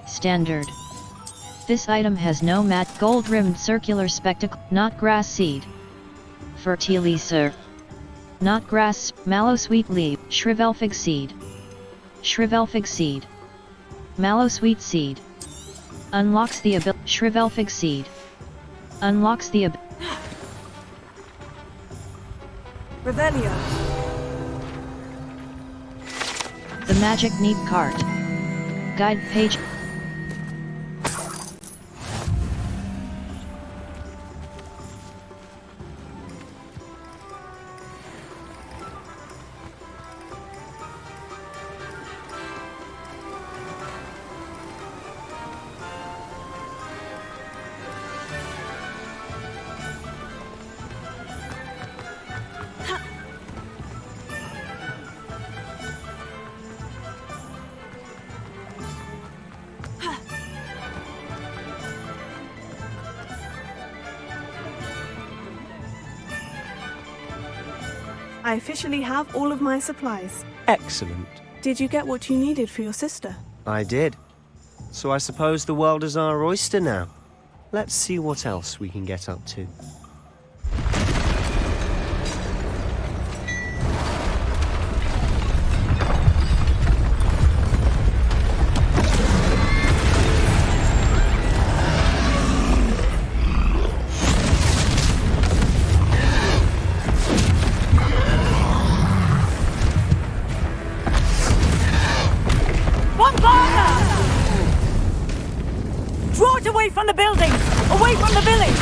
Standard. This item has no matte gold-rimmed circular spectacle, not grass seed. Fertilizer. Not grass, Mallowsweet leaf, Shrivelfic seed. Shrivelfic seed. Mallowsweet seed. Unlocks the ability. Shrivelfic seed. Unlocks the Revelio. The Magic Neep cart. Guide page. I officially have all of my supplies. Excellent. Did you get what you needed for your sister? I did. So I suppose the world is our oyster now. Let's see what else we can get up to. Draw it away from the building! Away from the village!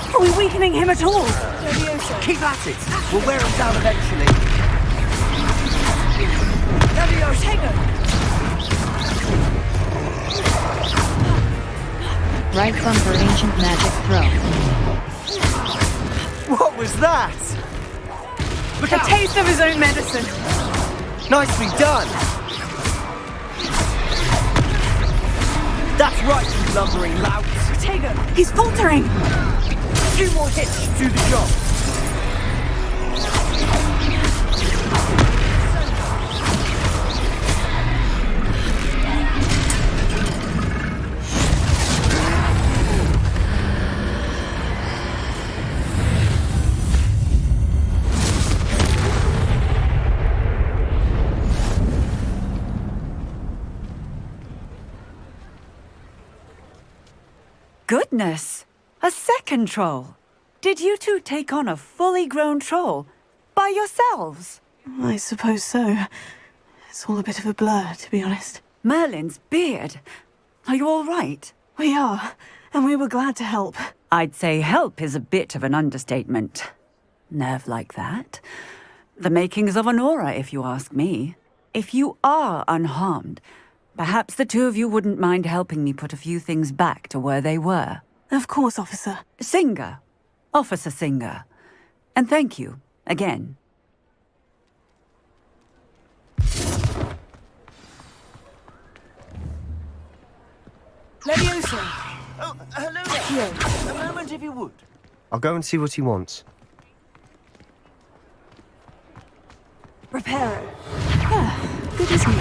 Are we weakening him at all? Keep at it! We'll wear him down eventually. Leviosa! Right bumper ancient magic throw. What was that? Look a taste of his own medicine. Nicely done! That's right, you lumbering lout! Protego, he's faltering! A few more hits to do the job. Goodness! A second troll! Did you two take on a fully grown troll? By yourselves? I suppose so. It's all a bit of a blur, to be honest. Merlin's beard. Are you all right? We are, and we were glad to help. I'd say help is a bit of an understatement. Nerve like that. The makings of an aura, if you ask me. If you are unharmed, perhaps the two of you wouldn't mind helping me put a few things back to where they were. Of course, officer. Singer. Officer Singer. And thank you, again. Leviosa! Oh, hello there. A moment, if you would. I'll go and see what he wants. Reparo. Ah, good as new.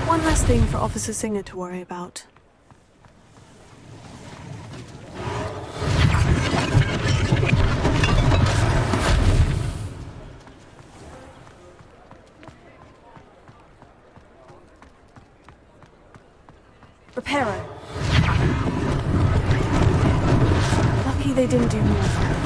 One less thing for Officer Singer to worry about. Reparo. Lucky they didn't do more damage.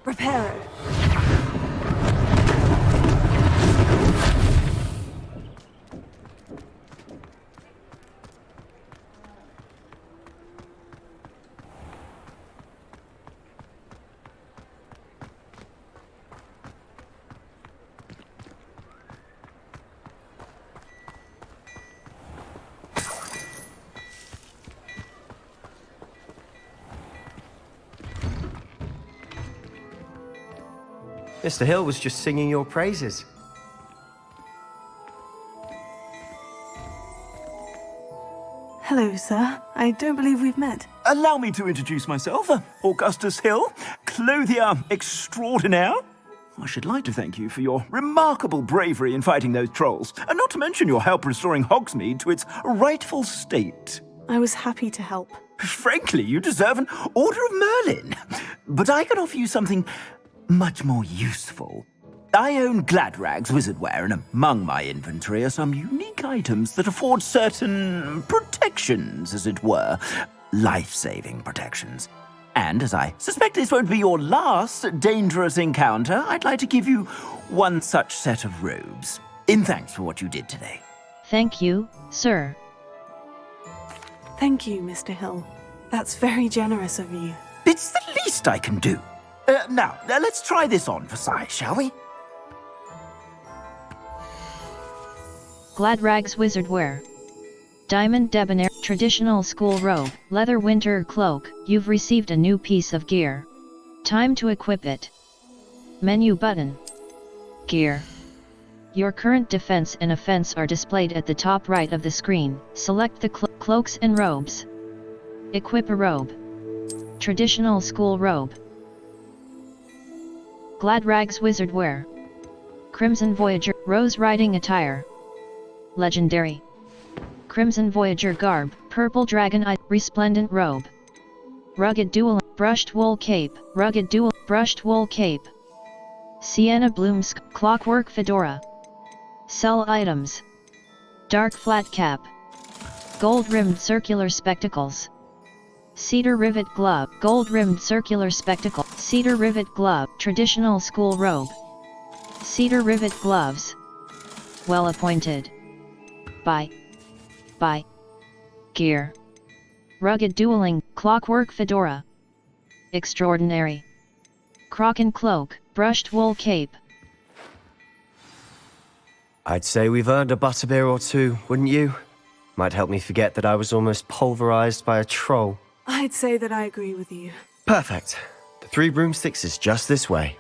Reparo. Mr. Hill was just singing your praises. Hello, sir. I don't believe we've met. Allow me to introduce myself, Augustus Hill, clothier extraordinaire. I should like to thank you for your remarkable bravery in fighting those trolls, and not to mention your help restoring Hogsmeade to its rightful state. I was happy to help. Frankly, you deserve an Order of Merlin. But I can offer you something much more useful. I own Gladrag's wizardware, and among my inventory are some unique items that afford certain protections, as it were. Life-saving protections. And as I suspect this won't be your last dangerous encounter, I'd like to give you one such set of robes, in thanks for what you did today. Thank you, sir. Thank you, Mr. Hill. That's very generous of you. It's the least I can do. Now, let's try this on for size, shall we? Gladrag's wizardware. Diamond debonair, traditional school robe, leather winter cloak. You've received a new piece of gear. Time to equip it. Menu button. Gear. Your current defense and offense are displayed at the top right of the screen. Select the cloaks and robes. Equip a robe. Traditional school robe. Gladrag's wizardware. Crimson Voyager, rose riding attire. Legendary. Crimson Voyager garb, purple dragon eye, resplendent robe. Rugged dual, brushed wool cape, rugged dual, brushed wool cape. Sienna blooms, clockwork fedora. Sell items. Dark flat cap. Gold-rimmed circular spectacles. Cedar rivet glove, gold-rimmed circular spectacle. Cedar rivet glove, traditional school robe. Cedar rivet gloves. Well appointed. Buy. Gear. Rugged dueling, clockwork fedora. Extraordinary. Crocken cloak, brushed wool cape. I'd say we've earned a butterbeer or two, wouldn't you? Might help me forget that I was almost pulverized by a troll. I'd say that I agree with you. Perfect. The 3 broomsticks is just this way.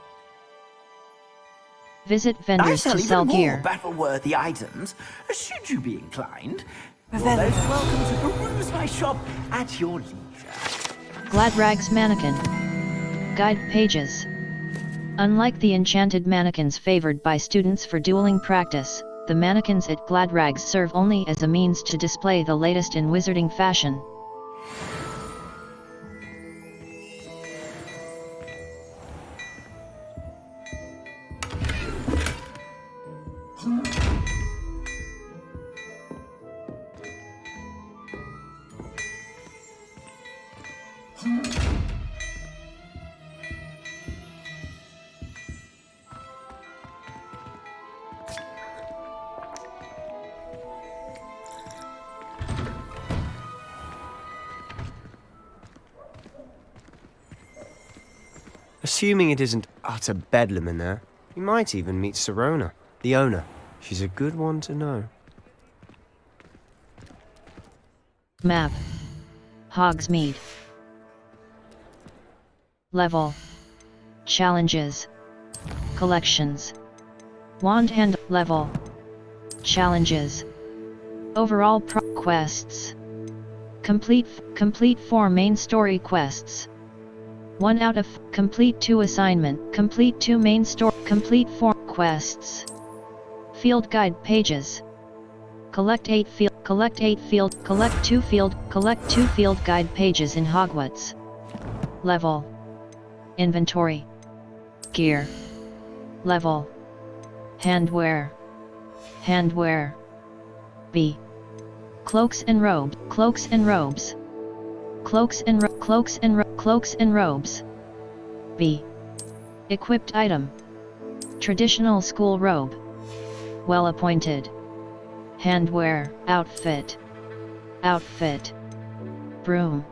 Visit vendors to sell gear. Battle-worthy items, should you be inclined. You're most welcome to peruse my shop at your leisure. Gladrag's mannequin. Guide pages. Unlike the enchanted mannequins favored by students for dueling practice, the mannequins at Gladrag's serve only as a means to display the latest in wizarding fashion. Assuming it isn't utter bedlam in there, you might even meet Serona, the owner. She's a good one to know. Map. Hogsmeade. Level. Challenges. Collections. Wand Hand level. Challenges. Overall quests. Complete 4 main story quests. 1 out of complete 2 assignment, complete 2 main story, complete 4 quests. Field guide pages. Collect 2 field guide pages in Hogwarts. Level. Inventory. Gear. Level. Handwear. B. Cloaks and robes. Cloaks and robes. B. Equipped item. Traditional school robe. Well appointed. Handwear, outfit. Broom.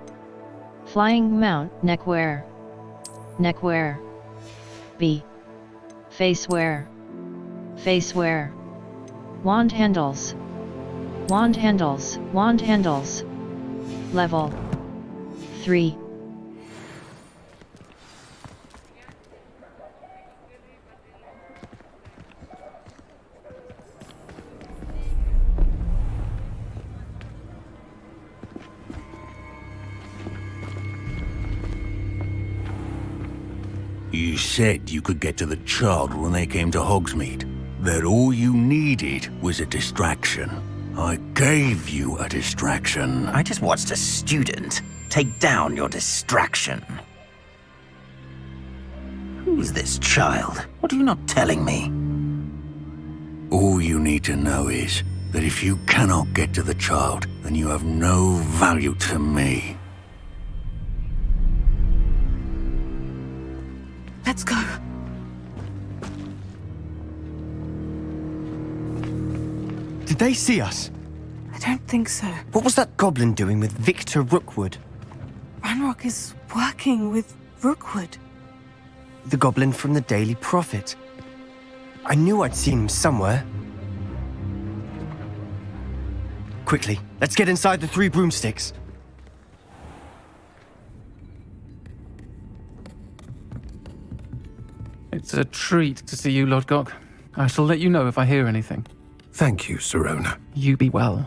Flying mount, neckwear. B. Facewear. Wand handles. Level 3. You said you could get to the child when they came to Hogsmeade. That all you needed was a distraction. I gave you a distraction. I just watched a student take down your distraction. Who's this child? What are you not telling me? All you need to know is that if you cannot get to the child, then you have no value to me. Let's go. Did they see us? I don't think so. What was that goblin doing with Victor Rookwood? Ranrock is working with Rookwood. The goblin from the Daily Prophet. I knew I'd seen him somewhere. Quickly, let's get inside the 3 broomsticks. It's a treat to see you, Lodgok. I shall let you know if I hear anything. Thank you, Sirona. You be well.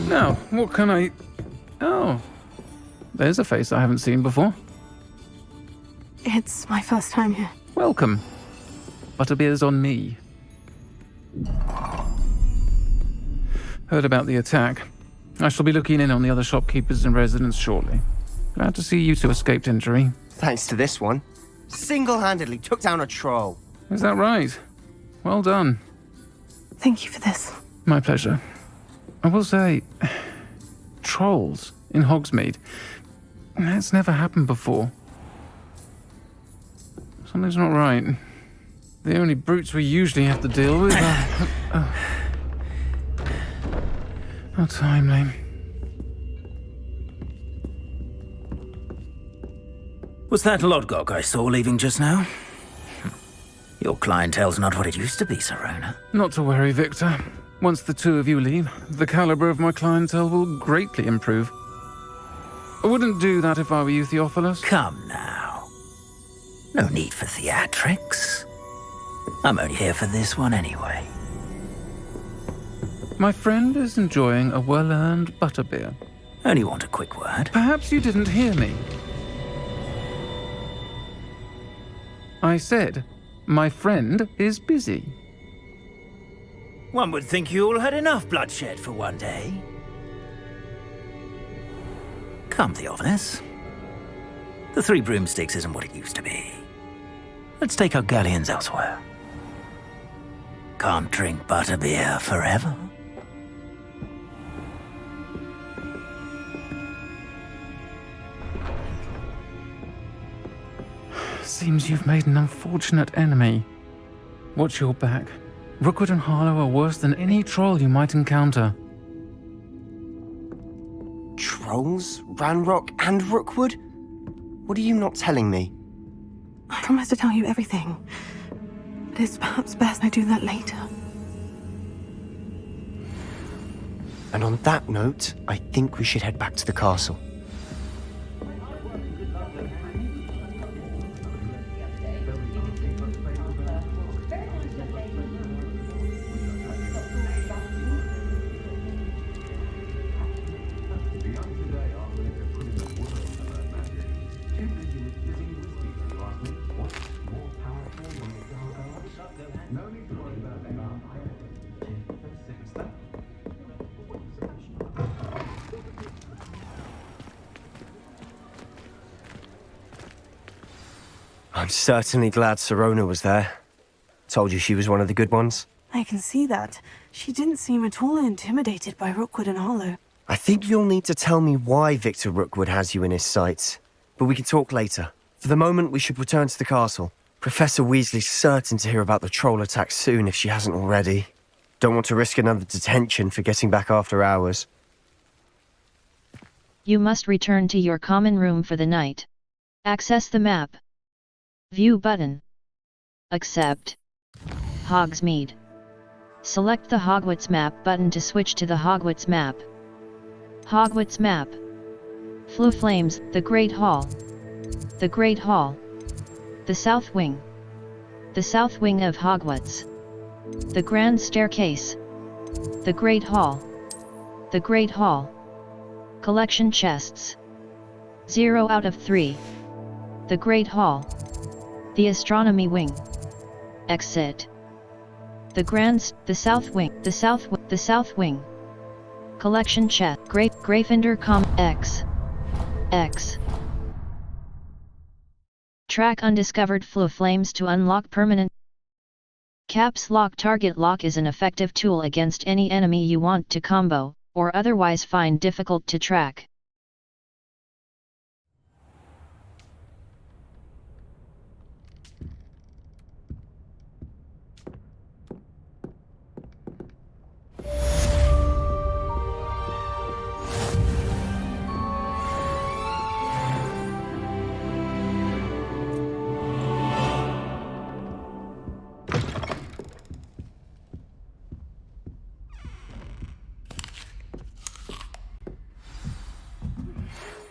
Now, what can I... Oh, there's a face I haven't seen before. It's my first time here. Welcome. Butterbeer's on me. Heard about the attack. I shall be looking in on the other shopkeepers and residents shortly. Glad to see you two escaped injury. Thanks to this one. Single-handedly took down a troll. Is that right? Well done. Thank you for this. My pleasure. I will say, trolls in Hogsmeade. That's never happened before. Something's not right. The only brutes we usually have to deal with are... How timely. Was that Lodgok I saw leaving just now? Your clientele's not what it used to be, Sirona. Not to worry, Victor. Once the 2 of you leave, the caliber of my clientele will greatly improve. I wouldn't do that if I were you, Theophilus. Come now. No need for theatrics. I'm only here for this one anyway. My friend is enjoying a well-earned butterbeer. Only want a quick word. Perhaps you didn't hear me. I said, my friend is busy. One would think you all had enough bloodshed for one day. Come, Theophilus. The 3 broomsticks isn't what it used to be. Let's take our galleons elsewhere. Can't drink butterbeer forever. Seems you've made an unfortunate enemy. Watch your back. Rookwood and Harlow are worse than any troll you might encounter. Trolls? Ranrock and Rookwood? What are you not telling me? I promise to tell you everything. But it's perhaps best I do that later. And on that note, I think we should head back to the castle. I'm certainly glad Sirona was there. Told you she was one of the good ones. I can see that. She didn't seem at all intimidated by Rookwood and Harlow. I think you'll need to tell me why Victor Rookwood has you in his sights. But we can talk later. For the moment, we should return to the castle. Professor Weasley's certain to hear about the troll attack soon if she hasn't already. Don't want to risk another detention for getting back after hours. You must return to your common room for the night. Access the map. View button. Accept. Hogsmeade. Select the Hogwarts map button to switch to the Hogwarts map. Hogwarts map. Floo Flames, the Great Hall. The Great Hall. The South Wing. The South Wing of Hogwarts. The Grand Staircase. The Great Hall. The Great Hall. Collection chests. 0 out of 3. The Great Hall. The Astronomy Wing. Exit. The South Wing. The South Wing. Collection chest. Gryffindor X. X. Track undiscovered flow flames to unlock permanent. Caps Lock. Target lock is an effective tool against any enemy you want to combo, or otherwise find difficult to track.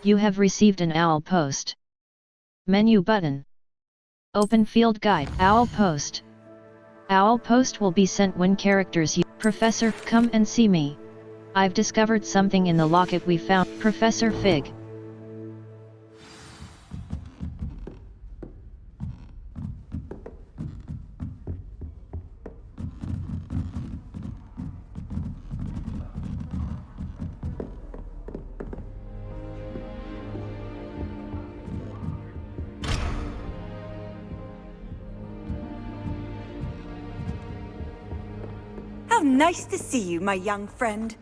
You have received an owl post. Menu button. Open field guide. Owl post. Owl post will be sent when characters you. Professor, come and see me. I've discovered something in the locket we found. Professor Fig. How nice to see you, my young friend.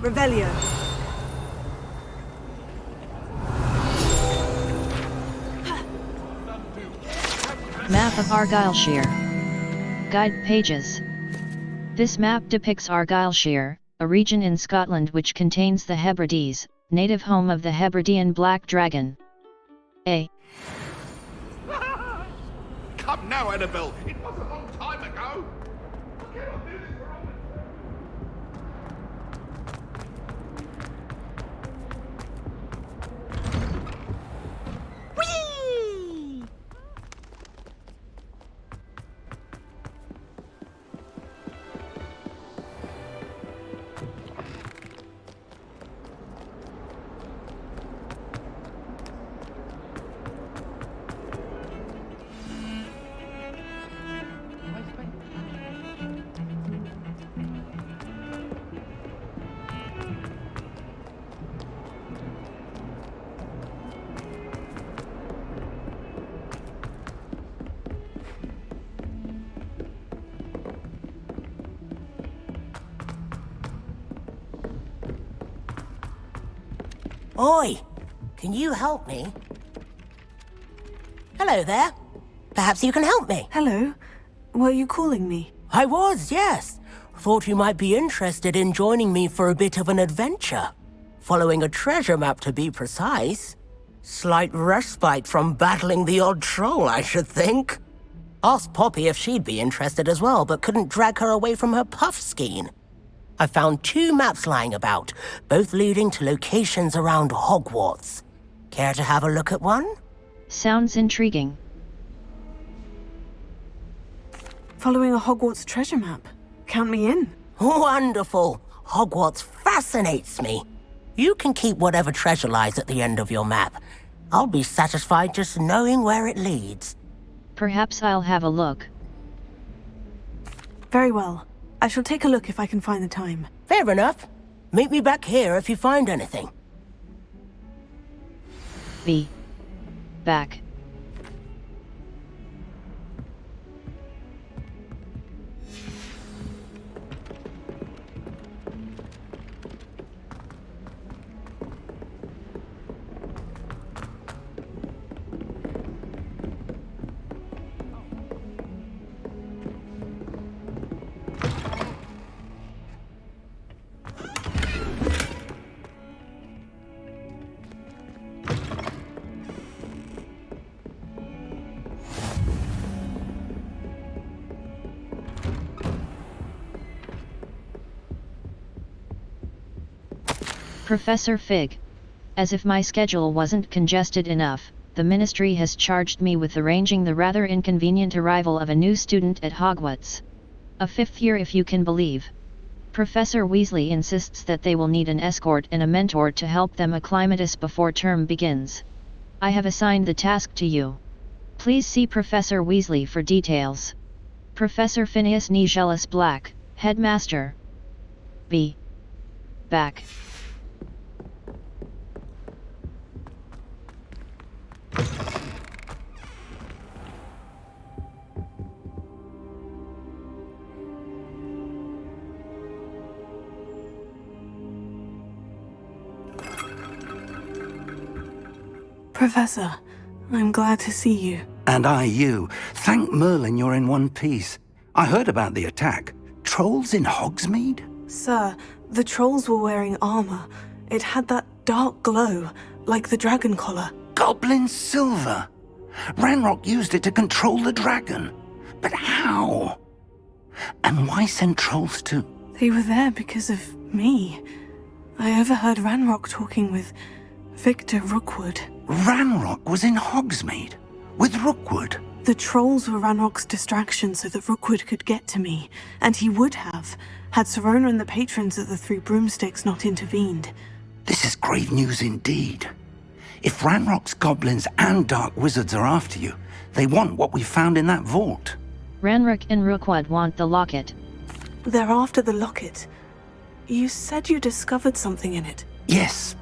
Revelio. Map of Argyllshire. Guide pages. This map depicts Argyllshire, a region in Scotland which contains the Hebrides, native home of the Hebridean black dragon. A. Come now, Annabelle. It was a long time ago. I cannot do this for all. Oi! Can you help me? Hello there. Perhaps you can help me. Hello. Were you calling me? I was, yes. Thought you might be interested in joining me for a bit of an adventure. Following a treasure map, to be precise. Slight respite from battling the odd troll, I should think. Asked Poppy if she'd be interested as well, but couldn't drag her away from her puff skein. I found 2 maps lying about, both leading to locations around Hogwarts. Care to have a look at one? Sounds intriguing. Following a Hogwarts treasure map. Count me in. Wonderful. Hogwarts fascinates me. You can keep whatever treasure lies at the end of your map. I'll be satisfied just knowing where it leads. Perhaps I'll have a look. Very well. I shall take a look if I can find the time. Fair enough. Meet me back here if you find anything. Be back. Professor Fig. As if my schedule wasn't congested enough, the Ministry has charged me with arranging the rather inconvenient arrival of a new student at Hogwarts. A 5th year if you can believe. Professor Weasley insists that they will need an escort and a mentor to help them acclimatise before term begins. I have assigned the task to you. Please see Professor Weasley for details. Professor Phineas Nigellus Black, Headmaster. Be back. Professor, I'm glad to see you. And I you. Thank Merlin you're in one piece. I heard about the attack. Trolls in Hogsmeade? Sir, the trolls were wearing armor. It had that dark glow, like the dragon collar. Goblin silver! Ranrock used it to control the dragon. But how? And why send trolls too? They were there because of me. I overheard Ranrock talking with Victor Rookwood. Ranrock was in Hogsmeade? With Rookwood? The trolls were Ranrock's distraction so that Rookwood could get to me, and he would have, had Serona and the patrons of the Three Broomsticks not intervened. This is grave news indeed. If Ranrock's goblins and dark wizards are after you, they want what we found in that vault. Ranrock and Rookwood want the locket. They're after the locket. You said you discovered something in it. Yes.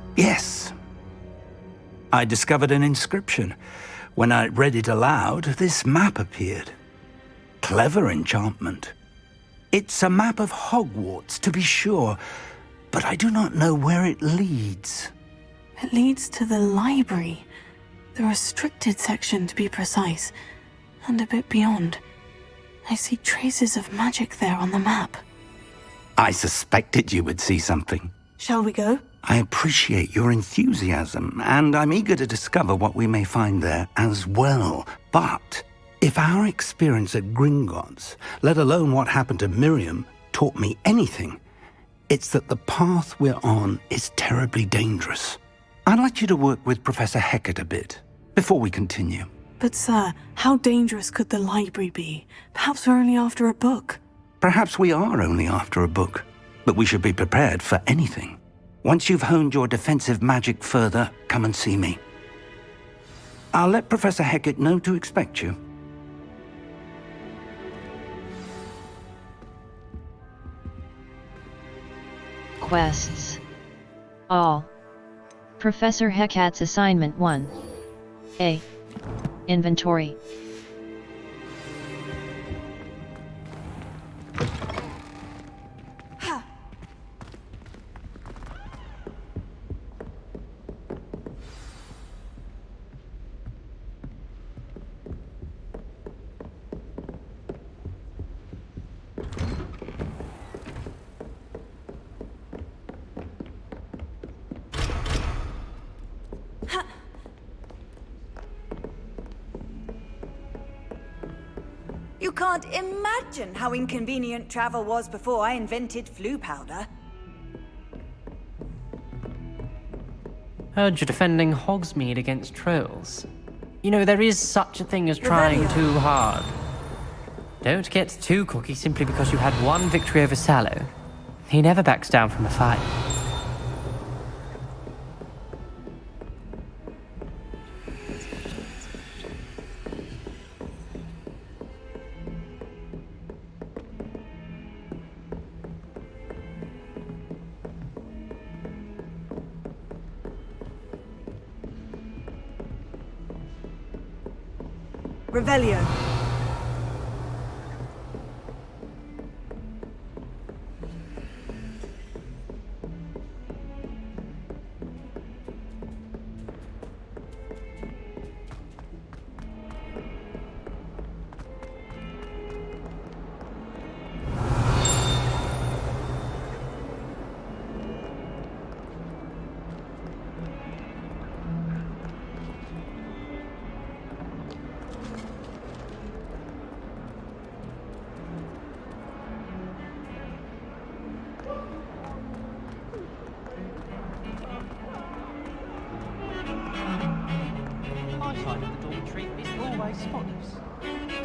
I discovered an inscription. When I read it aloud, this map appeared. Clever enchantment. It's a map of Hogwarts, to be sure, but I do not know where it leads. It leads to the library. The restricted section, to be precise, and a bit beyond. I see traces of magic there on the map. I suspected you would see something. Shall we go? I appreciate your enthusiasm, and I'm eager to discover what we may find there as well. But if our experience at Gringotts, let alone what happened to Miriam, taught me anything, it's that the path we're on is terribly dangerous. I'd like you to work with Professor Hecat a bit, before we continue. But sir, how dangerous could the library be? Perhaps we're only after a book. Perhaps we are only after a book, but we should be prepared for anything. Once you've honed your defensive magic further, come and see me. I'll let Professor Hecat know to expect you. Quests. All. Professor Hecat's Assignment 1. A. Inventory. You can't imagine how inconvenient travel was before I invented flu powder. Heard you're defending Hogsmeade against trolls. You know, there is such a thing as trying too hard. Don't get too cocky simply because you had one victory over Sallow. He never backs down from a fight. Revelio. My side of the dormitory is always spotless.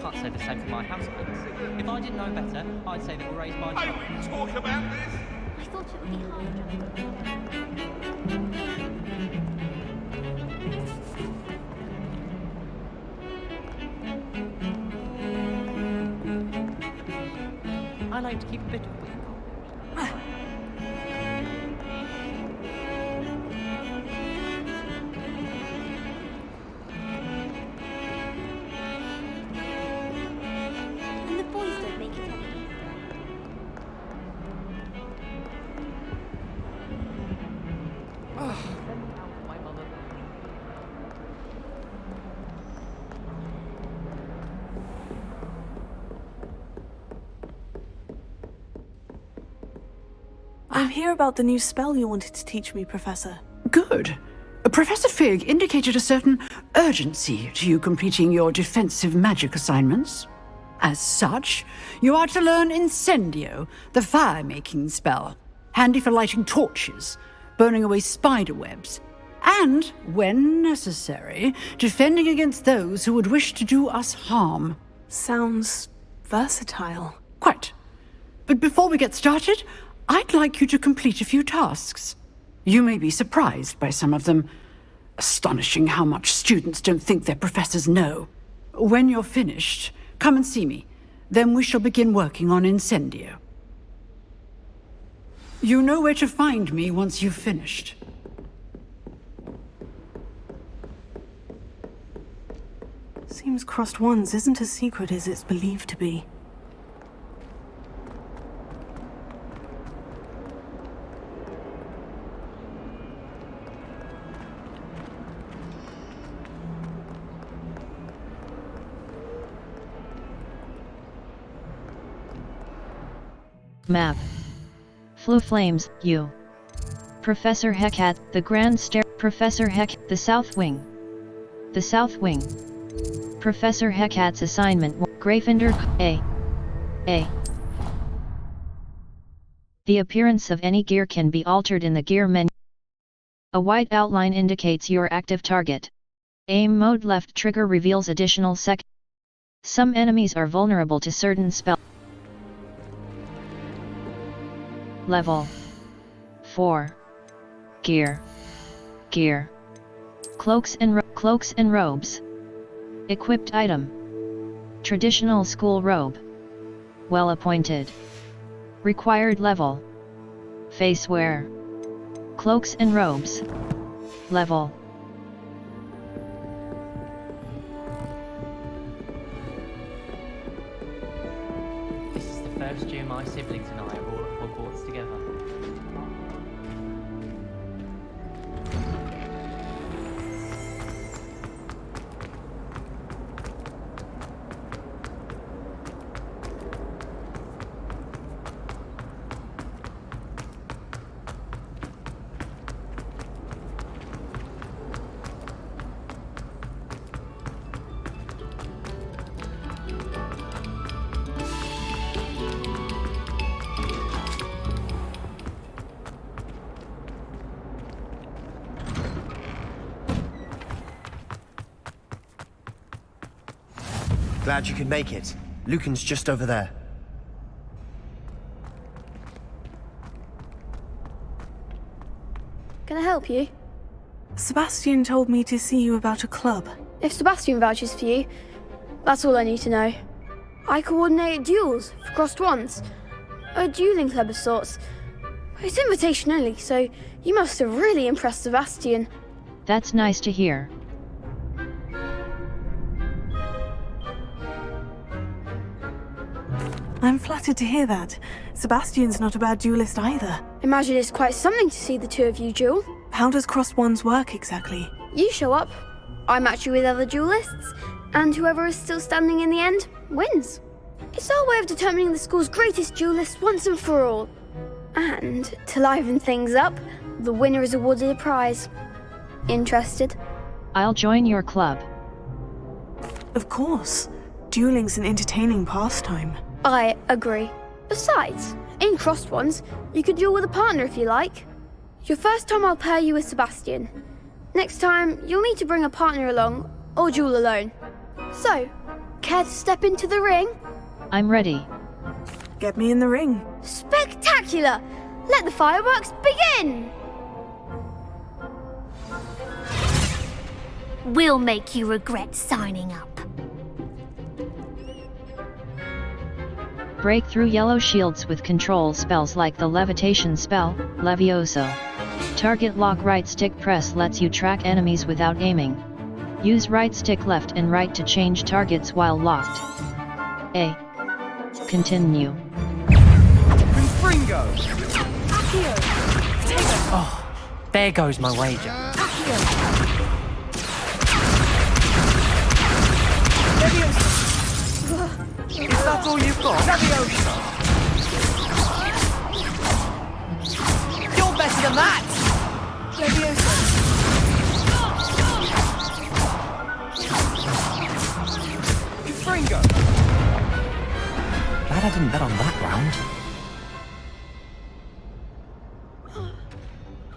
Can't say the same for my housemates. If I didn't know better, I'd say they were raised by children. I wouldn't talk about this. I thought it would be harder. I like to keep a bit of wiggle. And the boys don't make it any. I'm here about the new spell you wanted to teach me, Professor. Good. Professor Fig indicated a certain urgency to you completing your defensive magic assignments. As such, you are to learn Incendio, the fire-making spell, handy for lighting torches, burning away spider webs, and, when necessary, defending against those who would wish to do us harm. Sounds versatile. Quite. But before we get started, I'd like you to complete a few tasks. You may be surprised by some of them. Astonishing how much students don't think their professors know. When you're finished, come and see me. Then we shall begin working on Incendio. You know where to find me once you've finished. Seems Crossed Wands isn't as secret as it's believed to be. Map. Flu Flames, U. Professor Hecate, the Grand Stair. Professor Hecate, the South Wing. The South Wing. Professor Hecate's assignment. Gryffindor. A. The appearance of any gear can be altered in the gear menu. A white outline indicates your active target. Aim mode left trigger reveals additional sec. Some enemies are vulnerable to certain spells. Level 4. Gear. Cloaks and robes. Equipped item. Traditional school robe. Well appointed. Required level. Face wear. Cloaks and robes. Level. This is the first year my siblings and I are all at Hogwarts together. Glad you could make it. Lucan's just over there. Can I help you? Sebastian told me to see you about a club. If Sebastian vouches for you, that's all I need to know. I coordinate duels for Crossed Wands. A dueling club of sorts. It's invitation only, so you must have really impressed Sebastian. That's nice to hear. I'm flattered to hear that. Sebastian's not a bad duelist either. Imagine it's quite something to see the two of you duel. How does crossed wands work exactly? You show up, I match you with other duelists, and whoever is still standing in the end wins. It's our way of determining the school's greatest duelist once and for all. And to liven things up, the winner is awarded a prize. Interested? I'll join your club. Of course. Dueling's an entertaining pastime. I agree. Besides, in crossed ones, you could duel with a partner if you like. Your first time I'll pair you with Sebastian. Next time, you'll need to bring a partner along, or duel alone. So, care to step into the ring? I'm ready. Get me in the ring. Spectacular! Let the fireworks begin! We'll make you regret signing up. Break through yellow shields with control spells like the levitation spell, Levioso. Target lock right stick press lets you track enemies without aiming. Use right stick left and right to change targets while locked. A. Continue. Fringo! Oh, there goes my wager. Is that all you've got? You're better than that! Fringo! Glad I didn't bet on that round.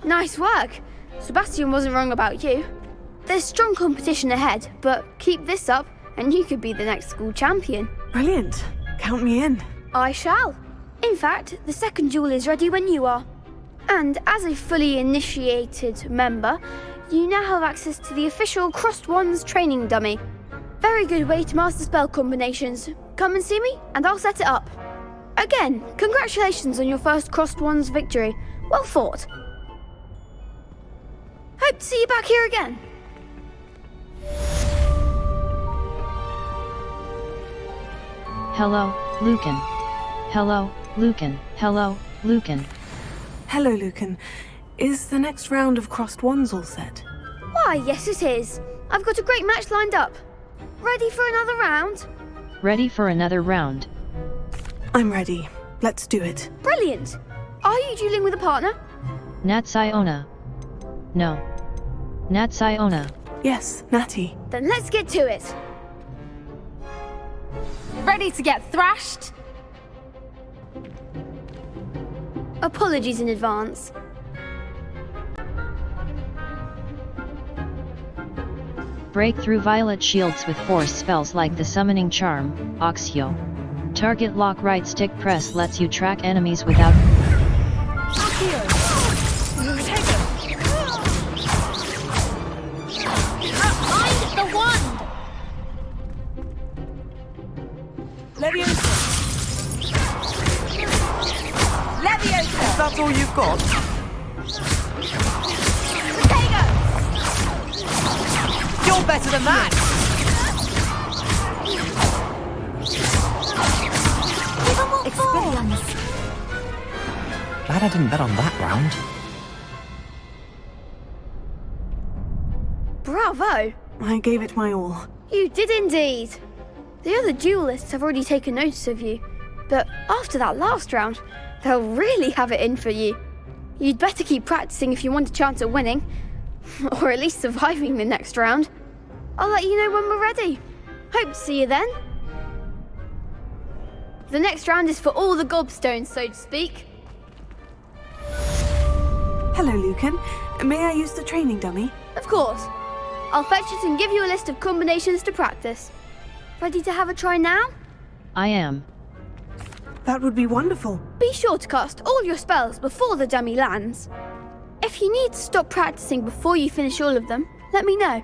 Nice work! Sebastian wasn't wrong about you. There's strong competition ahead, but keep this up and you could be the next school champion. Brilliant. Count me in. I shall. In fact, the second duel is ready when you are. And as a fully initiated member, you now have access to the official Crossed Wands training dummy. Very good way to master spell combinations. Come and see me, and I'll set it up. Again, congratulations on your first Crossed Wands victory. Well fought. Hope to see you back here again. Hello, Lucan. Hello, Lucan. Hello, Lucan. Hello, Lucan. Is the next round of crossed wands all set? Why, yes it is. I've got a great match lined up. Ready for another round? Ready for another round. I'm ready. Let's do it. Brilliant. Are you dueling with a partner? Natsiona. No. Natsiona. Yes, Natty. Then let's get to it. Ready to get thrashed? Apologies in advance. Break through violet shields with force spells like the summoning charm, Oxio. Target lock right stick press lets you track enemies without... Behind the wand! Leviosa! Is that all you've got? You're better than that! Experience. Glad I didn't bet on that round. Bravo! I gave it my all. You did indeed. The other duelists have already taken notice of you, but after that last round, they'll really have it in for you. You'd better keep practicing if you want a chance at winning, or at least surviving the next round. I'll let you know when we're ready. Hope to see you then. The next round is for all the gobstones, so to speak. Hello, Lucan. May I use the training dummy? Of course. I'll fetch it and give you a list of combinations to practice. Ready to have a try now? I am. That would be wonderful. Be sure to cast all your spells before the dummy lands. If you need to stop practicing before you finish all of them, let me know.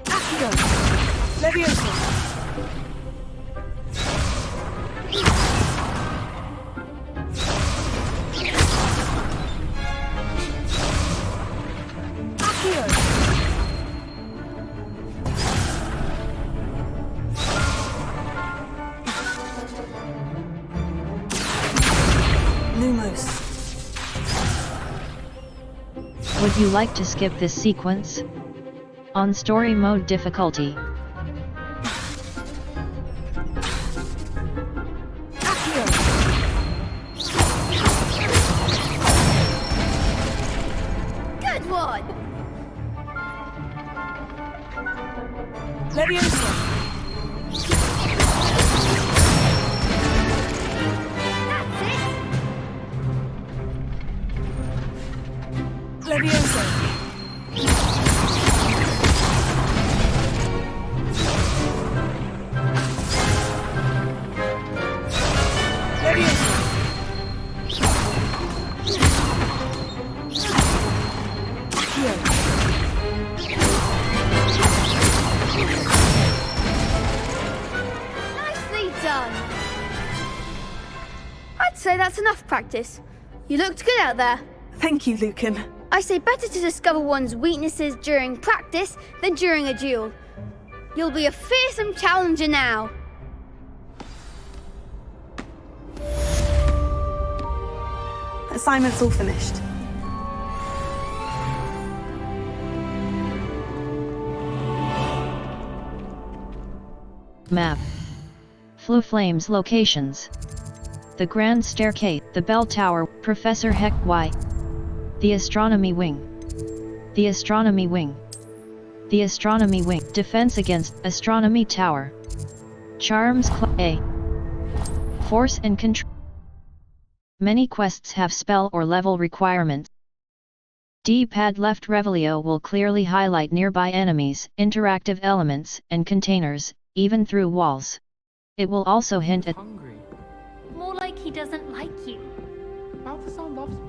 Accio! Leviosa! Almost. Would you like to skip this sequence? On story mode difficulty. Good one! Leviosa! That's it! Leviosa! Nicely done! I'd say that's enough practice. You looked good out there. Thank you, Lucan. I say better to discover one's weaknesses during practice than during a duel. You'll be a fearsome challenger now. Assignment's all finished. Map. Flu Flames locations. The Grand Staircase, the Bell Tower, Professor Heck Y. The Astronomy Wing. The Astronomy Wing. The Astronomy Wing. Defense against Astronomy Tower. Charms A. Force and Control. Many quests have spell or level requirements. D-pad left Revelio will clearly highlight nearby enemies, interactive elements, and containers, even through walls. It will also hint at More like he doesn't like you. Balthasar loves me.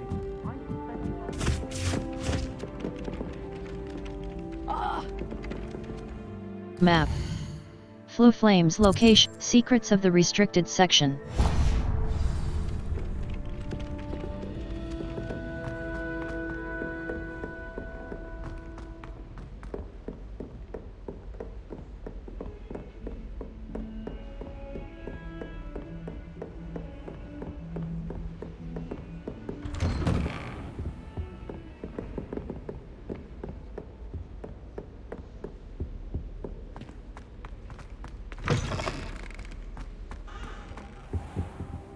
Map. Flu Flames location. Secrets of the restricted section.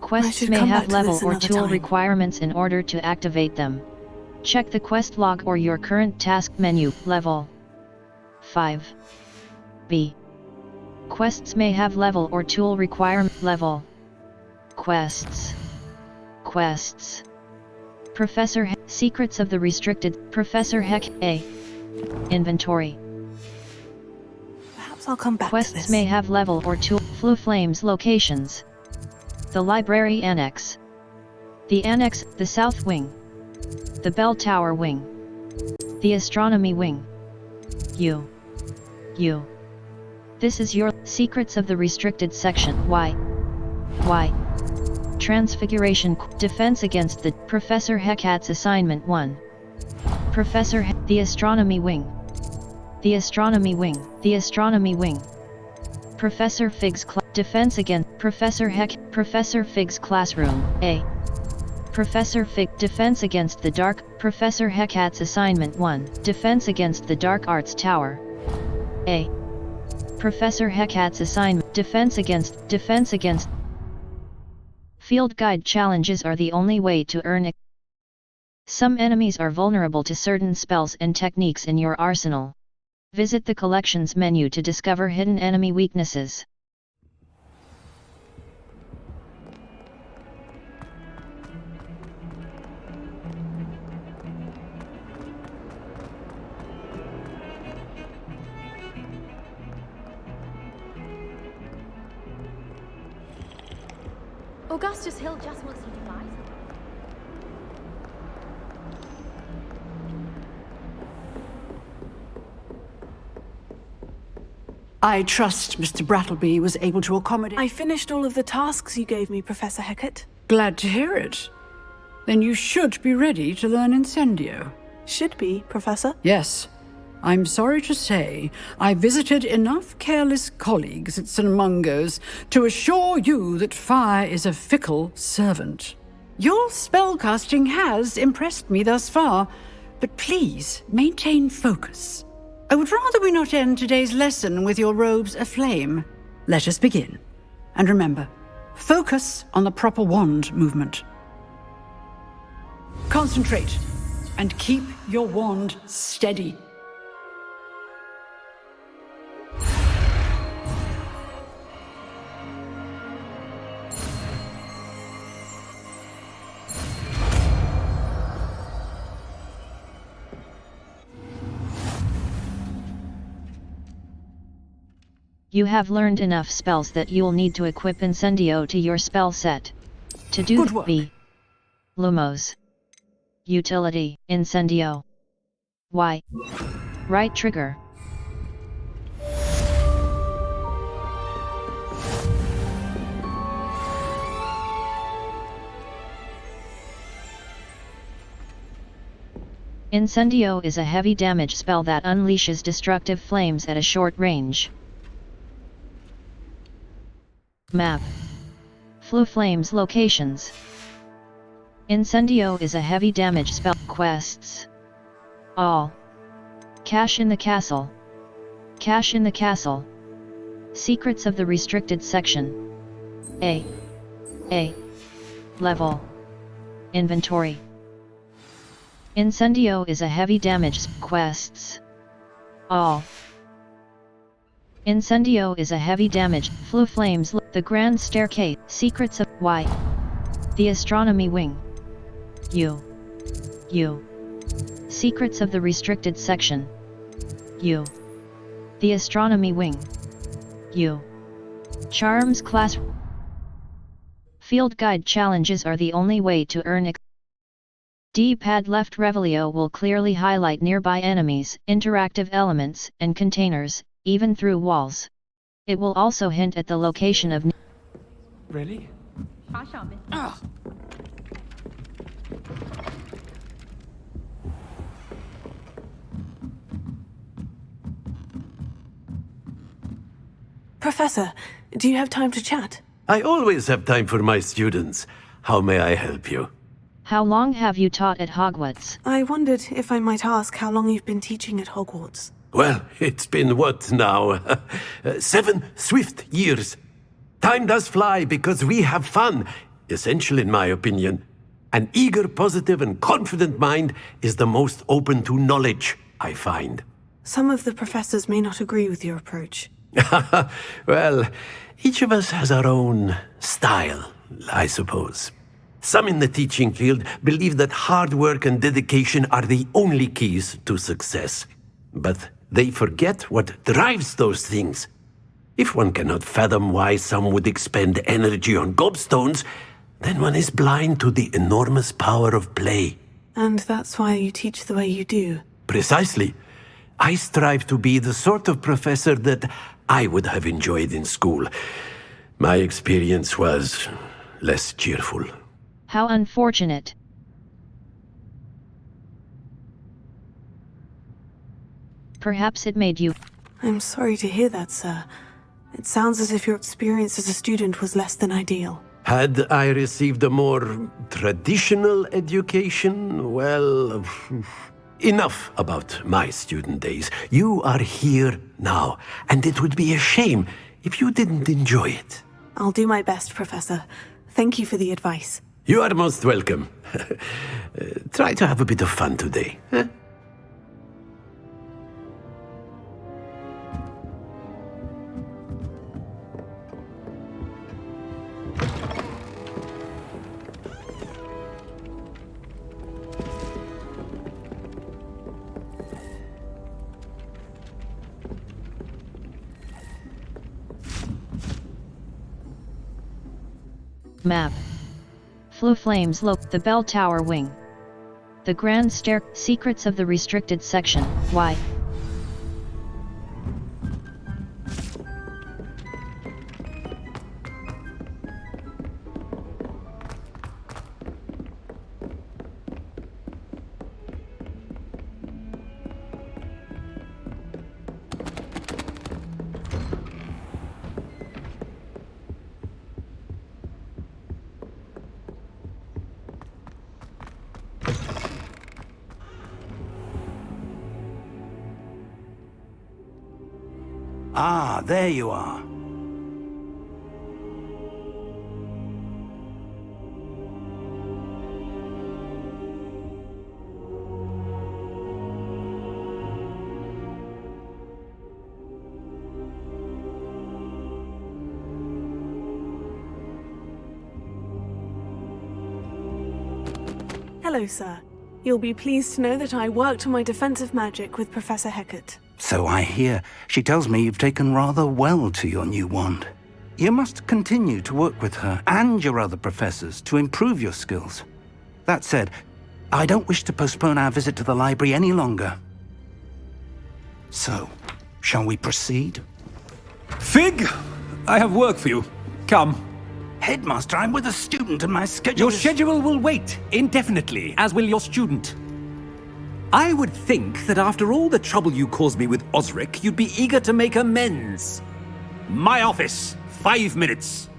Quests may have level or tool requirements in order to activate them. Check the quest log or your current task menu. Level 5. B. Quests may have level or tool requirement. Level. Quests. Quests. Professor Heck. Secrets of the restricted. Professor Heck A. Inventory. Perhaps I'll come back Quests to this. may have level or tool. Flu Flames locations. The Library Annex. The Annex, the South Wing. The Bell Tower Wing. The Astronomy Wing. You. This is your Secrets of the Restricted Section. Why? Transfiguration. Defense against the Professor Heckat's Assignment 1. Professor the Astronomy Wing. The Astronomy Wing. The Astronomy Wing. Professor Fig's Defense against Professor Heck. Professor Fig's Classroom. A. Professor Fig. Defense against the Dark. Professor Heckat's Assignment 1. Defense against the Dark Arts Tower. A. Professor Heckat's Assignment. Defense against. Field Guide challenges are the only way to earn it. Some enemies are vulnerable to certain spells and techniques in your arsenal. Visit the Collections menu to discover hidden enemy weaknesses. Augustus Hill just wants you to buy something. I trust Mr. Brattleby was able to accommodate... I finished all of the tasks you gave me, Professor Hecat. Glad to hear it. Then you should be ready to learn Incendio. Should be, Professor? Yes. I'm sorry to say, I visited enough careless colleagues at St. Mungo's to assure you that fire is a fickle servant. Your spellcasting has impressed me thus far, but please maintain focus. I would rather we not end today's lesson with your robes aflame. Let us begin. And remember, focus on the proper wand movement. Concentrate, and keep your wand steady. You have learned enough spells that you'll need to equip Incendio to your spell set. To do B. Lumos. Utility, Incendio. Y. Right trigger. Incendio is a heavy damage spell that unleashes destructive flames at a short range. Map. Flu Flames locations. Incendio is a heavy damage spell. Quests. All. Cache in the Castle. Cache in the Castle. Secrets of the Restricted Section. A. Level. Inventory. Incendio is a heavy damage quests. All. Incendio is a heavy damage. Flu Flames. The Grand Staircase. Secrets of Y. The Astronomy Wing. U. Secrets of the Restricted Section. U. The Astronomy Wing. U. Charms Class. Field Guide challenges are the only way to earn D-pad left Revelio will clearly highlight nearby enemies, interactive elements, and containers, even through walls. It will also hint at the location of... Really? Ugh. Professor, do you have time to chat? I always have time for my students. How may I help you? How long have you taught at Hogwarts? I wondered if I might ask how long you've been teaching at Hogwarts. Well, it's been what now? 7 swift years. Time does fly because we have fun. Essential in my opinion. An eager, positive, and confident mind is the most open to knowledge, I find. Some of the professors may not agree with your approach. Well, each of us has our own style, I suppose. Some in the teaching field believe that hard work and dedication are the only keys to success. But they forget what drives those things. If one cannot fathom why some would expend energy on gobstones, then one is blind to the enormous power of play. And that's why you teach the way you do. Precisely. I strive to be the sort of professor that I would have enjoyed in school. My experience was less cheerful. How unfortunate. Perhaps it made you... I'm sorry to hear that, sir. It sounds as if your experience as a student was less than ideal. Had I received a more traditional education, well... Enough about my student days. You are here now, and it would be a shame if you didn't enjoy it. I'll do my best, Professor. Thank you for the advice. You are most welcome. Try to have a bit of fun today. Huh? Map. Flu Flames the Bell Tower Wing. The Grand Stair. Secrets of the Restricted Section. Y. Ah, there you are. Hello, sir. You'll be pleased to know that I worked on my defensive magic with Professor Hecat. So I hear. She tells me you've taken rather well to your new wand. You must continue to work with her and your other professors to improve your skills. That said, I don't wish to postpone our visit to the library any longer. So, shall we proceed? Fig! I have work for you. Come. Headmaster, I'm with a student and my schedule Your schedule will wait indefinitely, as will your student. I would think that after all the trouble you caused me with Osric, you'd be eager to make amends. My office, 5 minutes.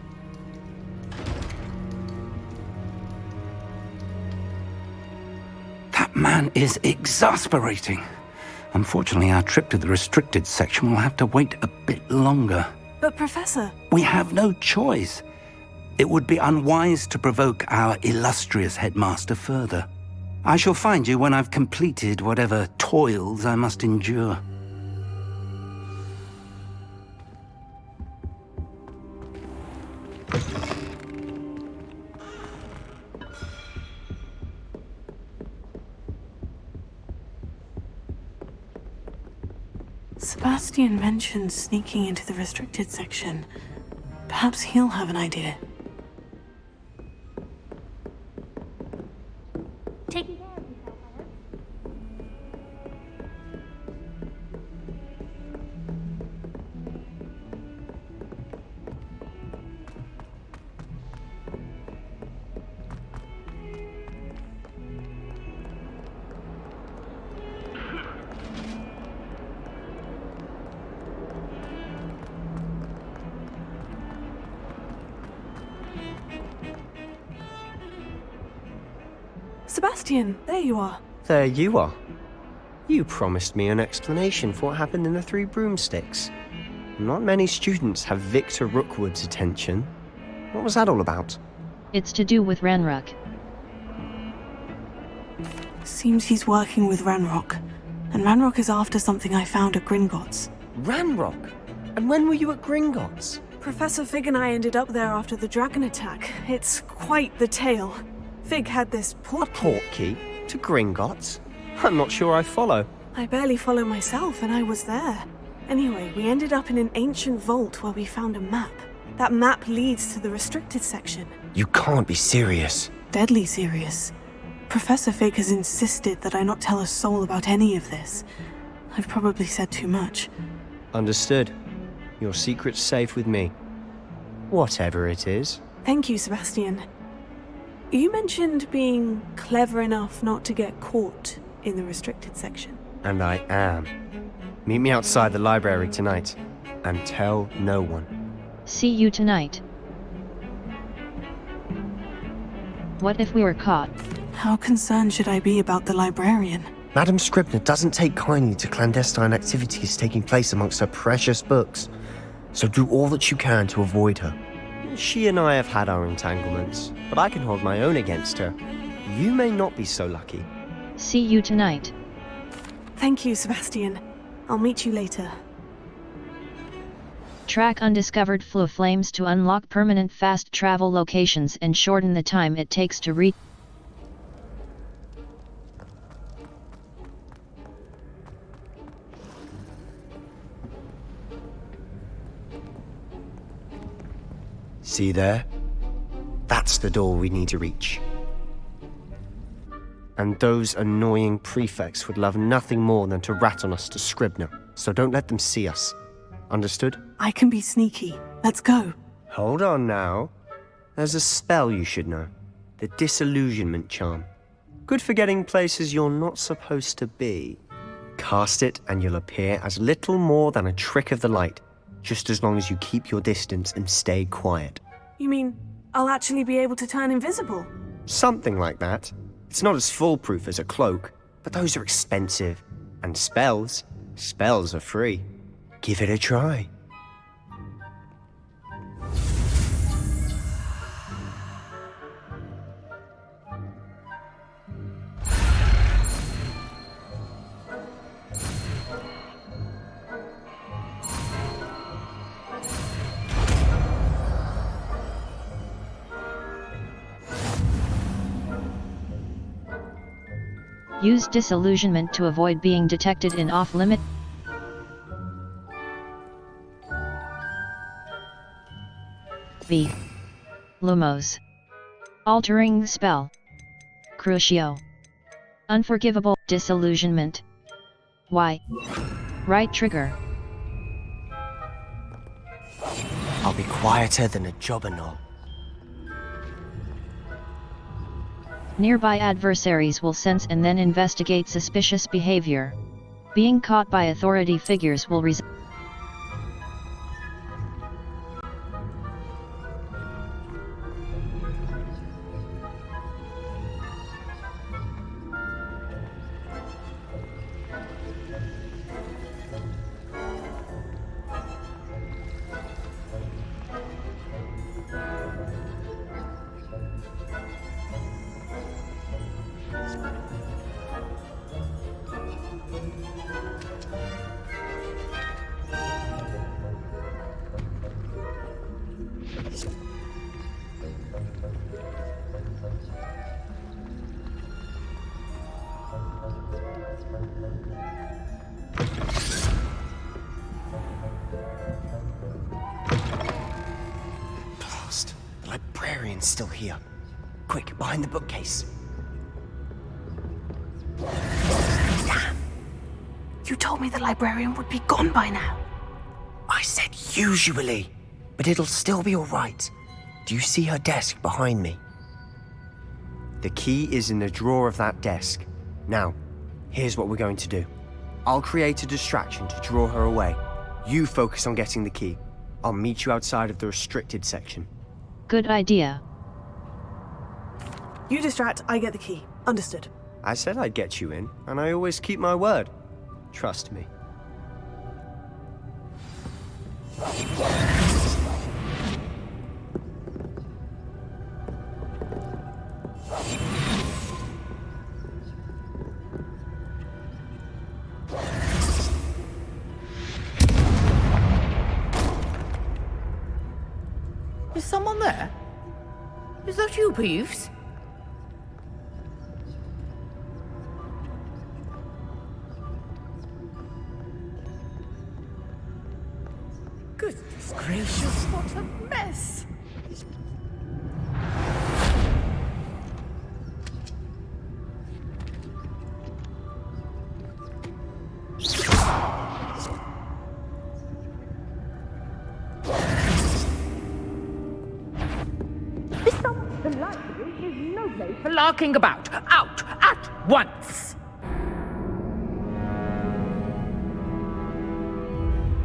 That man is exasperating. Unfortunately, our trip to the restricted section will have to wait a bit longer. But Professor... We have no choice. It would be unwise to provoke our illustrious headmaster further. I shall find you when I've completed whatever toils I must endure. Sebastian mentioned sneaking into the restricted section. Perhaps he'll have an idea. Taking care of yourself, Howard. Sebastian, there you are. There you are. You promised me an explanation for what happened in the Three Broomsticks. Not many students have Victor Rookwood's attention. What was that all about? It's to do with Ranrock. Seems he's working with Ranrock. And Ranrock is after something I found at Gringotts. Ranrock? And when were you at Gringotts? Professor Fig and I ended up there after the dragon attack. It's quite the tale. Fig had this portkey to Gringotts? I'm not sure I follow. I barely follow myself, and I was there. Anyway, we ended up in an ancient vault where we found a map. That map leads to the restricted section. You can't be serious. Deadly serious. Professor Fig has insisted that I not tell a soul about any of this. I've probably said too much. Understood. Your secret's safe with me. Whatever it is. Thank you, Sebastian. You mentioned being clever enough not to get caught in the restricted section. And I am. Meet me outside the library tonight, and tell no one. See you tonight. What if we were caught? How concerned should I be about the librarian? Madam Scribner doesn't take kindly to clandestine activities taking place amongst her precious books, so do all that you can to avoid her. She and I have had our entanglements, but I can hold my own against her. You may not be so lucky. See you tonight. Thank you, Sebastian. I'll meet you later. Track undiscovered flow flames to unlock permanent fast travel locations and shorten the time it takes to reach. See there? That's the door we need to reach. And those annoying prefects would love nothing more than to rat on us to Scribner, so don't let them see us. Understood? I can be sneaky. Let's go. Hold on now. There's a spell you should know. The Disillusionment Charm. Good for getting places you're not supposed to be. Cast it and you'll appear as little more than a trick of the light, just as long as you keep your distance and stay quiet. You mean I'll actually be able to turn invisible? Something like that. It's not as foolproof as a cloak, but those are expensive. And spells are free. Give it a try. Use disillusionment to avoid being detected in off-limit. V. Lumos. Altering spell. Crucio. Unforgivable. Disillusionment. Y. Right trigger. I'll be quieter than a jobberknoll. Nearby adversaries will sense and then investigate suspicious behavior. Being caught by authority figures will result. The librarian's still here. Quick, behind the bookcase. Damn! You told me the librarian would be gone by now. I said usually, but it'll still be all right. Do you see her desk behind me? The key is in the drawer of that desk. Now, here's what we're going to do. I'll create a distraction to draw her away. You focus on getting the key. I'll meet you outside of the restricted section. Good idea. You distract, I get the key. Understood. I said I'd get you in, and I always keep my word. Trust me. Is someone there? Is that you, Peeves? Goodness gracious, what a mess! The library is no place for larking about. Out at once!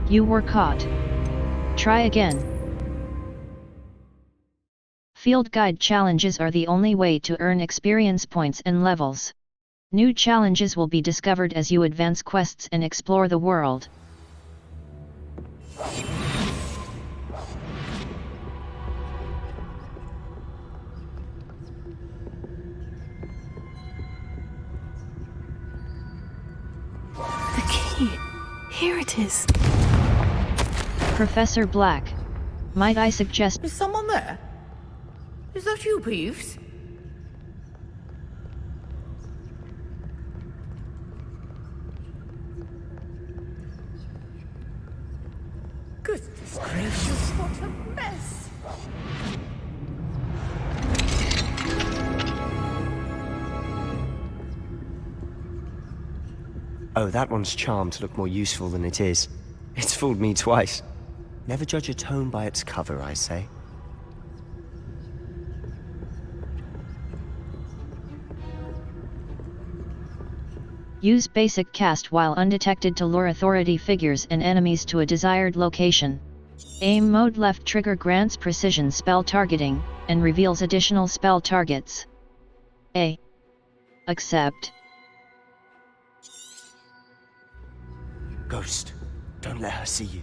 You were caught. Try again. Field guide challenges are the only way to earn experience points and levels. New challenges will be discovered as you advance quests and explore the world. The key. Here it is. Professor Black. Might I suggest— Is someone there? Is that you, Peeves? Goodness gracious, what a mess! Oh, that one's charmed to look more useful than it is. It's fooled me twice. Never judge a tome by its cover, I say. Use basic cast while undetected to lure authority figures and enemies to a desired location. Aim mode left trigger grants precision spell targeting, and reveals additional spell targets. A. Accept. Ghost, don't let her see you.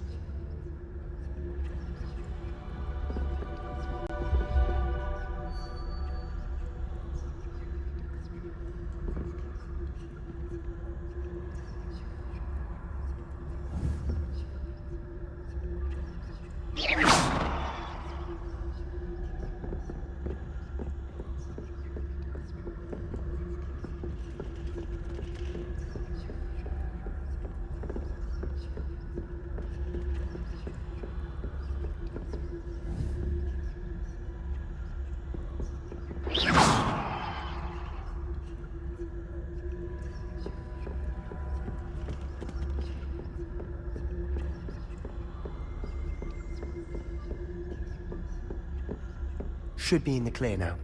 Should be in the clear now.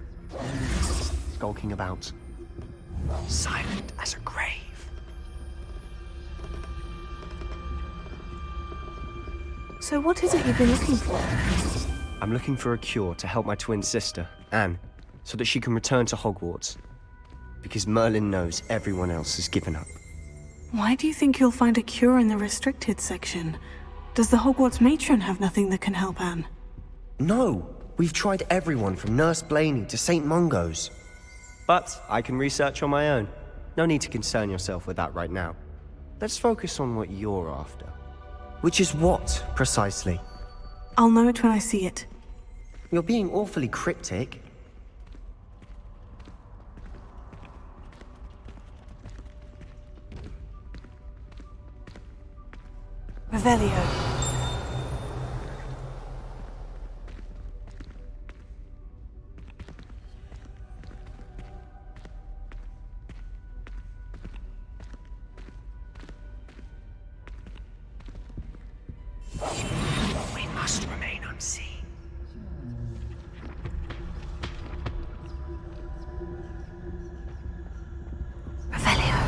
Skulking about. Silent as a grave. So what is it you've been looking for? I'm looking for a cure to help my twin sister, Anne, so that she can return to Hogwarts. Because Merlin knows everyone else has given up. Why do you think you'll find a cure in the restricted section? Does the Hogwarts matron have nothing that can help Anne? No! We've tried everyone from Nurse Blaney to St. Mungo's. But I can research on my own. No need to concern yourself with that right now. Let's focus on what you're after. Which is what, precisely? I'll know it when I see it. You're being awfully cryptic. Revelio. We must remain unseen. Revelio.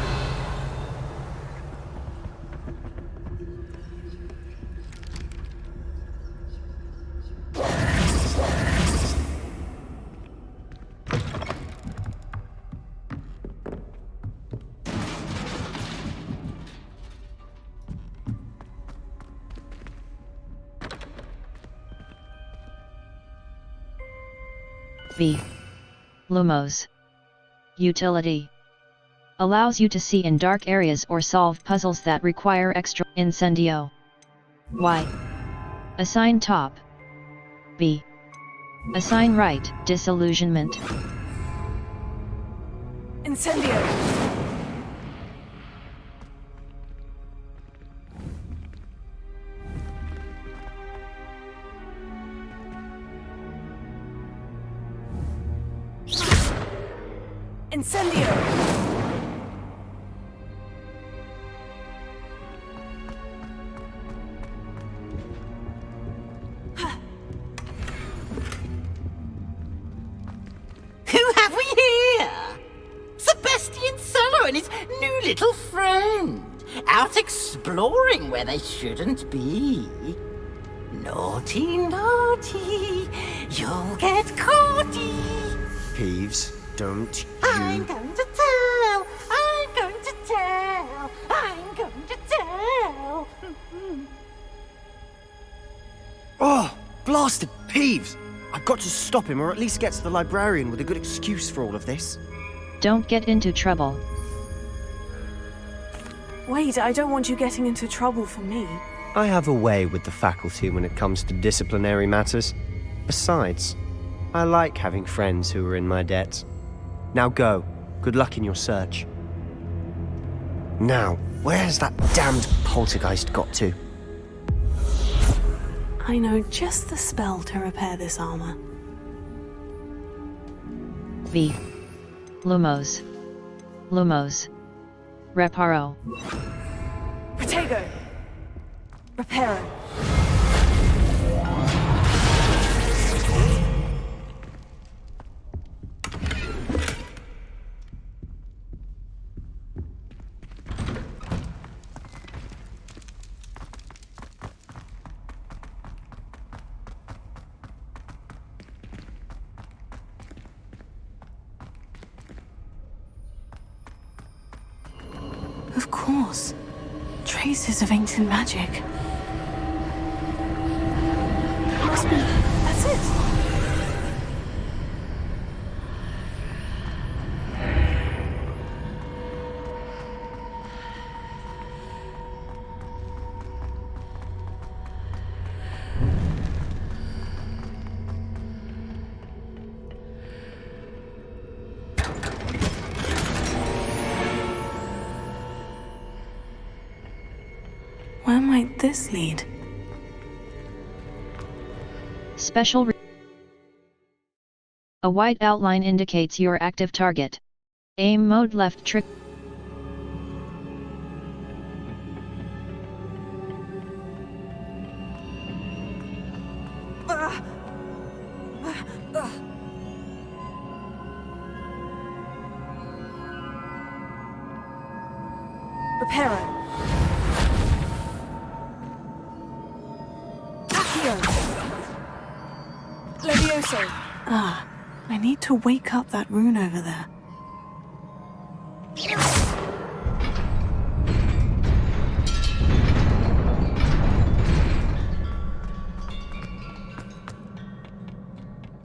V. Lumos. Utility. Allows you to see in dark areas or solve puzzles that require extra incendio. Y. Assign top. B. Assign right, disillusionment. Incendio. Incendio. Who have we here? Sebastian Sallow and his new little friend, out exploring where they shouldn't be. Naughty, naughty, you'll get caughty. Peeves, don't you... I'm going to tell, I'm going to tell, I'm going to tell. Oh, blasted Peeves! I've got to stop him, or at least get to the librarian with a good excuse for all of this. Don't get into trouble. Wait, I don't want you getting into trouble for me. I have a way with the faculty when it comes to disciplinary matters. Besides, I like having friends who are in my debt. Now go. Good luck in your search. Now, where's that damned poltergeist got to? I know just the spell to repair this armor. V. Lumos. Lumos. Reparo. Protego. Reparo. Of course. Traces of ancient magic. Must be. That's it. Where might this lead? Special. A white outline indicates your active target. Aim mode left trick. Reparo. Accio. Levioso. Ah, I need to wake up that rune over there.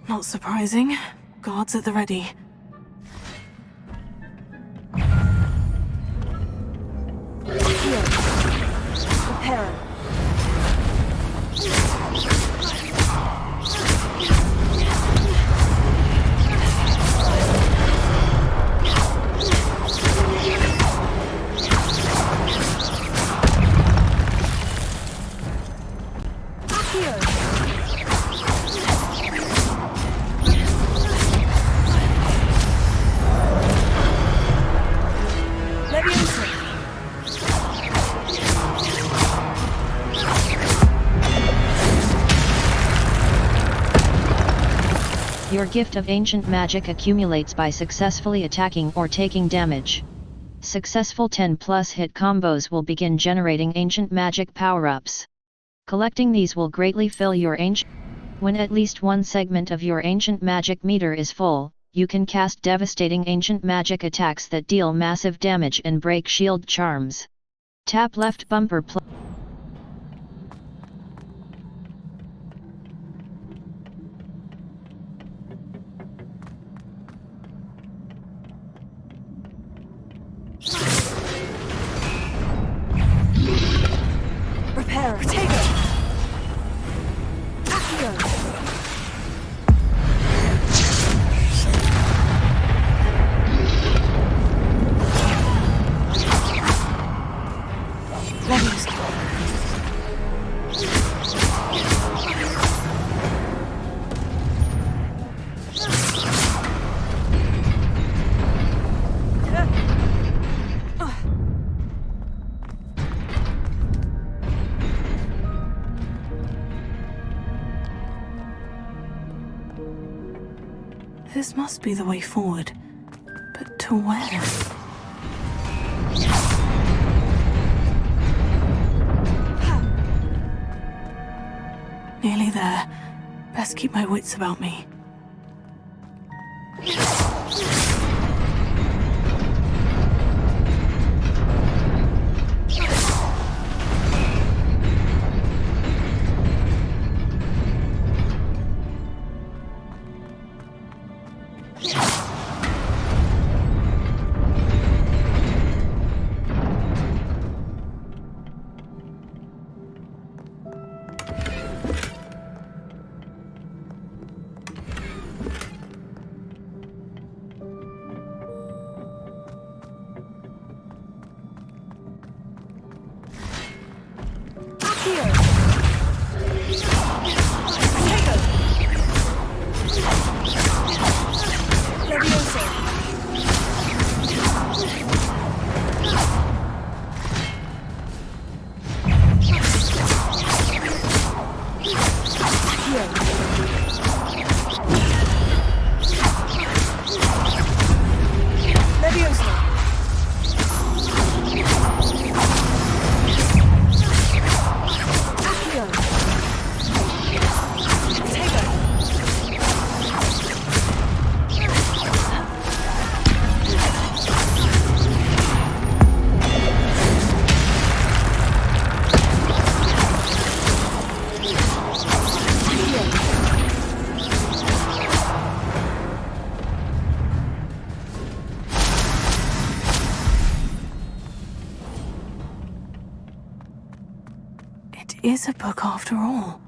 Not surprising. Guards at the ready. Accio. Reparo. Your gift of ancient magic accumulates by successfully attacking or taking damage. Successful 10+ hit combos will begin generating ancient magic power-ups. Collecting these will greatly fill your ancient. When at least one segment of your ancient magic meter is full, you can cast devastating ancient magic attacks that deal massive damage and break shield charms. Tap left bumper plus. Reparo. Protego. Accio. Levioso. This must be the way forward. But to where? Nearly there. Best keep my wits about me. Is a book after all.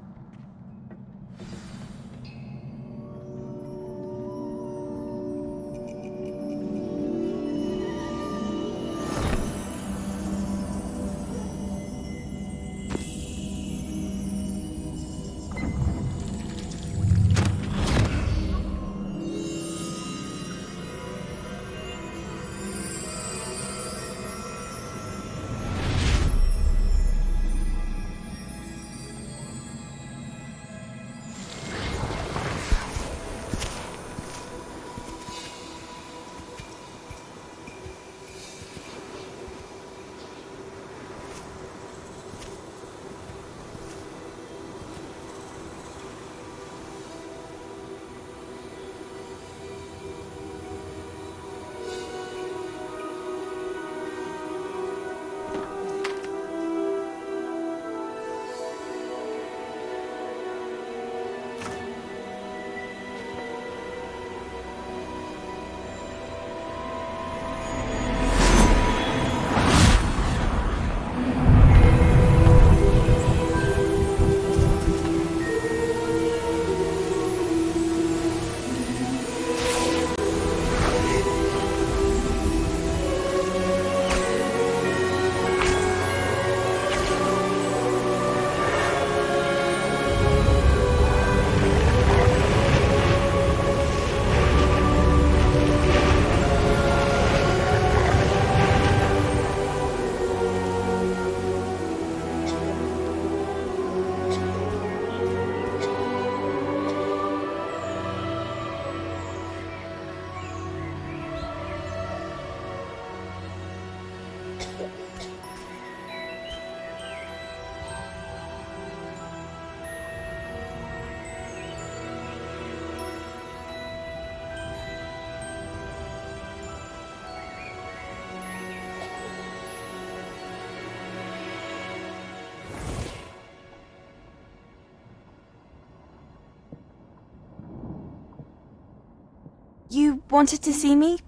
You wanted to see me?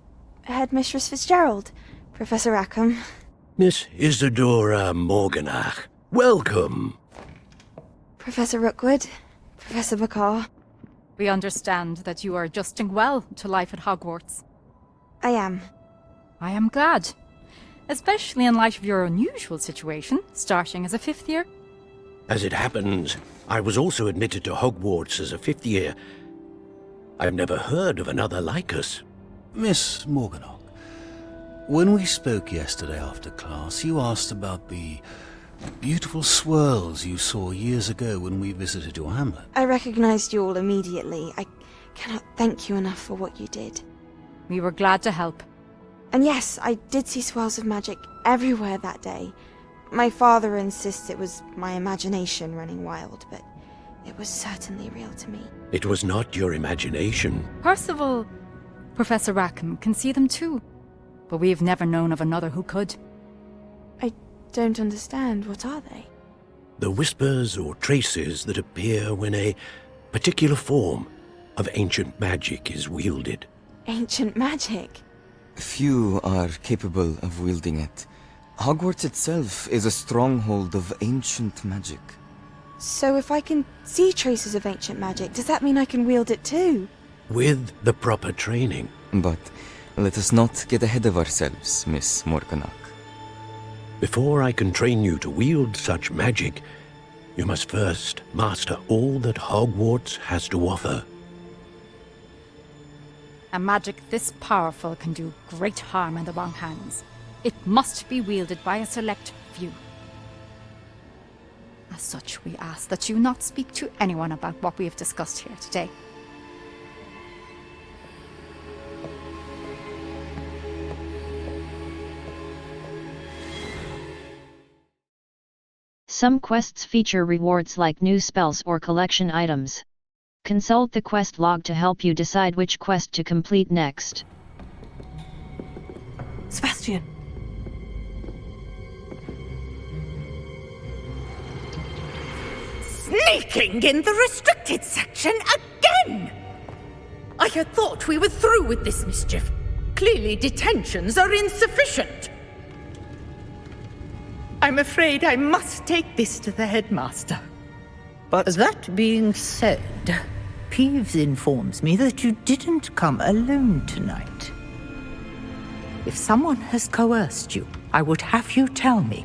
Headmistress Fitzgerald, Professor Rackham. Miss Isadora Morganach, welcome. Professor Rookwood, Professor Bakar. We understand that you are adjusting well to life at Hogwarts. I am. I am glad. Especially in light of your unusual situation, starting as a 5th year. As it happens, I was also admitted to Hogwarts as a 5th year. I've never heard of another like us. Miss Morganach, when we spoke yesterday after class, you asked about the beautiful swirls you saw years ago when we visited your hamlet. I recognized you all immediately. I cannot thank you enough for what you did. We were glad to help. And yes, I did see swirls of magic everywhere that day. My father insists it was my imagination running wild, but it was certainly real to me. It was not your imagination. Percival, Professor Rackham can see them too, but we've never known of another who could. I don't understand. What are they? The whispers or traces that appear when a particular form of ancient magic is wielded. Ancient magic? Few are capable of wielding it. Hogwarts itself is a stronghold of ancient magic. So if I can see traces of ancient magic, does that mean I can wield it too? With the proper training. But let us not get ahead of ourselves, Miss Morganach. Before I can train you to wield such magic, you must first master all that Hogwarts has to offer. A magic this powerful can do great harm in the wrong hands. It must be wielded by a select few. As such, we ask that you not speak to anyone about what we have discussed here today. Some quests feature rewards like new spells or collection items. Consult the quest log to help you decide which quest to complete next. Sebastian! Sneaking in the restricted section again! I had thought we were through with this mischief. Clearly detentions are insufficient. I'm afraid I must take this to the headmaster. But that being said, Peeves informs me that you didn't come alone tonight. If someone has coerced you, I would have you tell me.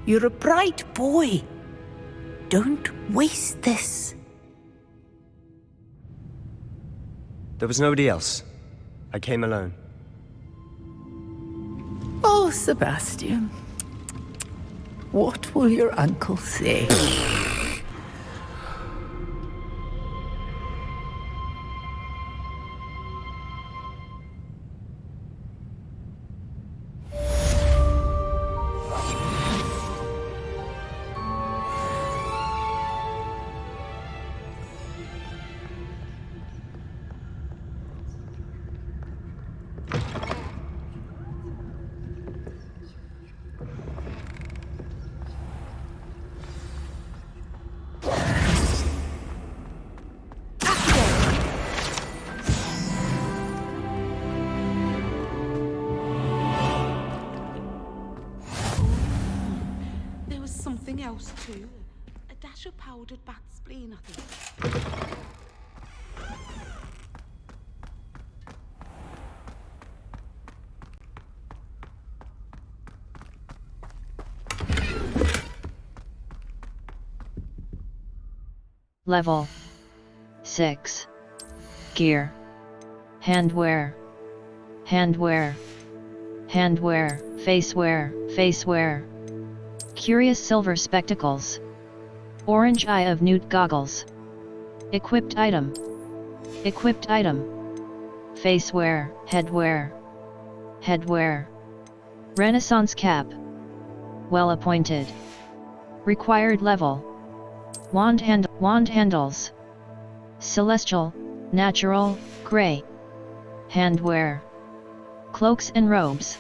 You're a bright boy. Don't waste this. There was nobody else. I came alone. Oh, Sebastian. What will your uncle say? Something else too. A dash of powdered bat spleen, I think. Level 6. Gear. Handwear. Handwear. Handwear. Facewear. Facewear. Curious silver spectacles. Orange eye of newt goggles. Equipped item. Equipped item. Facewear. Headwear. Headwear. Renaissance cap. Well appointed. Required level. Wand handles. Celestial, natural, gray. Handwear. Cloaks and robes.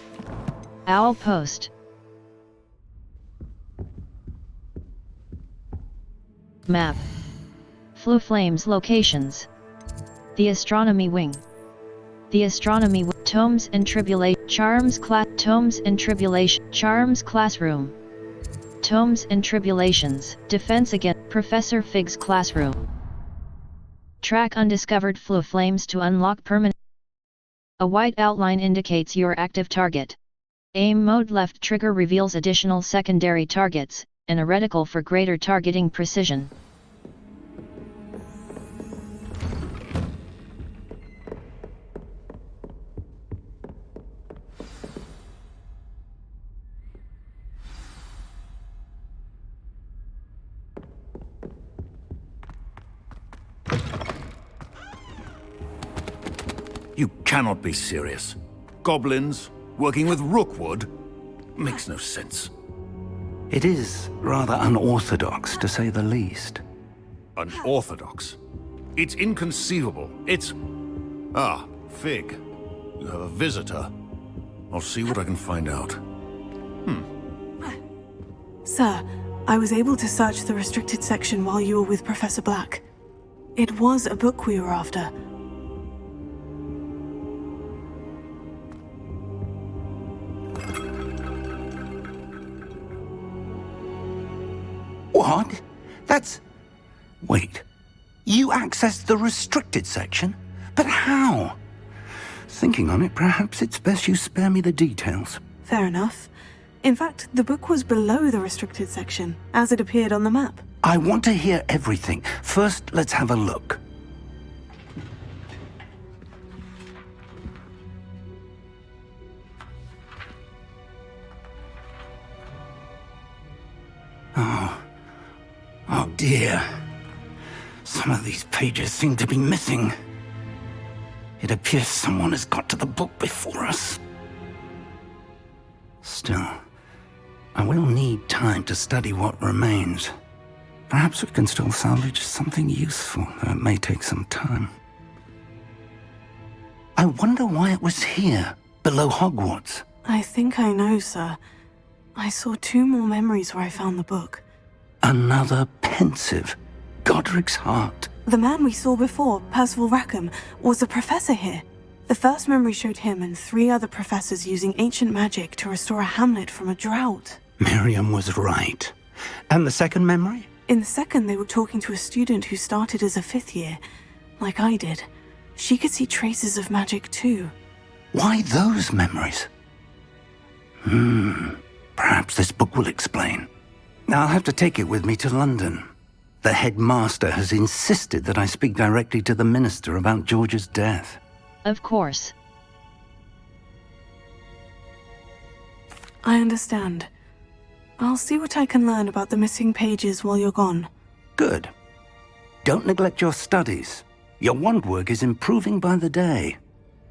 Owl post. Map. Floo Flames locations. The Astronomy Wing. The Astronomy Wing. Tomes and Tribulation. Charms Class. Tomes and Tribulation. Charms Classroom. Tomes and Tribulations. Defense Against. Professor Fig's Classroom. Track undiscovered flue flames to unlock permanent. A white outline indicates your active target. Aim mode left trigger reveals additional secondary targets, and a reticle for greater targeting precision. You cannot be serious. Goblins working with Rookwood? Makes no sense. It is rather unorthodox, to say the least. Unorthodox? It's inconceivable. It's... Ah, Fig. You have a visitor. I'll see what I can find out. Sir, I was able to search the restricted section while you were with Professor Black. It was a book we were after. What? That's... Wait. You accessed the restricted section? But how? Thinking on it, perhaps it's best you spare me the details. Fair enough. In fact, the book was below the restricted section, as it appeared on the map. I want to hear everything. First, let's have a look. Oh dear. Some of these pages seem to be missing. It appears someone has got to the book before us. Still, I will need time to study what remains. Perhaps we can still salvage something useful, though it may take some time. I wonder why it was here, below Hogwarts. I think I know, sir. I saw 2 more memories where I found the book. Another pensive. Godric's heart. The man we saw before, Percival Rackham, was a professor here. The first memory showed him and 3 other professors using ancient magic to restore a hamlet from a drought. Miriam was right. And the second memory? In the second, they were talking to a student who started as a 5th year, like I did. She could see traces of magic too. Why those memories? Perhaps this book will explain. I'll have to take it with me to London. The headmaster has insisted that I speak directly to the minister about George's death. Of course. I understand. I'll see what I can learn about the missing pages while you're gone. Good. Don't neglect your studies. Your wand work is improving by the day.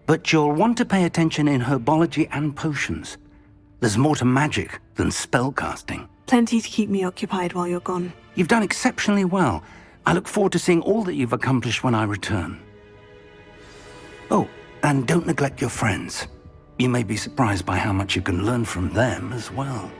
But you'll want to pay attention in herbology and potions. There's more to magic than spellcasting. Plenty to keep me occupied while you're gone. You've done exceptionally well. I look forward to seeing all that you've accomplished when I return. Oh, and don't neglect your friends. You may be surprised by how much you can learn from them as well.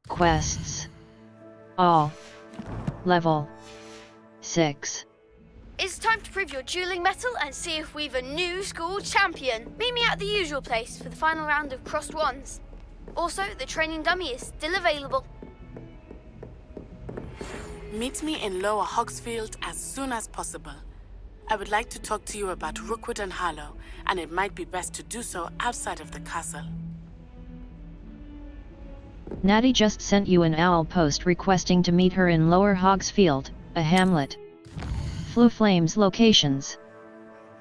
Quests. All. Level 6. It's time to prove your dueling mettle and see if we've a new school champion. Meet me at the usual place for the final round of crossed wands. Also, the training dummy is still available. Meet me in Lower Hogsfield as soon as possible. I would like to talk to you about Rookwood and Harlow, and it might be best to do so outside of the castle. Natty just sent you an owl post requesting to meet her in Lower Hogsfield, a hamlet. Flue Flames locations.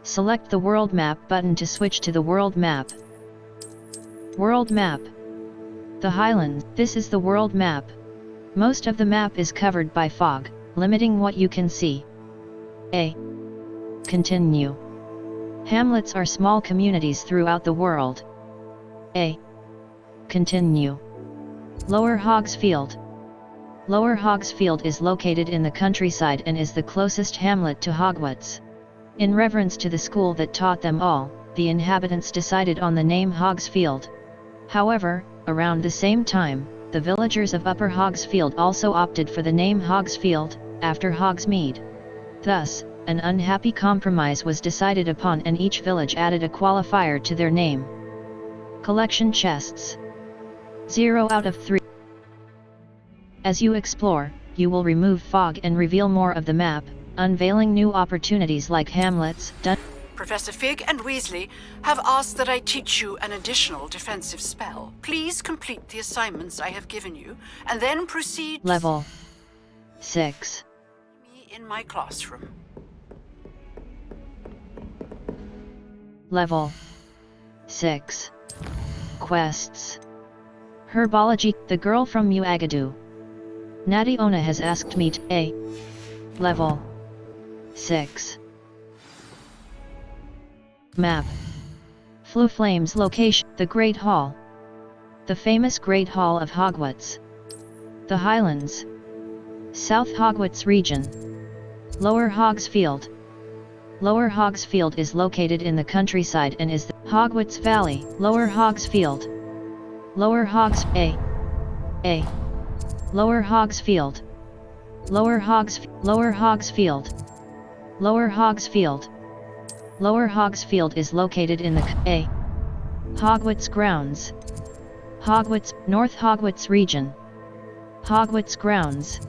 Select the World Map button to switch to the World Map. World Map. The Highlands. This is the World Map. Most of the map is covered by fog, limiting what you can see. A. Continue. Hamlets are small communities throughout the world. A. Continue. Lower Hogsfield. Lower Hogsfield is located in the countryside and is the closest hamlet to Hogwarts. In reverence to the school that taught them all, the inhabitants decided on the name Hogsfield. However, around the same time, the villagers of Upper Hogsfield also opted for the name Hogsfield, after Hogsmeade. Thus, an unhappy compromise was decided upon and each village added a qualifier to their name. Collection chests. 0 out of 3. As you explore, you will remove fog and reveal more of the map, unveiling new opportunities like hamlets, Professor Fig and Weasley have asked that I teach you an additional defensive spell. Please complete the assignments I have given you, and then proceed Level 6. in my classroom. Level 6. Quests. Herbology. The girl from Muagadu. Nadiona has asked me to A. Level 6. Map. Floo-Flame's location. The Great Hall. The famous Great Hall of Hogwarts. The Highlands. South Hogwarts region. Lower Hogsfield. Lower Hogsfield is located in the countryside and is the Hogwarts Valley. Lower Hogsfield. Lower Hogs A. Lower Hogsfield. Lower Hogsfield. Lower Hogsfield. Lower Hogsfield is located in the A. Hogwarts grounds. Hogwarts, North Hogwarts region. Hogwarts grounds.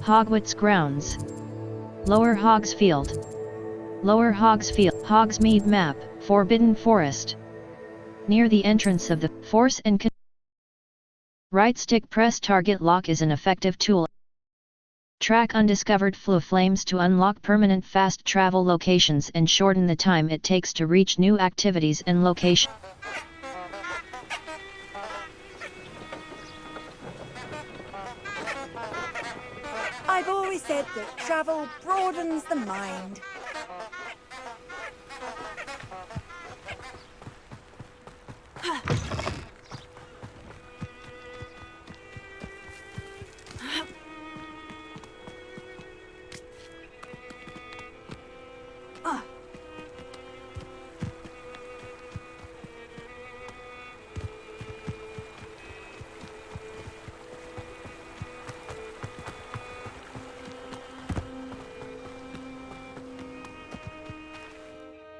Hogwarts grounds. Lower Hogsfield. Lower Hogsfield. Hogsmeade map, Forbidden Forest. Near the entrance of the Force and right stick press target lock is an effective tool. Track undiscovered Floo-Flames to unlock permanent fast travel locations and shorten the time it takes to reach new activities and locations. I've always said that travel broadens the mind.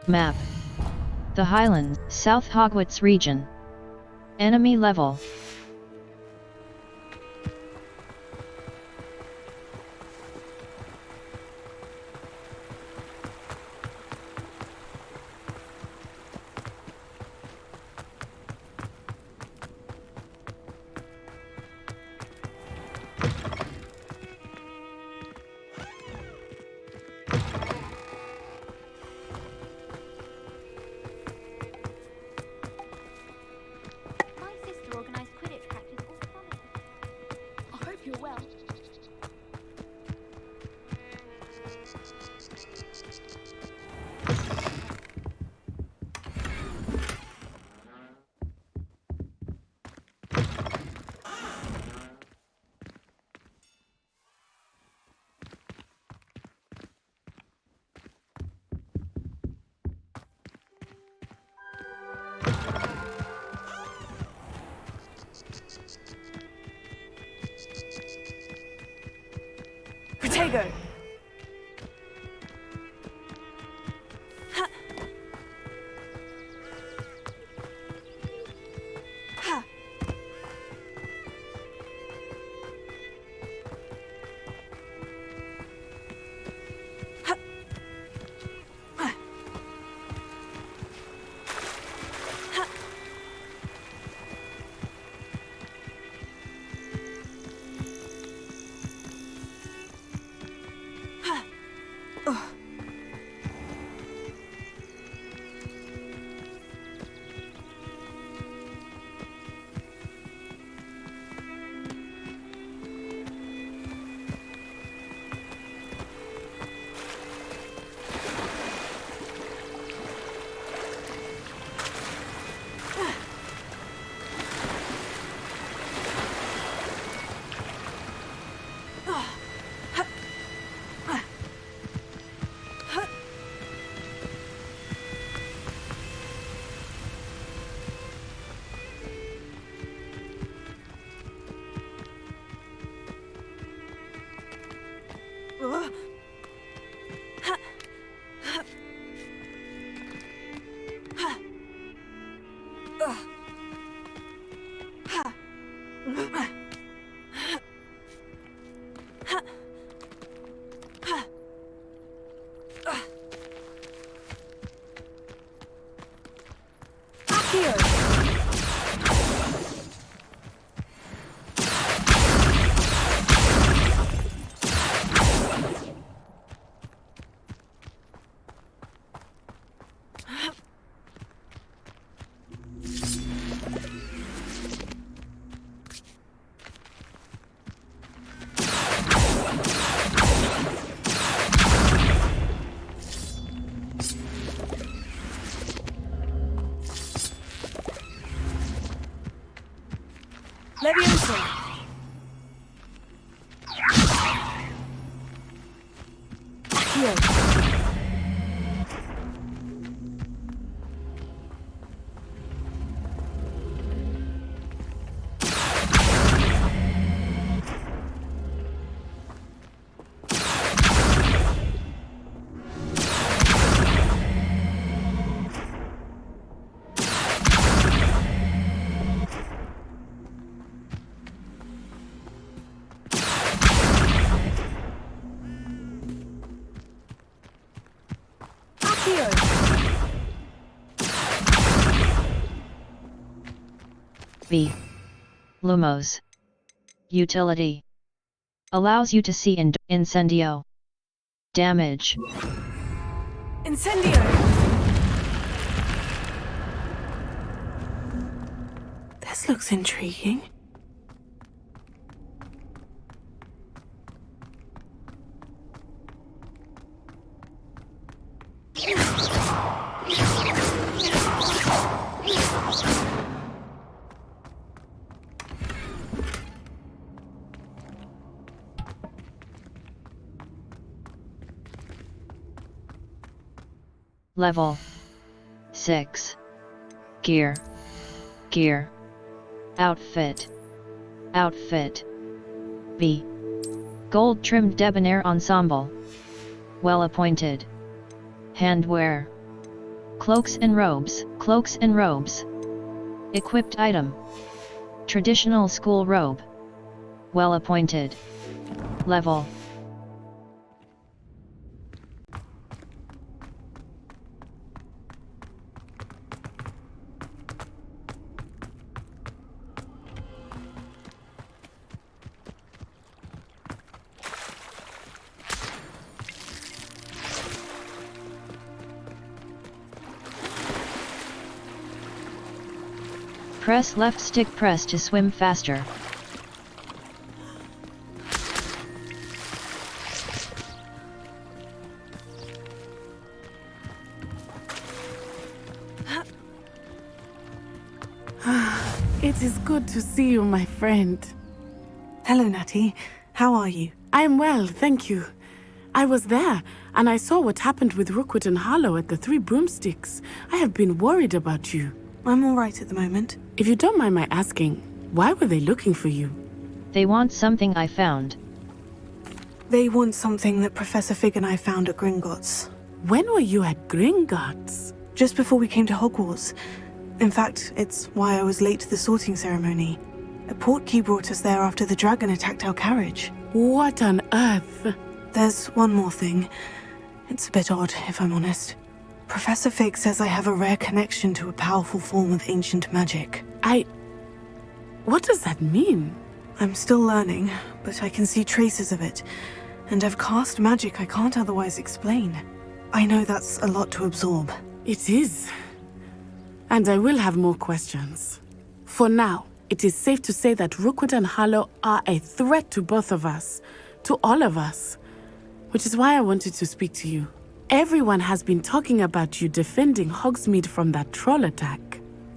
Map. The Highlands, South Hogwarts region. Enemy level. Protego! Leviosa! Accio! V. Lumos. Utility. Allows you to see Incendio. Damage. Incendio! This looks intriguing. Level 6. Gear. Gear. Outfit. Outfit. B. Gold trimmed debonair ensemble. Well appointed. Handwear. Cloaks and robes. Cloaks and robes. Equipped item. Traditional school robe. Well appointed. Level. Press left stick press to swim faster. It is good to see you, my friend. Hello, Natty. How are you? I am well, thank you. I was there, and I saw what happened with Rookwood and Harlow at the Three Broomsticks. I have been worried about you. I'm all right at the moment. If you don't mind my asking, why were they looking for you? They want something I found. They want something that Professor Fig and I found at Gringotts. When were you at Gringotts? Just before we came to Hogwarts. In fact, it's why I was late to the sorting ceremony. A portkey brought us there after the dragon attacked our carriage. What on earth? There's one more thing. It's a bit odd, if I'm honest. Professor Fig says I have a rare connection to a powerful form of ancient magic. What does that mean? I'm still learning, but I can see traces of it. And I've cast magic I can't otherwise explain. I know that's a lot to absorb. It is. And I will have more questions. For now, it is safe to say that Rookwood and Harlow are a threat to both of us. To all of us. Which is why I wanted to speak to you. Everyone has been talking about you defending Hogsmeade from that troll attack.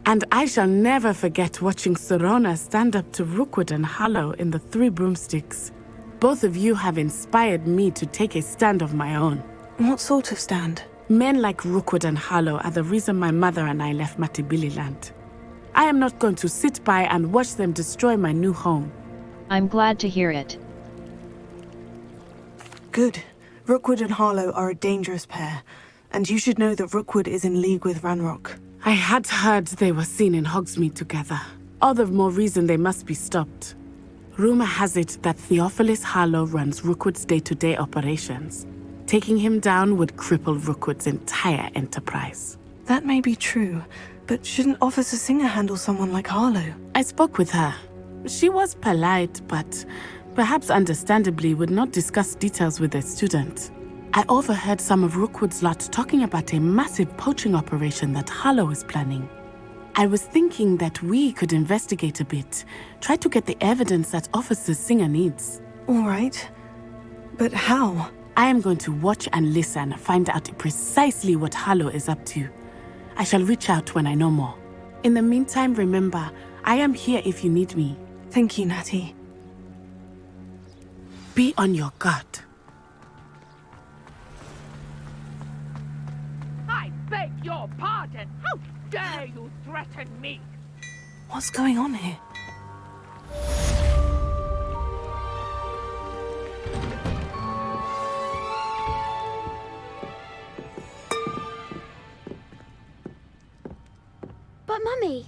And I shall never forget watching Serona stand up to Rookwood and Harlow in the Three Broomsticks. Both of you have inspired me to take a stand of my own. What sort of stand? Men like Rookwood and Harlow are the reason my mother and I left Matibililand. I am not going to sit by and watch them destroy my new home. I'm glad to hear it. Good. Rookwood and Harlow are a dangerous pair, and you should know that Rookwood is in league with Ranrock. I had heard they were seen in Hogsmeade together. All the more reason they must be stopped. Rumor has it that Theophilus Harlow runs Rookwood's day-to-day operations. Taking him down would cripple Rookwood's entire enterprise. That may be true, but shouldn't Officer Singer handle someone like Harlow? I spoke with her. She was polite, but perhaps understandably would not discuss details with a student. I overheard some of Rookwood's lot talking about a massive poaching operation that Harlow is planning. I was thinking that we could investigate a bit, try to get the evidence that Officer Singer needs. All right. But how? I am going to watch and listen, find out precisely what Harlow is up to. I shall reach out when I know more. In the meantime, remember, I am here if you need me. Thank you, Natty. Be on your guard. I beg your pardon. How dare you threaten me? What's going on here? But Mummy...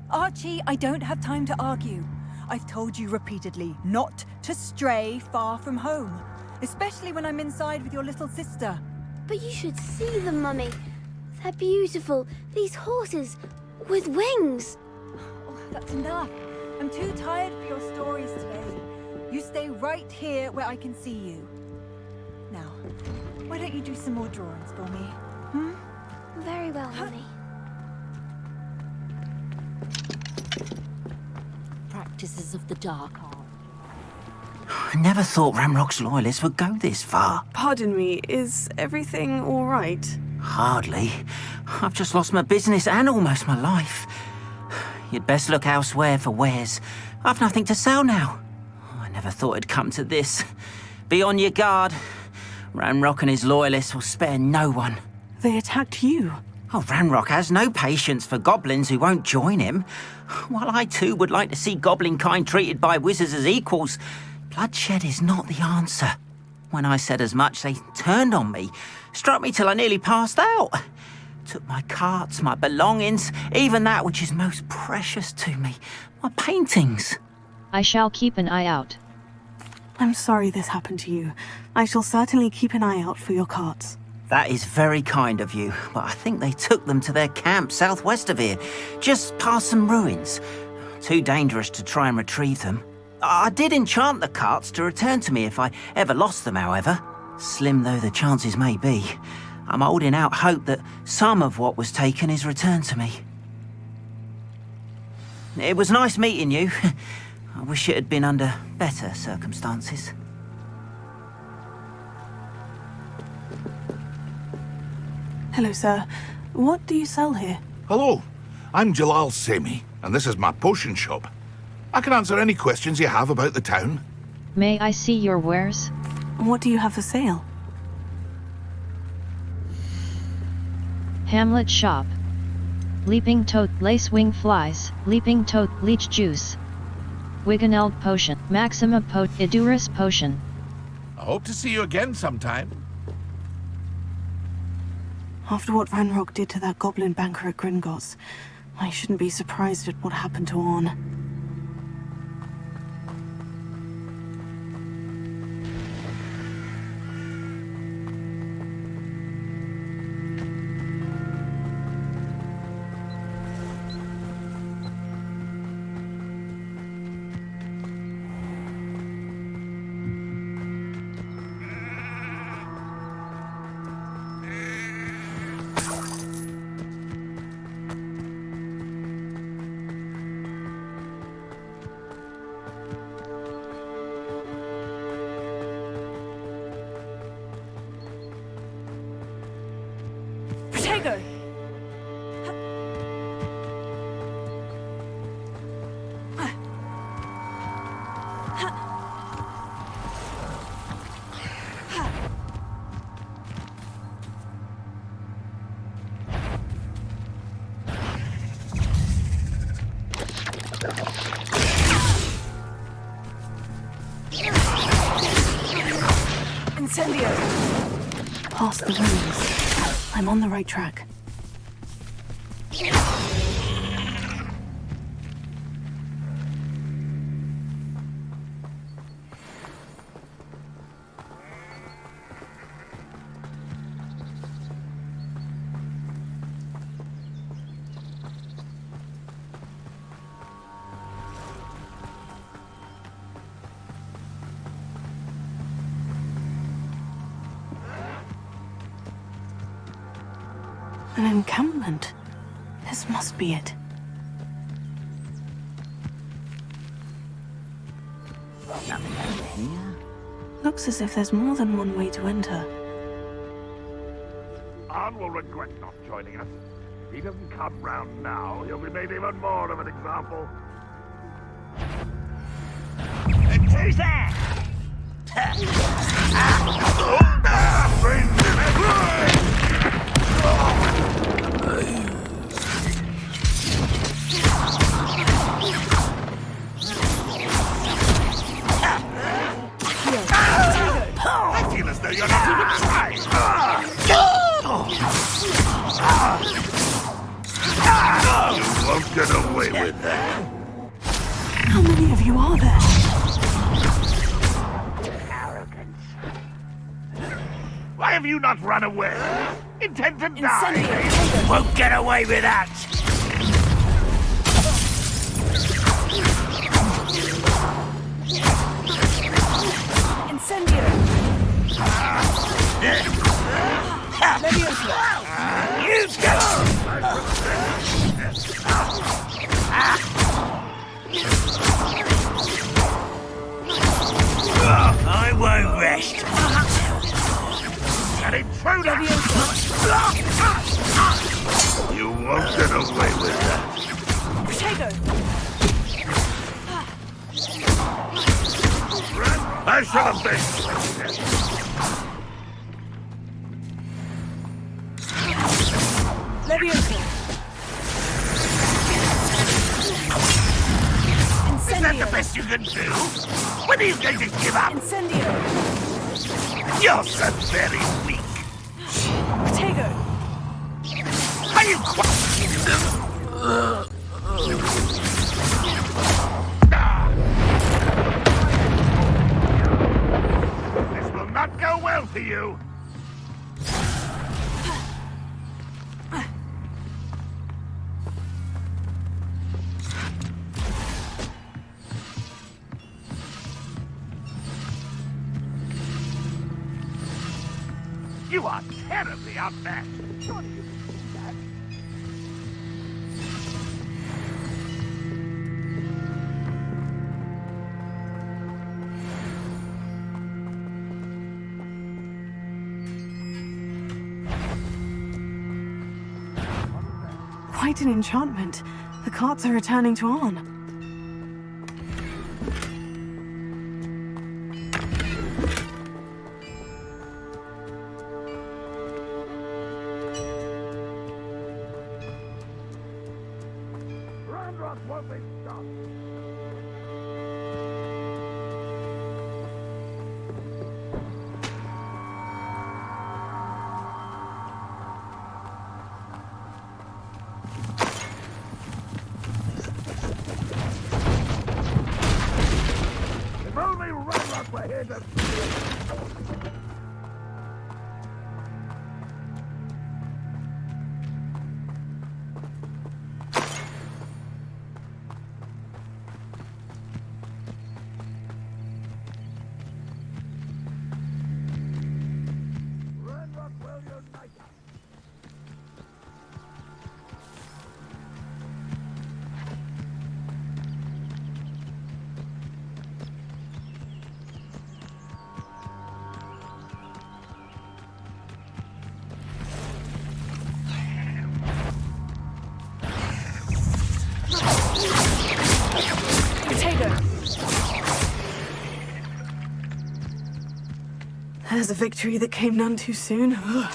Archie, I don't have time to argue. I've told you repeatedly not to stray far from home, especially when I'm inside with your little sister. But you should see them, Mummy. They're beautiful. These horses with wings. Oh, that's enough. I'm too tired for your stories today. You stay right here where I can see you. Now, why don't you do some more drawings for me? Very well, Mummy. Practices of the dark art. I never thought Ranrock's loyalists would go this far. Pardon me, is everything all right? Hardly. I've just lost my business and almost my life. You'd best look elsewhere for wares. I've nothing to sell now. I never thought it'd come to this. Be on your guard. Ranrock and his loyalists will spare no one. They attacked you. Oh, Ranrock has no patience for goblins who won't join him. While I too would like to see goblin kind treated by wizards as equals, bloodshed is not the answer. When I said as much, they turned on me, struck me till I nearly passed out. Took my carts, my belongings, even that which is most precious to me, my paintings. I shall keep an eye out. I'm sorry this happened to you. I shall certainly keep an eye out for your carts. That is very kind of you, but I think they took them to their camp southwest of here, just past some ruins. Too dangerous to try and retrieve them. I did enchant the carts to return to me if I ever lost them, however. Slim though the chances may be, I'm holding out hope that some of what was taken is returned to me. It was nice meeting you. I wish it had been under better circumstances. Hello, sir. What do you sell here? Hello, I'm Jalal Semi, and this is my potion shop. I can answer any questions you have about the town. May I see your wares? What do you have for sale? Hamlet shop. Leaping toad, lace wing flies, leaping toad, leech juice. Wiganeld potion, Maxima Idurus potion. I hope to see you again sometime. After what Ranrock did to that goblin banker at Gringotts, I shouldn't be surprised at what happened to Orn. Protego! Incendio! Past the ruins. I'm on the right track. An encampment. This must be it. Nothing over here. Looks as if there's more than one way to enter. Arn will regret not joining us. If he doesn't come round now, he'll be made even more of an example. Who's there? I feel as though you're not even trying. You won't get away with that. How many of you are there? Arrogance. Why have you not run away? Intend to die? Won't get away with that. Incendio! You go! I won't rest. An intruder! You won't get away with that. I should have been. Is that the best you can do? When are you going to give up? Incendio! You're so very weak. Potato! Are you quite... This will not go well for you. You are terribly outmatched. Surely you can see that. Quite an enchantment. The carts are returning to Arn. Won't be stopped. If only Ranrock were here to... There's a victory that came none too soon. Ugh.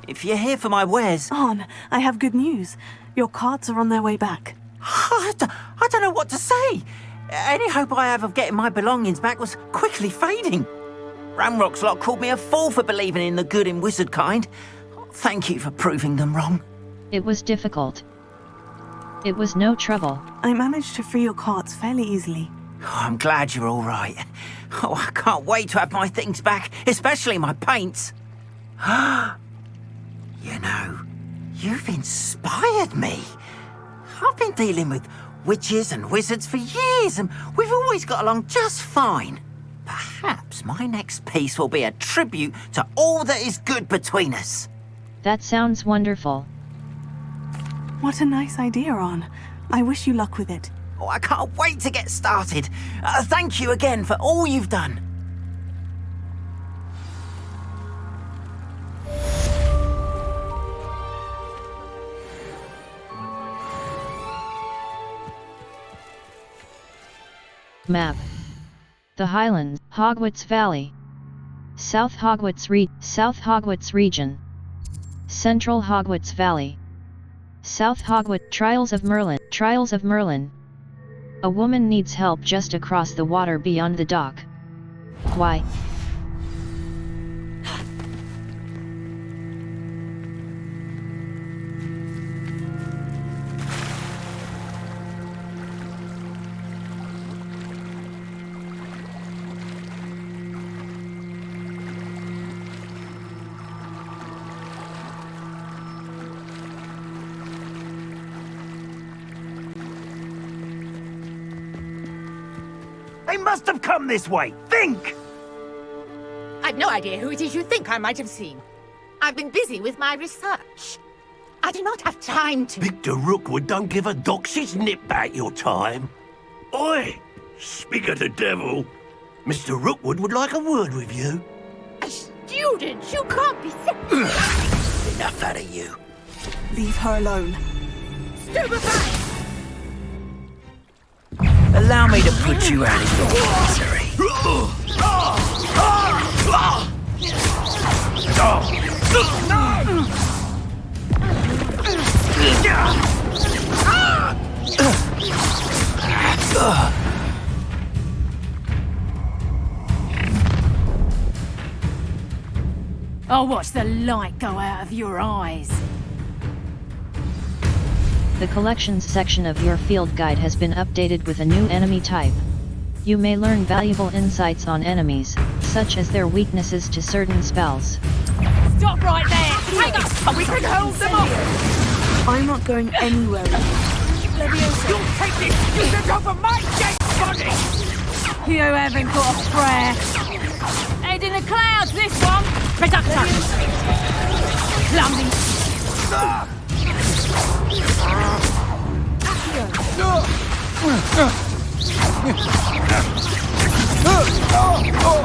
if you're here for my wares... Arn, I have good news. Your carts are on their way back. I don't know what to say. Any hope I have of getting my belongings back was quickly fading. Ramrock's lot called me a fool for believing in the good in wizard kind. Thank you for proving them wrong. It was difficult. It was no trouble. I managed to free your carts fairly easily. Oh, I'm glad you're all right. Oh, I can't wait to have my things back, especially my paints. You know, you've inspired me. I've been dealing with witches and wizards for years, and we've always got along just fine. Perhaps my next piece will be a tribute to all that is good between us. That sounds wonderful. What a nice idea, Arn. I wish you luck with it. Oh, I can't wait to get started. Thank you again for all you've done. Map. The Highlands, Hogwarts Valley. South Hogwarts Region. Central Hogwarts Valley. South Hogwarts Trials of Merlin. A woman needs help just across the water beyond the dock. Why? They must have come this way. Think! I've no idea who it is you think I might have seen. I've been busy with my research. I do not have time to... Victor Rookwood don't give a doxy's nip back your time. Oi! Speak of the devil. Mr. Rookwood would like a word with you. A student? You can't be... Enough out of you. Leave her alone. Stupefy! Allow me to put you out of your misery. I'll watch the light go out of your eyes. The collections section of your field guide has been updated with a new enemy type. You may learn valuable insights on enemies, such as their weaknesses to certain spells. Stop right there! Hang on! We can hold them off! I'm not going anywhere. You'll take this student over my dead body! You haven't got a prayer. Head in the clouds, this one! Reduction! Clumsy!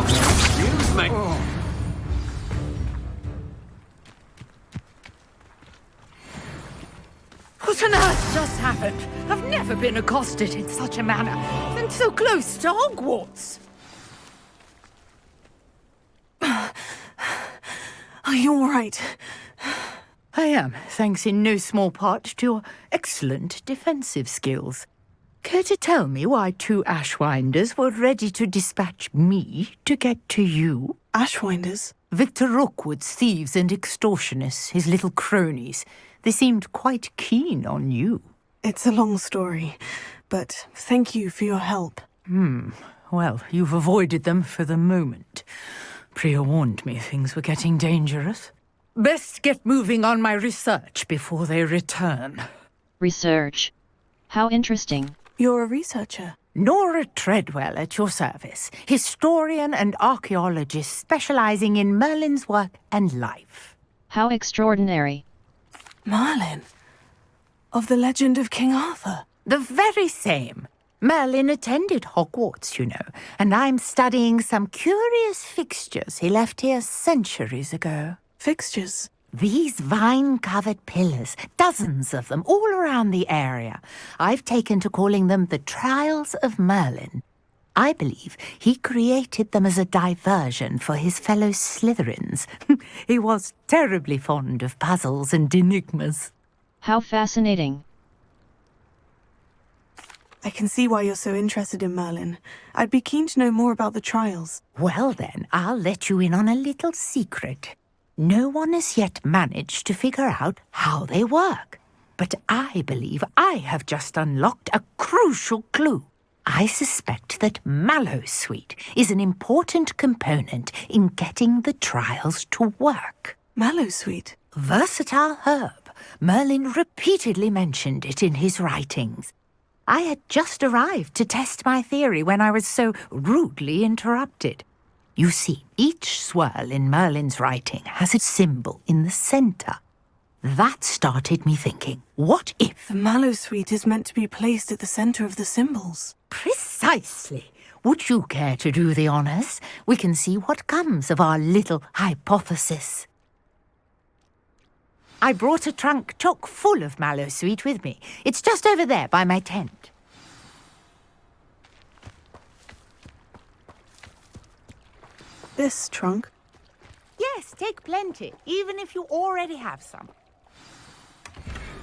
Excuse me. What on earth just happened? I've never been accosted in such a manner, and so close to Hogwarts. Are you all right? I am, thanks in no small part to your excellent defensive skills. Care to tell me why 2 Ashwinders were ready to dispatch me to get to you? Ashwinders? Victor Rookwood's thieves and extortionists, his little cronies. They seemed quite keen on you. It's a long story, but thank you for your help. Well, you've avoided them for the moment. Priya warned me things were getting dangerous. Best get moving on my research before they return. Research? How interesting. You're a researcher? Nora Treadwell at your service, historian and archaeologist specializing in Merlin's work and life. How extraordinary. Merlin? Of the legend of King Arthur? The very same. Merlin attended Hogwarts, you know, and I'm studying some curious fixtures he left here centuries ago. Fixtures? These vine-covered pillars, dozens of them, all around the area. I've taken to calling them the Trials of Merlin. I believe he created them as a diversion for his fellow Slytherins. He was terribly fond of puzzles and enigmas. How fascinating. I can see why you're so interested in Merlin. I'd be keen to know more about the trials. Well then, I'll let you in on a little secret. No one has yet managed to figure out how they work. But I believe I have just unlocked a crucial clue. I suspect that Mallowsweet is an important component in getting the trials to work. Mallowsweet? Versatile herb. Merlin repeatedly mentioned it in his writings. I had just arrived to test my theory when I was so rudely interrupted. You see, each swirl in Merlin's writing has a symbol in the center. That started me thinking, what if... The Mallowsweet is meant to be placed at the center of the symbols. Precisely. Would you care to do the honors? We can see what comes of our little hypothesis. I brought a trunk chock full of Mallowsweet with me. It's just over there by my tent. This trunk? Yes, take plenty, even if you already have some.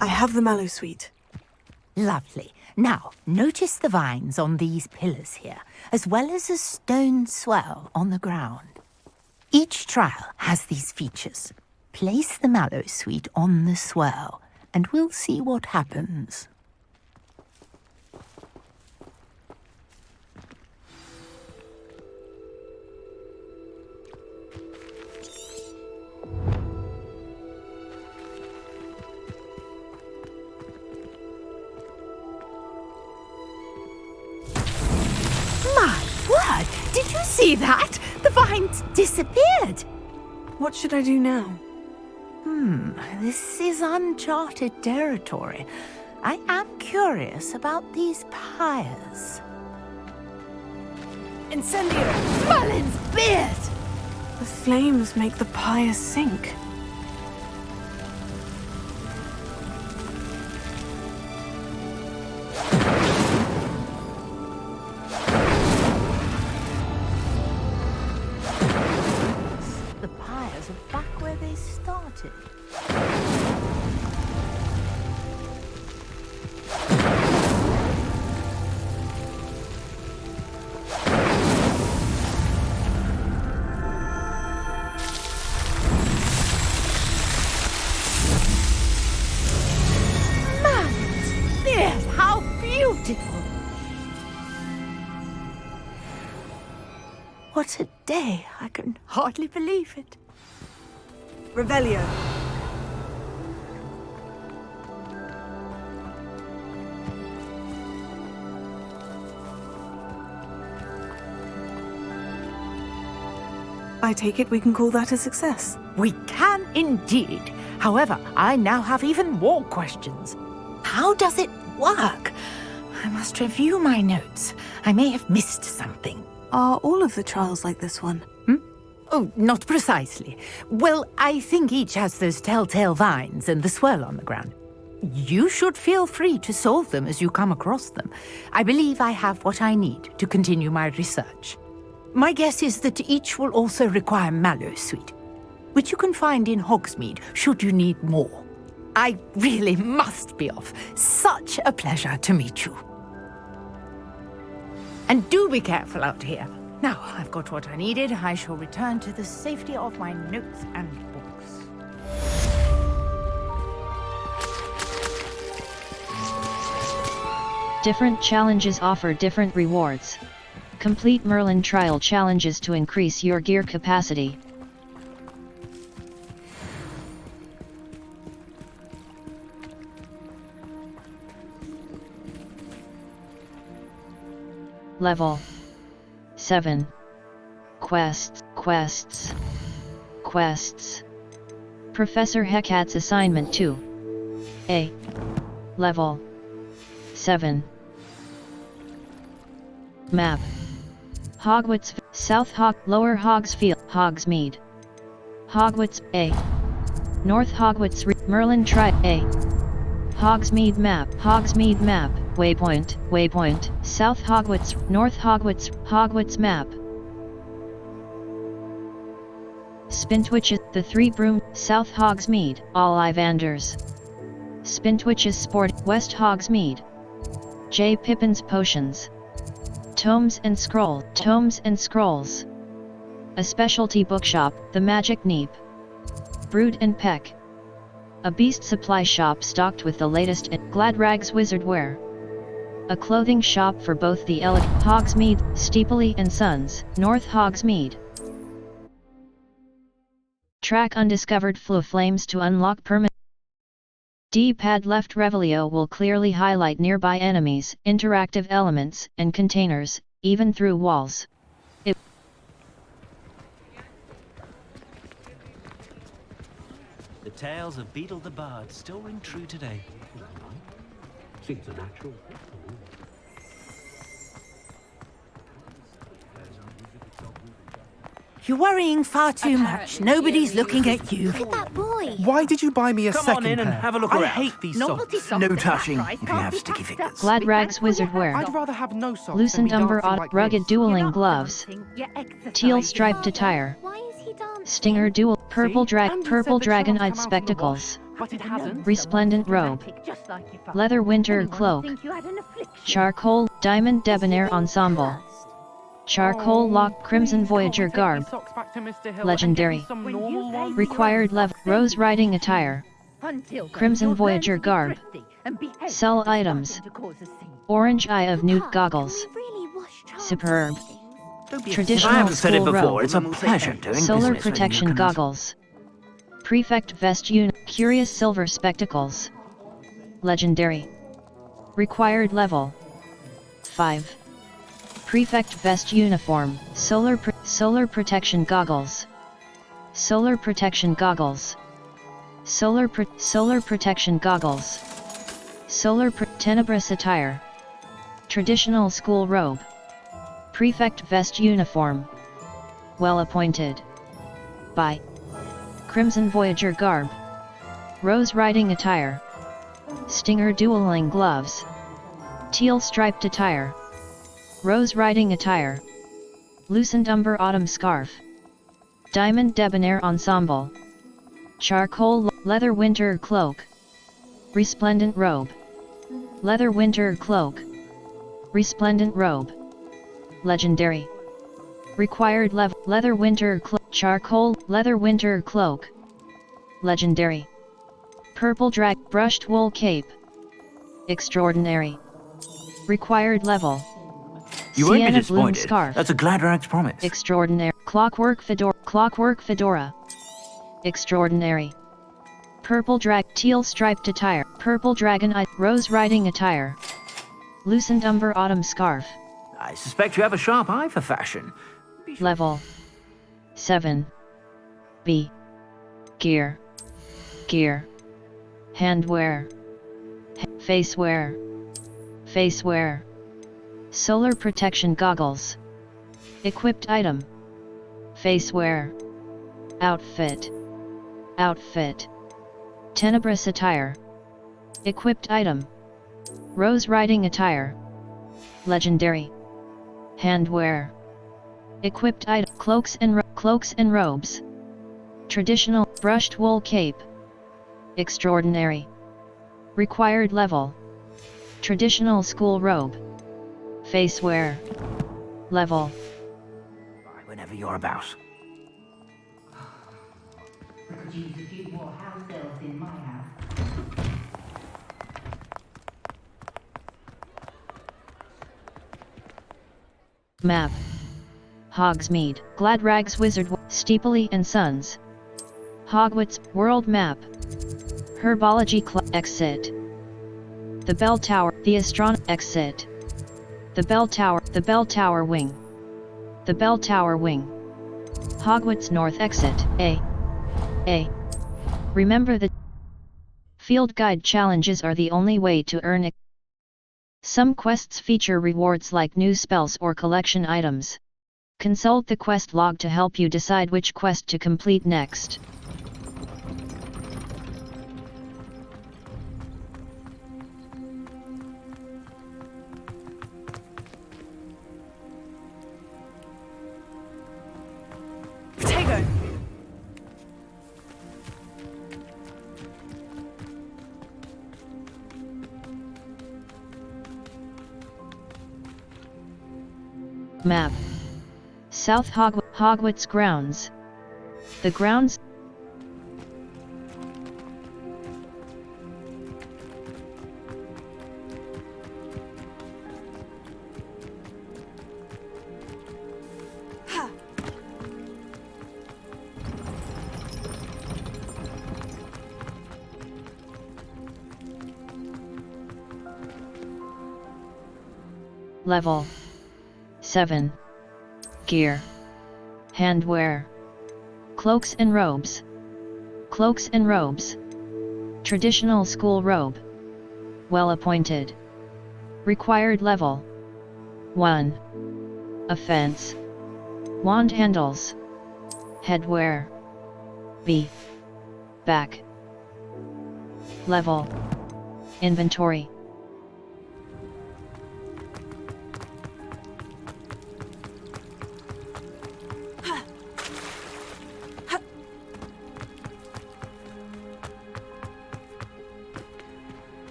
I have the Mallowsweet. Lovely. Now, notice the vines on these pillars here, as well as a stone swell on the ground. Each trial has these features. Place the Mallowsweet on the swirl, and we'll see what happens. My word! Did you see that? The vines disappeared! What should I do now? This is uncharted territory. I am curious about these pyres. Incendio! Merlin's beard! The flames make the pyre sink. The pyres are back where they started. Merlin's beard! How beautiful! What a day! I can hardly believe it. Revelio. I take it we can call that a success. We can indeed. However, I now have even more questions. How does it work? I must review my notes. I may have missed something. Are all of the trials like this one? Oh, not precisely. Well, I think each has those telltale vines and the swirl on the ground. You should feel free to solve them as you come across them. I believe I have what I need to continue my research. My guess is that each will also require Mallowsweet, which you can find in Hogsmeade should you need more. I really must be off. Such a pleasure to meet you. And do be careful out here. Now I've got what I needed. I shall return to the safety of my notes and books. Different challenges offer different rewards. Complete Merlin trial challenges to increase your gear capacity. Level 7. Quests. Professor Hecat's assignment 2. A. Level 7. Map. Hogwarts, South Lower Hogsfield, Hogsmeade. Hogwarts, A. North Hogwarts, Merlin A. Hogsmeade map. Waypoint, South Hogwarts, North Hogwarts, Hogwarts map. Spintwitches, the Three Broom, South Hogsmeade, Ollivanders. Spintwitches Sport, West Hogsmeade. J. Pippin's Potions. Tomes and Scrolls. A specialty bookshop, the Magic Neep. Brood and Peck. A beast supply shop stocked with the latest in Gladrags Wizardwear. A clothing shop for both the Hogsmeade, Steepley and Sons, North Hogsmeade. Track undiscovered flames to unlock permanent. D-pad left Revelio will clearly highlight nearby enemies, interactive elements, and containers, even through walls. The tales of Beetle the Bard still ring true today. Seems a natural. You're worrying far too much. Nobody's looking at you. Look at that boy. Why did you buy me a Come second on in and pair? have a look I around. hate these socks. No touching if you have sticky fingers. Gladrags Wizardwear. I'd rather have no socks than Loosened be dancing umber like rugged this. dueling gloves. Teal striped attire. Stinger dual purple dragon-eyed spectacles. But it hasn't. Resplendent robe. Leather winter cloak. Charcoal diamond debonair ensemble. Charcoal lock crimson voyager garb. Legendary. Required level rose riding attire. Crimson voyager garb. Sell items. Orange eye of newt goggles. Superb. I Traditional haven't said it school before. robe. It's a pleasure doing Solar business with you, protection Knuckles. goggles. Prefect vest curious silver spectacles. Legendary. Required level 5. Prefect vest uniform. Solar protection goggles. Solar protection goggles. Solar protection goggles. Tenebrous attire. Traditional school robe. Prefect vest uniform. Well appointed. By Crimson Voyager garb. Rose riding attire. Stinger dueling gloves. Teal striped attire. Rose riding attire. Loosened umber autumn scarf. Diamond debonair ensemble. Charcoal leather winter cloak. Resplendent robe. Leather winter cloak. Resplendent robe. Legendary. Required leather winter cloak. Charcoal leather winter cloak. Legendary. Purple drag brushed wool cape. Extraordinary. Required level. You won't be Sienna bloom disappointed. scarf. That's a Gladrag's promise. Extraordinary. Clockwork fedora. Extraordinary. Purple teal striped attire. Purple dragon eye. Rose riding attire. Loosened umber autumn scarf. I suspect you have a sharp eye for fashion. Level 7. B. Gear. Handwear. Facewear. Solar protection goggles. Equipped item. Facewear. Outfit. Tenebrous attire. Equipped item. Rose riding attire. Legendary. Handwear. Equipped item. Cloaks and robes. Traditional brushed wool cape. Extraordinary. Required level. Traditional school robe. Facewear. Level. Whenever you're about. Map. Hogsmeade, Gladrags Wizard, Steepley and Sons. Hogwarts World Map. Herbology Club exit. The Bell Tower, the Astronomy exit. The Bell Tower Wing. The Bell Tower Wing. Hogwarts North exit, A. Remember that field guide challenges are the only way to earn some quests feature rewards like new spells or collection items. Consult the quest log to help you decide which quest to complete next. Map. South Hogwarts grounds. The grounds. Level 7. Gear. Handwear. Cloaks and robes. Cloaks and robes. Traditional school robe. Well appointed. Required level 1. Offense. Wand handles. Headwear. B. Back. Level. Inventory.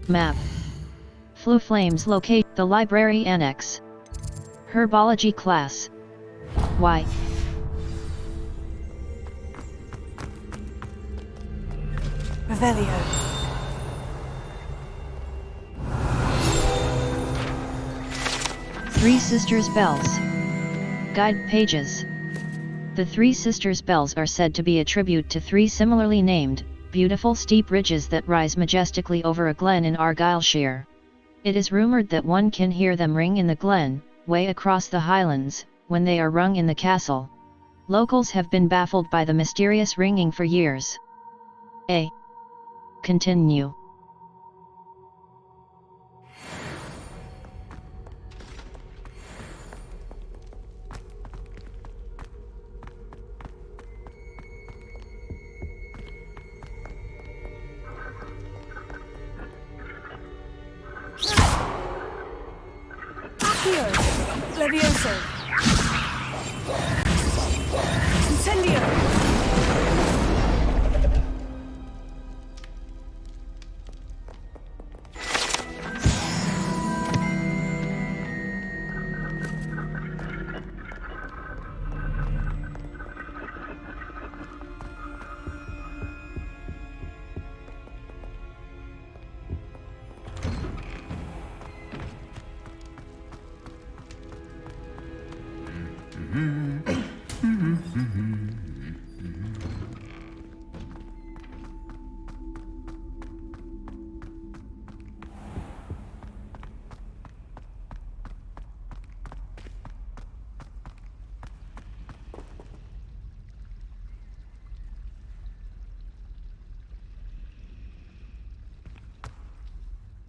Map. Flue Flames locate the library annex. Herbology class. Y. Revelio. Three Sisters Bells. Guide pages. The Three Sisters Bells are said to be a tribute to three similarly named, beautiful steep ridges that rise majestically over a glen in Argyllshire. It is rumoured that one can hear them ring in the glen, way across the highlands, when they are rung in the castle. Locals have been baffled by the mysterious ringing for years. A. Continue. Accio! Levioso! Incendio!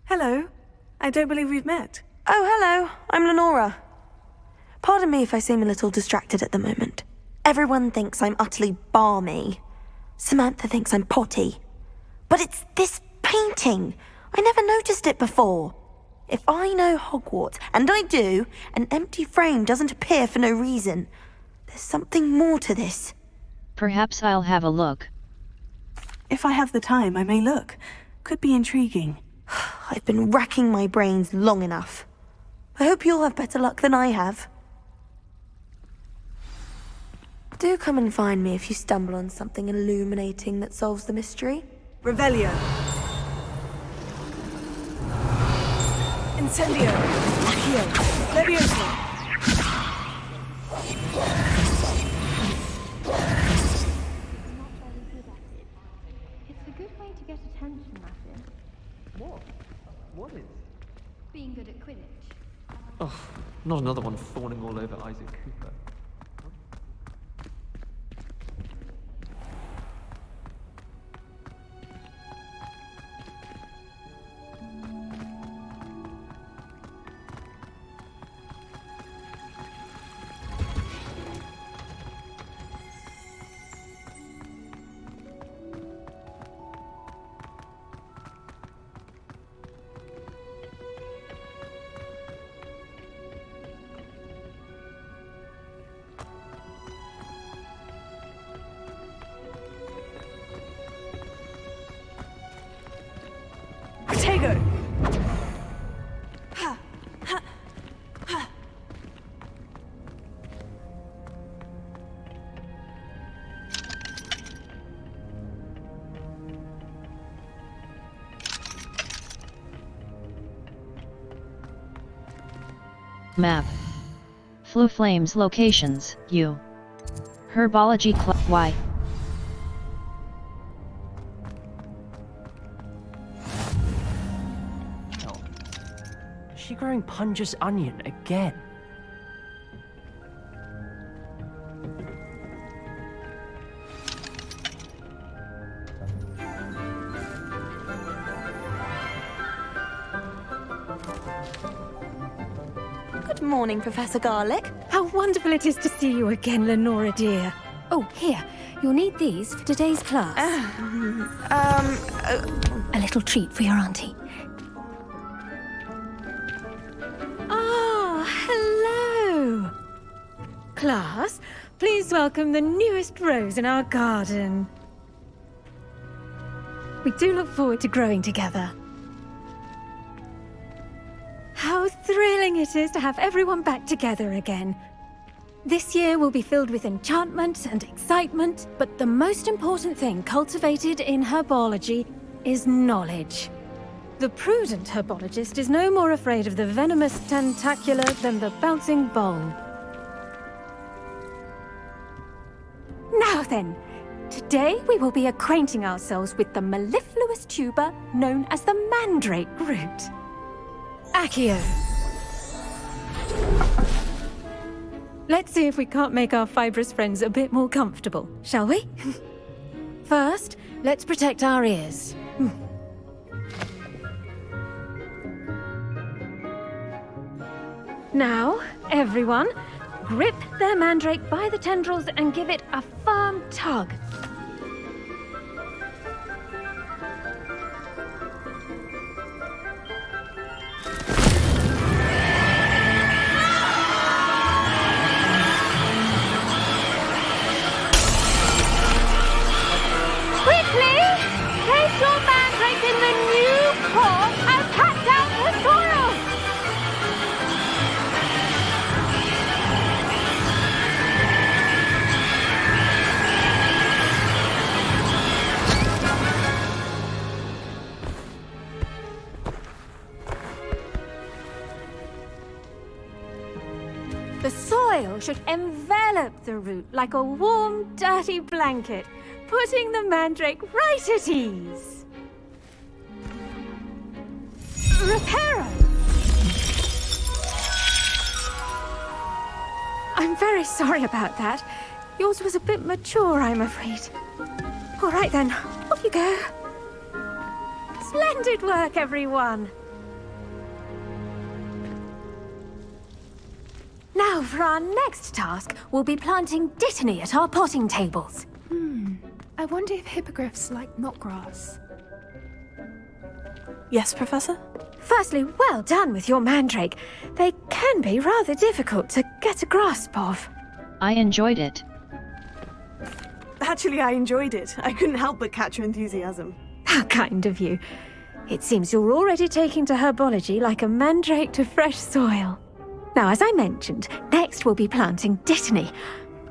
Hello. I don't believe we've met. Oh, hello. I'm Lenora. Pardon me if I seem a little distracted at the moment. Everyone thinks I'm utterly balmy. Samantha thinks I'm potty. But it's this painting. I never noticed it before. If I know Hogwarts, and I do, an empty frame doesn't appear for no reason. There's something more to this. Perhaps I'll have a look. If I have the time, I may look. Could be intriguing. I've been racking my brains long enough. I hope you'll have better luck than I have. Do come and find me if you stumble on something illuminating that solves the mystery. Revelio. Incendio. Accio. Levioso. It's a good way to get attention, Martin. What? What is? Being good at Quidditch. Oh, not another one fawning all over Isaac Cooper. Map. Flu Flames locations, U. Herbology Club, Y. Is she growing Punja's onion again? Good morning, Professor Garlic. How wonderful it is to see you again, Lenora dear. Oh, here. You'll need these for today's class. A little treat for your auntie. Ah, hello. Class, please welcome the newest rose in our garden. We do look forward to growing together. How thrilling it is to have everyone back together again. This year will be filled with enchantment and excitement, but the most important thing cultivated in herbology is knowledge. The prudent herbologist is no more afraid of the venomous tentacula than the bouncing bulb. Now then, today we will be acquainting ourselves with the mellifluous tuber known as the mandrake root. Accio. Let's see if we can't make our fibrous friends a bit more comfortable, shall we? First, let's protect our ears. Now, everyone, grip their mandrake by the tendrils and give it a firm tug. Quickly! Place your mandrake in the new pot and pat down the soil! The soil should envelop the root like a warm, dirty blanket, putting the mandrake right at ease. Reparo! I'm very sorry about that. Yours was a bit mature, I'm afraid. All right then, off you go. Splendid work, everyone. Now, for our next task, we'll be planting dittany at our potting tables. I wonder if hippogriffs like knotgrass. Yes, Professor? Firstly, well done with your mandrake. They can be rather difficult to get a grasp of. I enjoyed it. Actually, I enjoyed it. I couldn't help but catch your enthusiasm. How kind of you. It seems you're already taking to herbology like a mandrake to fresh soil. Now, as I mentioned, next we'll be planting dittany.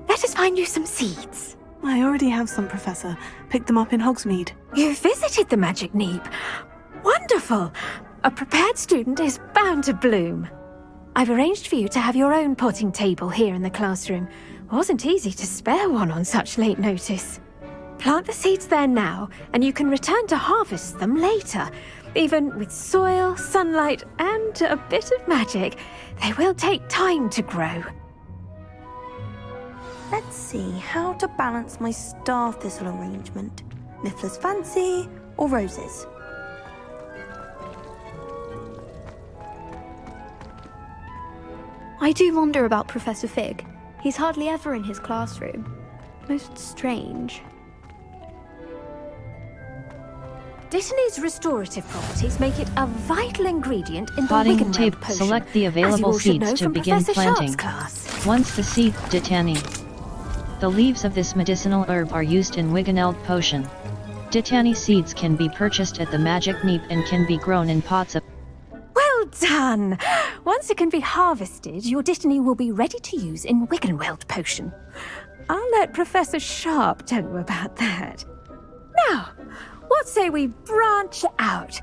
Let us find you some seeds. I already have some, Professor. Picked them up in Hogsmeade. You visited the Magic Neep. Wonderful! A prepared student is bound to bloom. I've arranged for you to have your own potting table here in the classroom. Wasn't easy to spare one on such late notice. Plant the seeds there now, and you can return to harvest them later. Even with soil, sunlight, and a bit of magic, they will take time to grow. Let's see how to balance my star thistle arrangement. Niffler's Fancy or roses? I do wonder about Professor Fig. He's hardly ever in his classroom. Most strange. Dittany's restorative properties make it a vital ingredient in the Potting Wiggenweld table. potion. Select the as you available all should seeds know to from begin Professor planting. Sharp's class. Once the seed, dittany. The leaves of this medicinal herb are used in Wiggenweld potion. Dittany seeds can be purchased at the Magic Neep and can be grown in pots of... Well done! Once it can be harvested, your dittany will be ready to use in Wiggenweld potion. I'll let Professor Sharp tell you about that. Now, what say we branch out?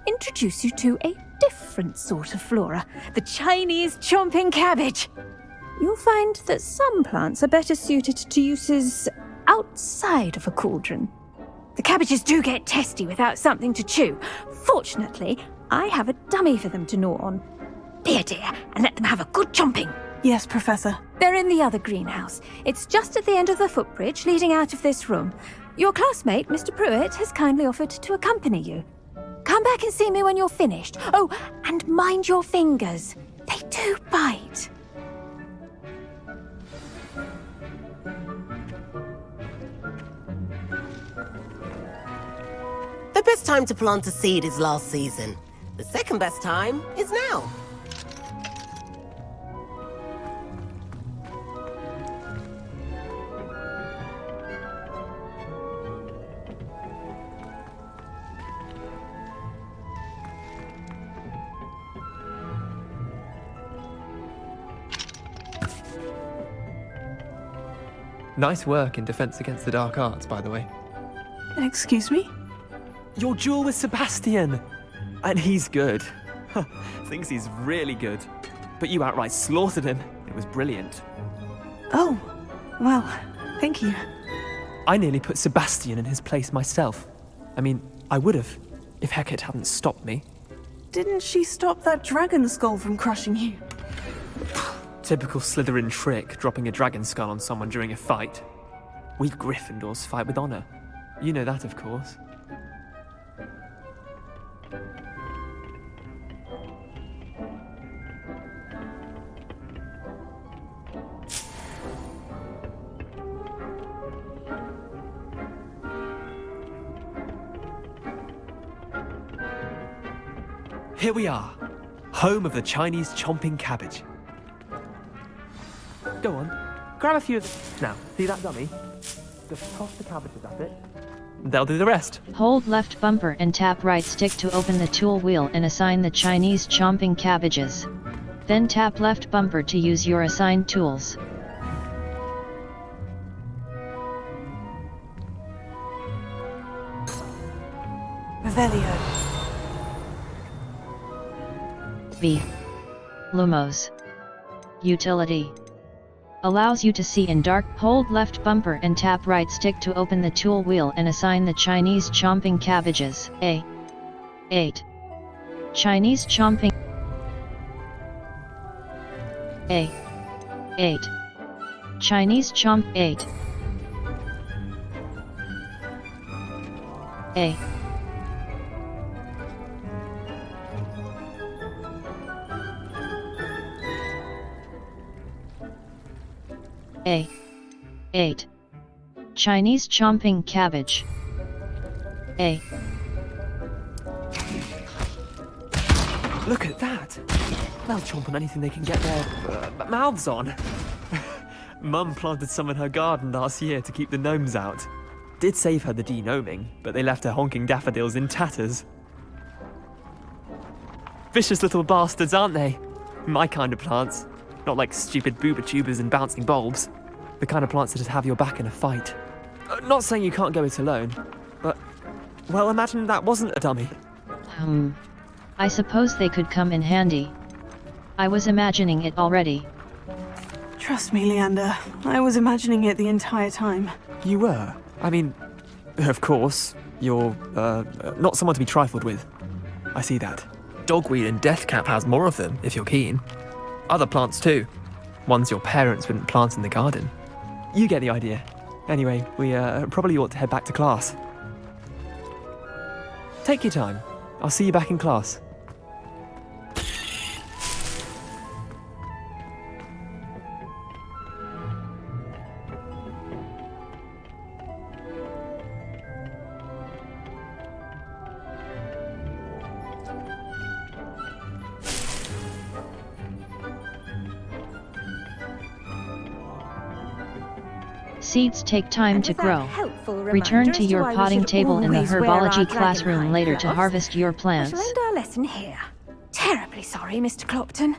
Introduce you to a different sort of flora, the Chinese chomping cabbage. You'll find that some plants are better suited to uses outside of a cauldron. The cabbages do get testy without something to chew. Fortunately, I have a dummy for them to gnaw on. Be a dear and let them have a good chomping. Yes, Professor. They're in the other greenhouse. It's just at the end of the footbridge leading out of this room. Your classmate, Mr. Pruitt, has kindly offered to accompany you. Come back and see me when you're finished. Oh, and mind your fingers. They do bite. The best time to plant a seed is last season. The second best time is now. Nice work in Defense Against the Dark Arts, by the way. Excuse me? Your duel with Sebastian! And he's good. Thinks he's really good. But you outright slaughtered him. It was brilliant. Oh, well, thank you. I nearly put Sebastian in his place myself. I mean, I would have, if Hecate hadn't stopped me. Didn't she stop that dragon skull from crushing you? Typical Slytherin trick, dropping a dragon skull on someone during a fight. We Gryffindors fight with honor. You know that, of course. Here we are, home of the Chinese chomping cabbage. Go on, grab a few of them. Now, see that dummy? Just toss the cabbages at it. They'll do the rest. Hold left bumper and tap right stick to open the tool wheel and assign the Chinese chomping cabbages. Then tap left bumper to use your assigned tools. Revelio. V. Lumos. Utility. Allows you to see in dark. Hold left bumper and tap right stick to open the tool wheel and assign the Chinese chomping cabbages. A. 8. Chinese chomping. A. 8. Chinese chomp. 8. A. A. 8. Chinese chomping cabbage. A. Look at that! They'll chomp on anything they can get their mouths on. Mum planted some in her garden last year to keep the gnomes out. Did save her the de-gnoming, but they left her honking daffodils in tatters. Vicious little bastards, aren't they? My kind of plants. Not like stupid booba tubers and bouncing bulbs. The kind of plants that'd have your back in a fight. Not saying you can't go it alone, but, well, imagine that wasn't a dummy. I suppose they could come in handy. I was imagining it already. Trust me, Leander. I was imagining it the entire time. You were? I mean, of course, you're, not someone to be trifled with. I see that. Dogweed and deathcap has more of them, if you're keen. Other plants too. Ones your parents wouldn't plant in the garden. You get the idea. Anyway, we probably ought to head back to class. Take your time. I'll see you back in class. Seeds take time to grow. Return to your potting table in the herbology classroom later to harvest your plants. I shall end our lesson here. Terribly sorry, Mr. Clopton.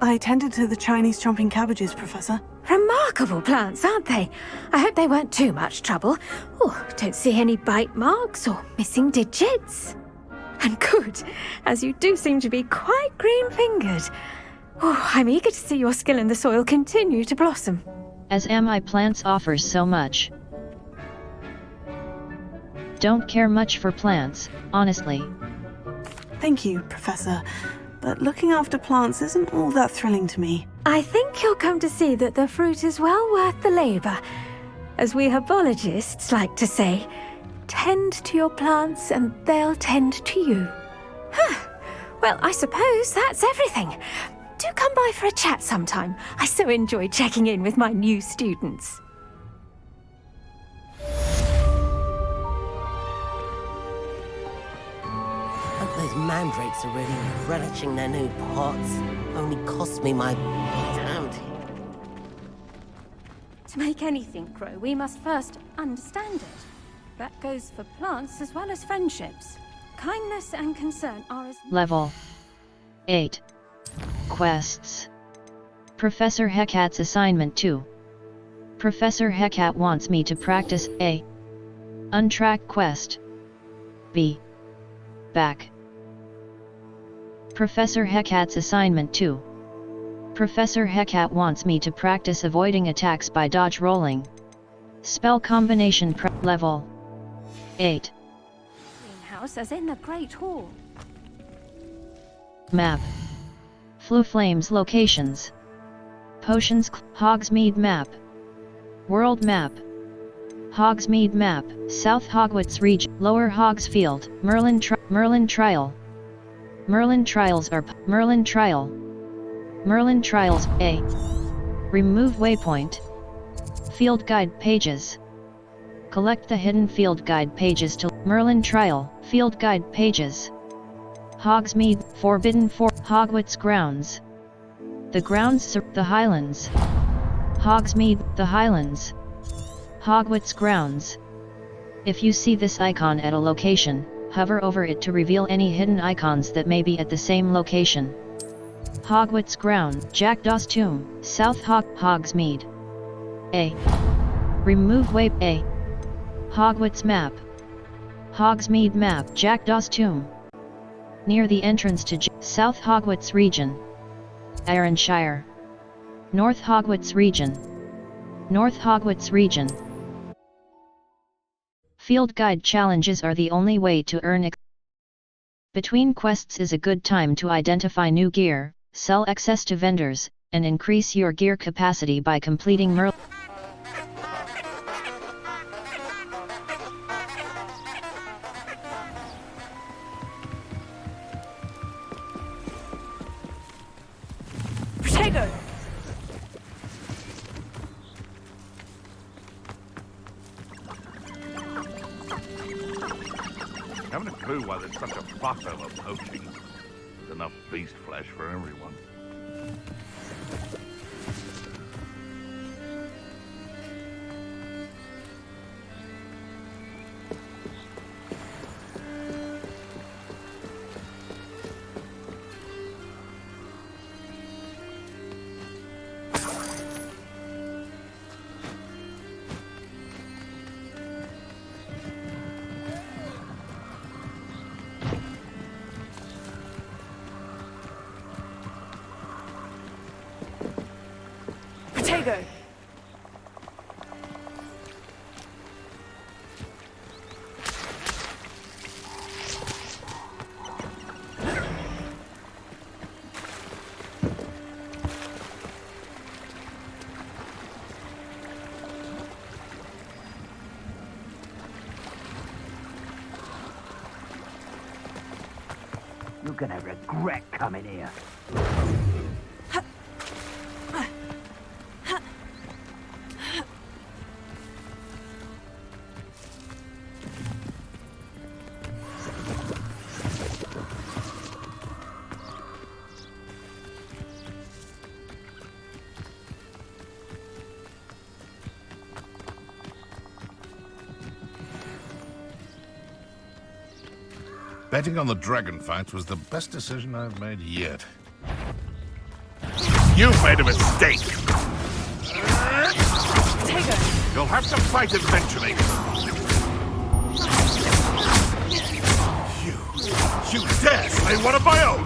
I tended to the Chinese chomping cabbages, Professor. Remarkable plants, aren't they? I hope they weren't too much trouble. Oh, don't see any bite marks or missing digits. And good, as you do seem to be quite green-fingered. Oh, I'm eager to see your skill in the soil continue to blossom. As MI plants offers so much. Don't care much for plants, honestly. Thank you, Professor. But looking after plants isn't all that thrilling to me. I think you'll come to see that the fruit is well worth the labor. As we herbologists like to say, tend to your plants and they'll tend to you. Well, I suppose that's everything. Do come by for a chat sometime. I so enjoy checking in with my new students. Those mandrakes are really relishing their new pots. Only cost me my bounty. To make anything grow, we must first understand it. That goes for plants as well as friendships. Kindness and concern are as... Level 8. Quests. Professor Hecat's assignment 2. Professor Hecat wants me to practice A. Untrack quest. B. Back. Professor Hecat's assignment 2. Professor Hecat wants me to practice avoiding attacks by dodge rolling. Spell combination level 8. Greenhouse as in the Great Hall. Map. Flue Flames locations. Potions Hogsmeade map. World map. Hogsmeade map, South Hogwarts region, Lower Hogsfield, Merlin Trial. Merlin Trials are Merlin Trial. Merlin Trials, A. Remove waypoint. Field guide pages. Collect the hidden field guide pages to Merlin Trial, field guide pages. Hogsmeade, Forbidden for Hogwarts grounds. The grounds, the Highlands. Hogsmeade, the Highlands. Hogwarts grounds. If you see this icon at a location, hover over it to reveal any hidden icons that may be at the same location. Hogwarts ground, Jackdaw's tomb, South Hogsmeade. A. Remove way A. Hogwarts map. Hogsmeade map, Jackdaw's tomb. Near the entrance to South Hogwarts region. Ironshire. North Hogwarts region. North Hogwarts region. Field guide challenges are the only way to earn between quests is a good time to identify new gear, sell excess to vendors, and increase your gear capacity by completing Protego! Haven't a clue why there's such a fuss over poaching. There's enough beast flesh for everyone. Protego! You're gonna regret coming here. Betting on the dragon fight was the best decision I've made yet. You've made a mistake. Tigger! You'll have to fight eventually. You dare slay one of my own!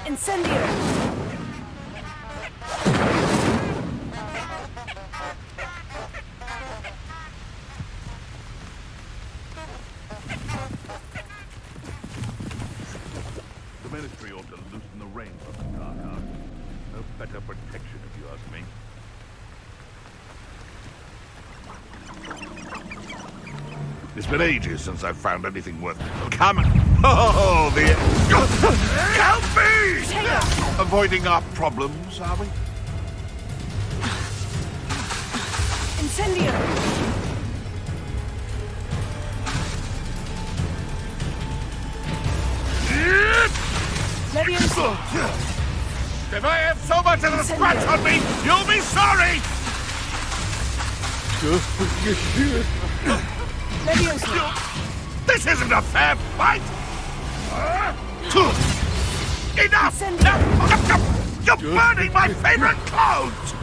Incendio! The Ministry ought to loosen the reins on the dark arts. No better protection, if you ask me. It's been ages since I've found anything worth... Come on! Oh, the... Help me! Avoiding our problems, are we? Incendio! If I have so much as a scratch on me, you'll be sorry! This isn't a fair fight! Enough! You're burning my favorite clothes!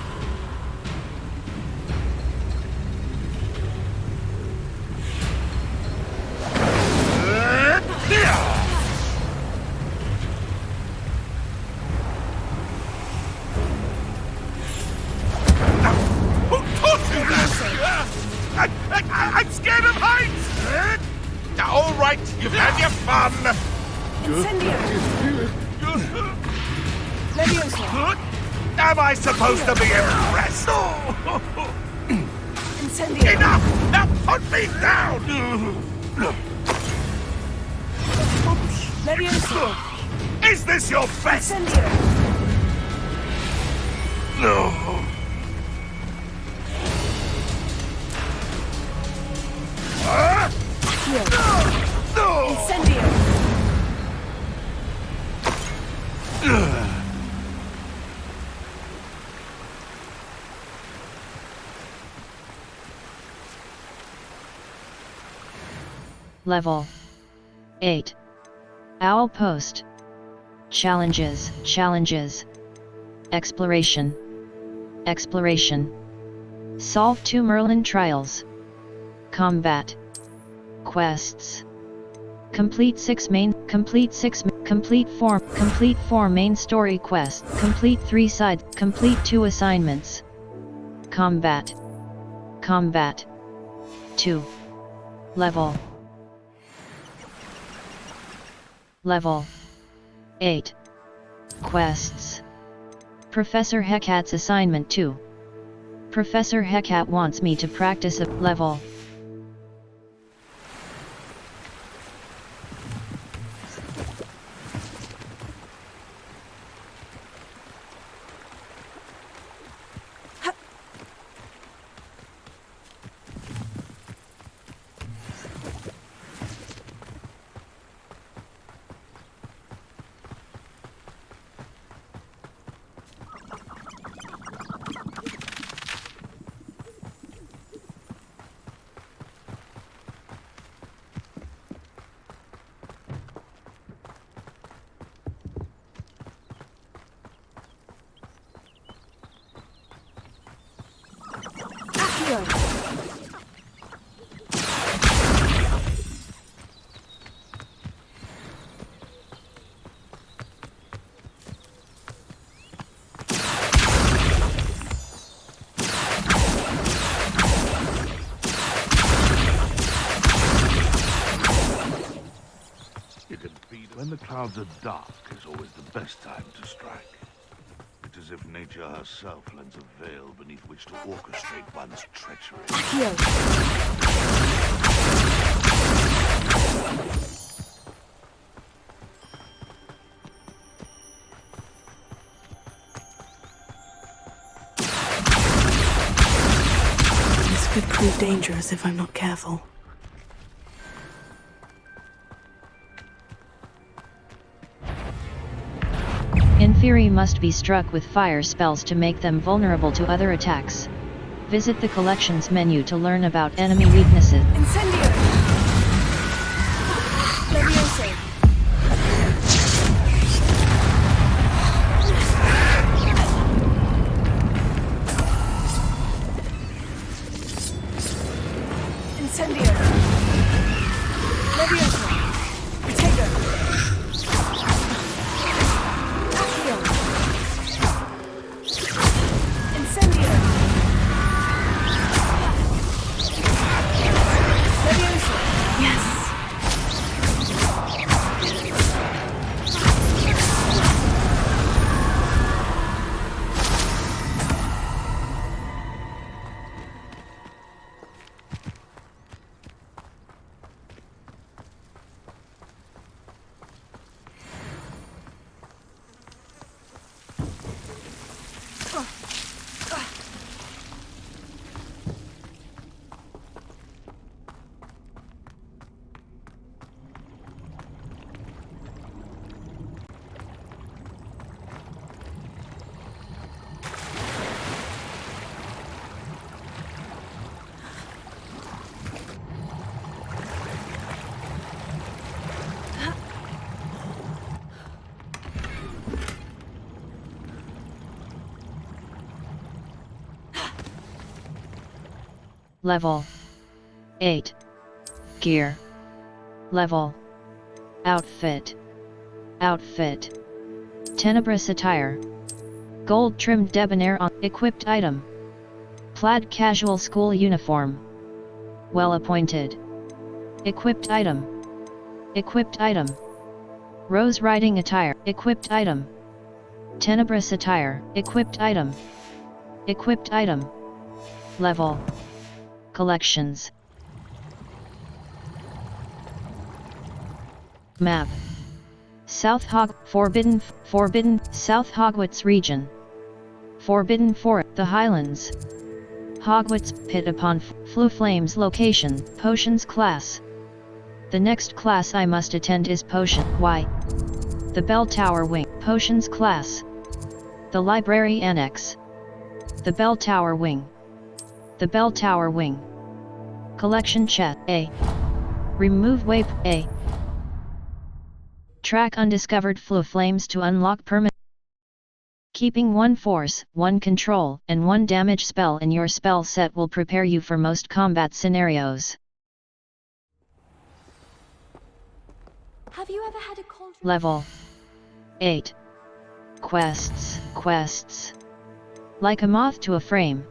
Who taught you that? I'm scared of heights! All right, you've had your fun! Am I supposed to be impressed? Enough! Now put me down! Is this your best? No. No! Incendio! Level 8. Owl Post. Challenges, challenges. Exploration. Exploration. Solve 2 Merlin trials. Combat. Quests. Complete 4 main story quests, complete 3 sides, complete 2 assignments. Combat. Combat. 2. Level. Level 8. Quests. Professor Hecat's assignment 2. Professor Hecat wants me to practice a level. When the clouds are dark is always the best time to strike. quite as if nature herself lends a veil beneath which to orchestrate one's treachery. This could prove dangerous if I'm not careful. Inferi must be struck with fire spells to make them vulnerable to other attacks. Visit the collections menu to learn about enemy weaknesses. Incendio! Levioso! Incendio! Levioso! Protego! Level 8. Gear. Level. Outfit. Outfit. Tenebrous attire. Gold trimmed debonair on equipped item. Plaid casual school uniform. Well appointed. Equipped item. Equipped item. Rose riding attire. Equipped item. Tenebrous attire. Equipped item. Equipped item. Level. Collections. Map. Forbidden, South Hogwarts region. Forbidden Forest, the Highlands. Hogwarts, pit upon Fluflame's location, potions class. The next class I must attend is potion, why? The Bell Tower wing, potions class. The library annex. The Bell Tower wing. The Bell Tower wing. Collection chest, A. Remove waypoint, A. Track undiscovered Fluflames to unlock permanent. Keeping 1 force, 1 control, and 1 damage spell in your spell set will prepare you for most combat scenarios. Have you ever had a cauldron? Level 8. Quests. Like a moth to a frame.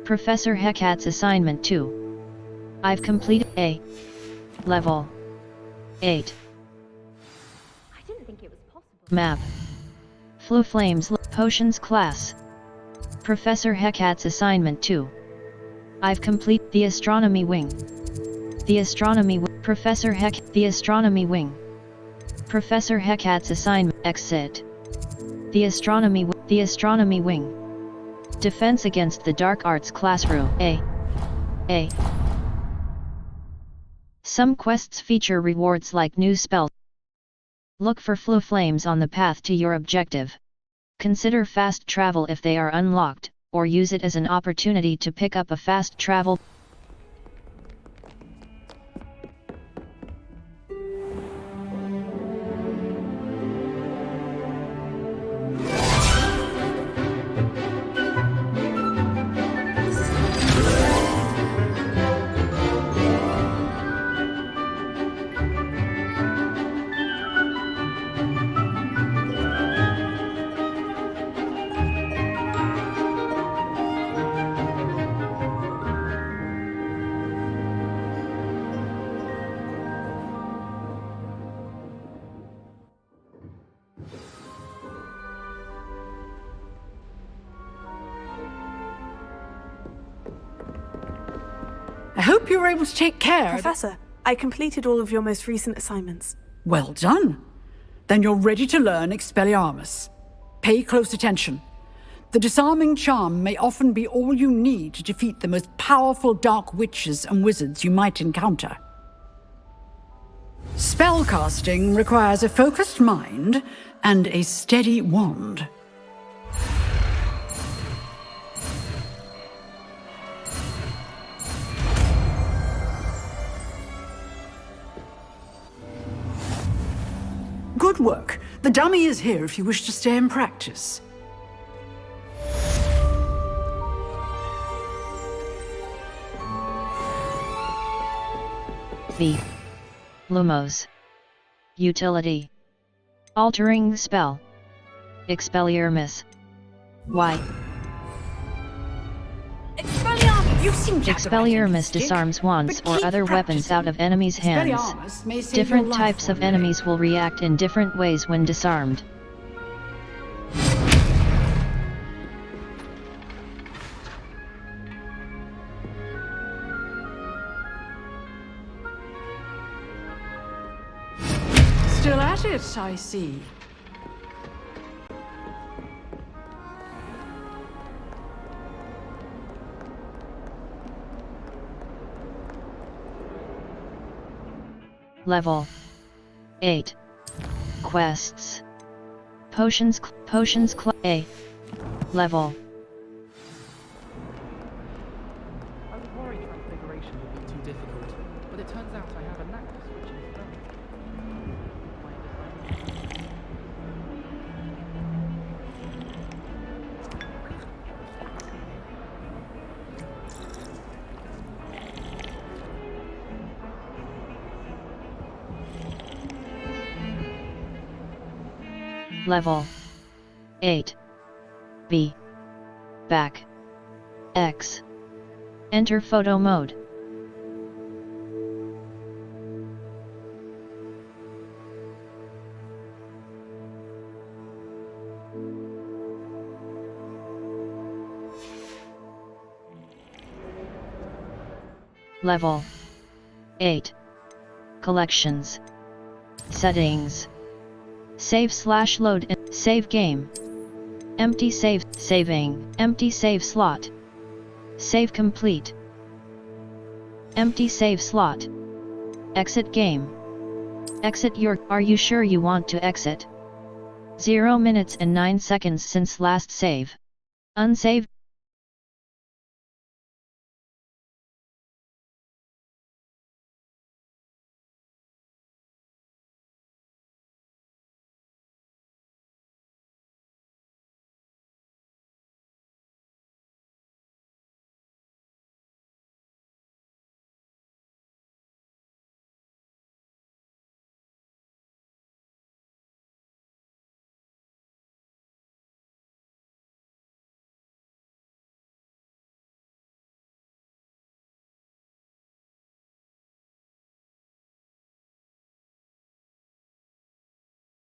Professor Hecat's assignment 2. I've completed A. Level 8. I didn't think it was possible. Map. Fluflames Potions class. Professor Hecat's assignment 2. I've complete the astronomy wing. The astronomy Professor the astronomy wing. Professor Hecat's assignment exit. The astronomy wing. Defense against the dark arts classroom A. Some quests feature rewards like new spells. Look for Fluflames on the path to your objective. Consider fast travel if they are unlocked, or use it as an opportunity to pick up a fast travel. I hope you were able to take care. Professor, I completed all of your most recent assignments. Well done. Then you're ready to learn Expelliarmus. Pay close attention. The disarming charm may often be all you need to defeat the most powerful dark witches and wizards you might encounter. Spellcasting requires a focused mind and a steady wand. Good work. The dummy is here if you wish to stay and practice. V. Lumos. Utility. Altering the spell. Expelliarmus. Y. Expelliarmus disarms wands or other weapons out of enemies' hands. Different types of enemies will react in different ways when disarmed. Still at it, I see. Level 8. Quests. Potions A. Level. I was worried Transfiguration would be too difficult, but it turns out I have a knack for switching spells. Level 8. B. Back. X. Enter photo mode. Level 8. Collections. Settings. Save/load and save game. Empty save, saving, empty save slot. Save complete. Empty save slot. Exit game. Exit your, are you sure you want to exit? 0 minutes and 9 seconds since last save. Unsave,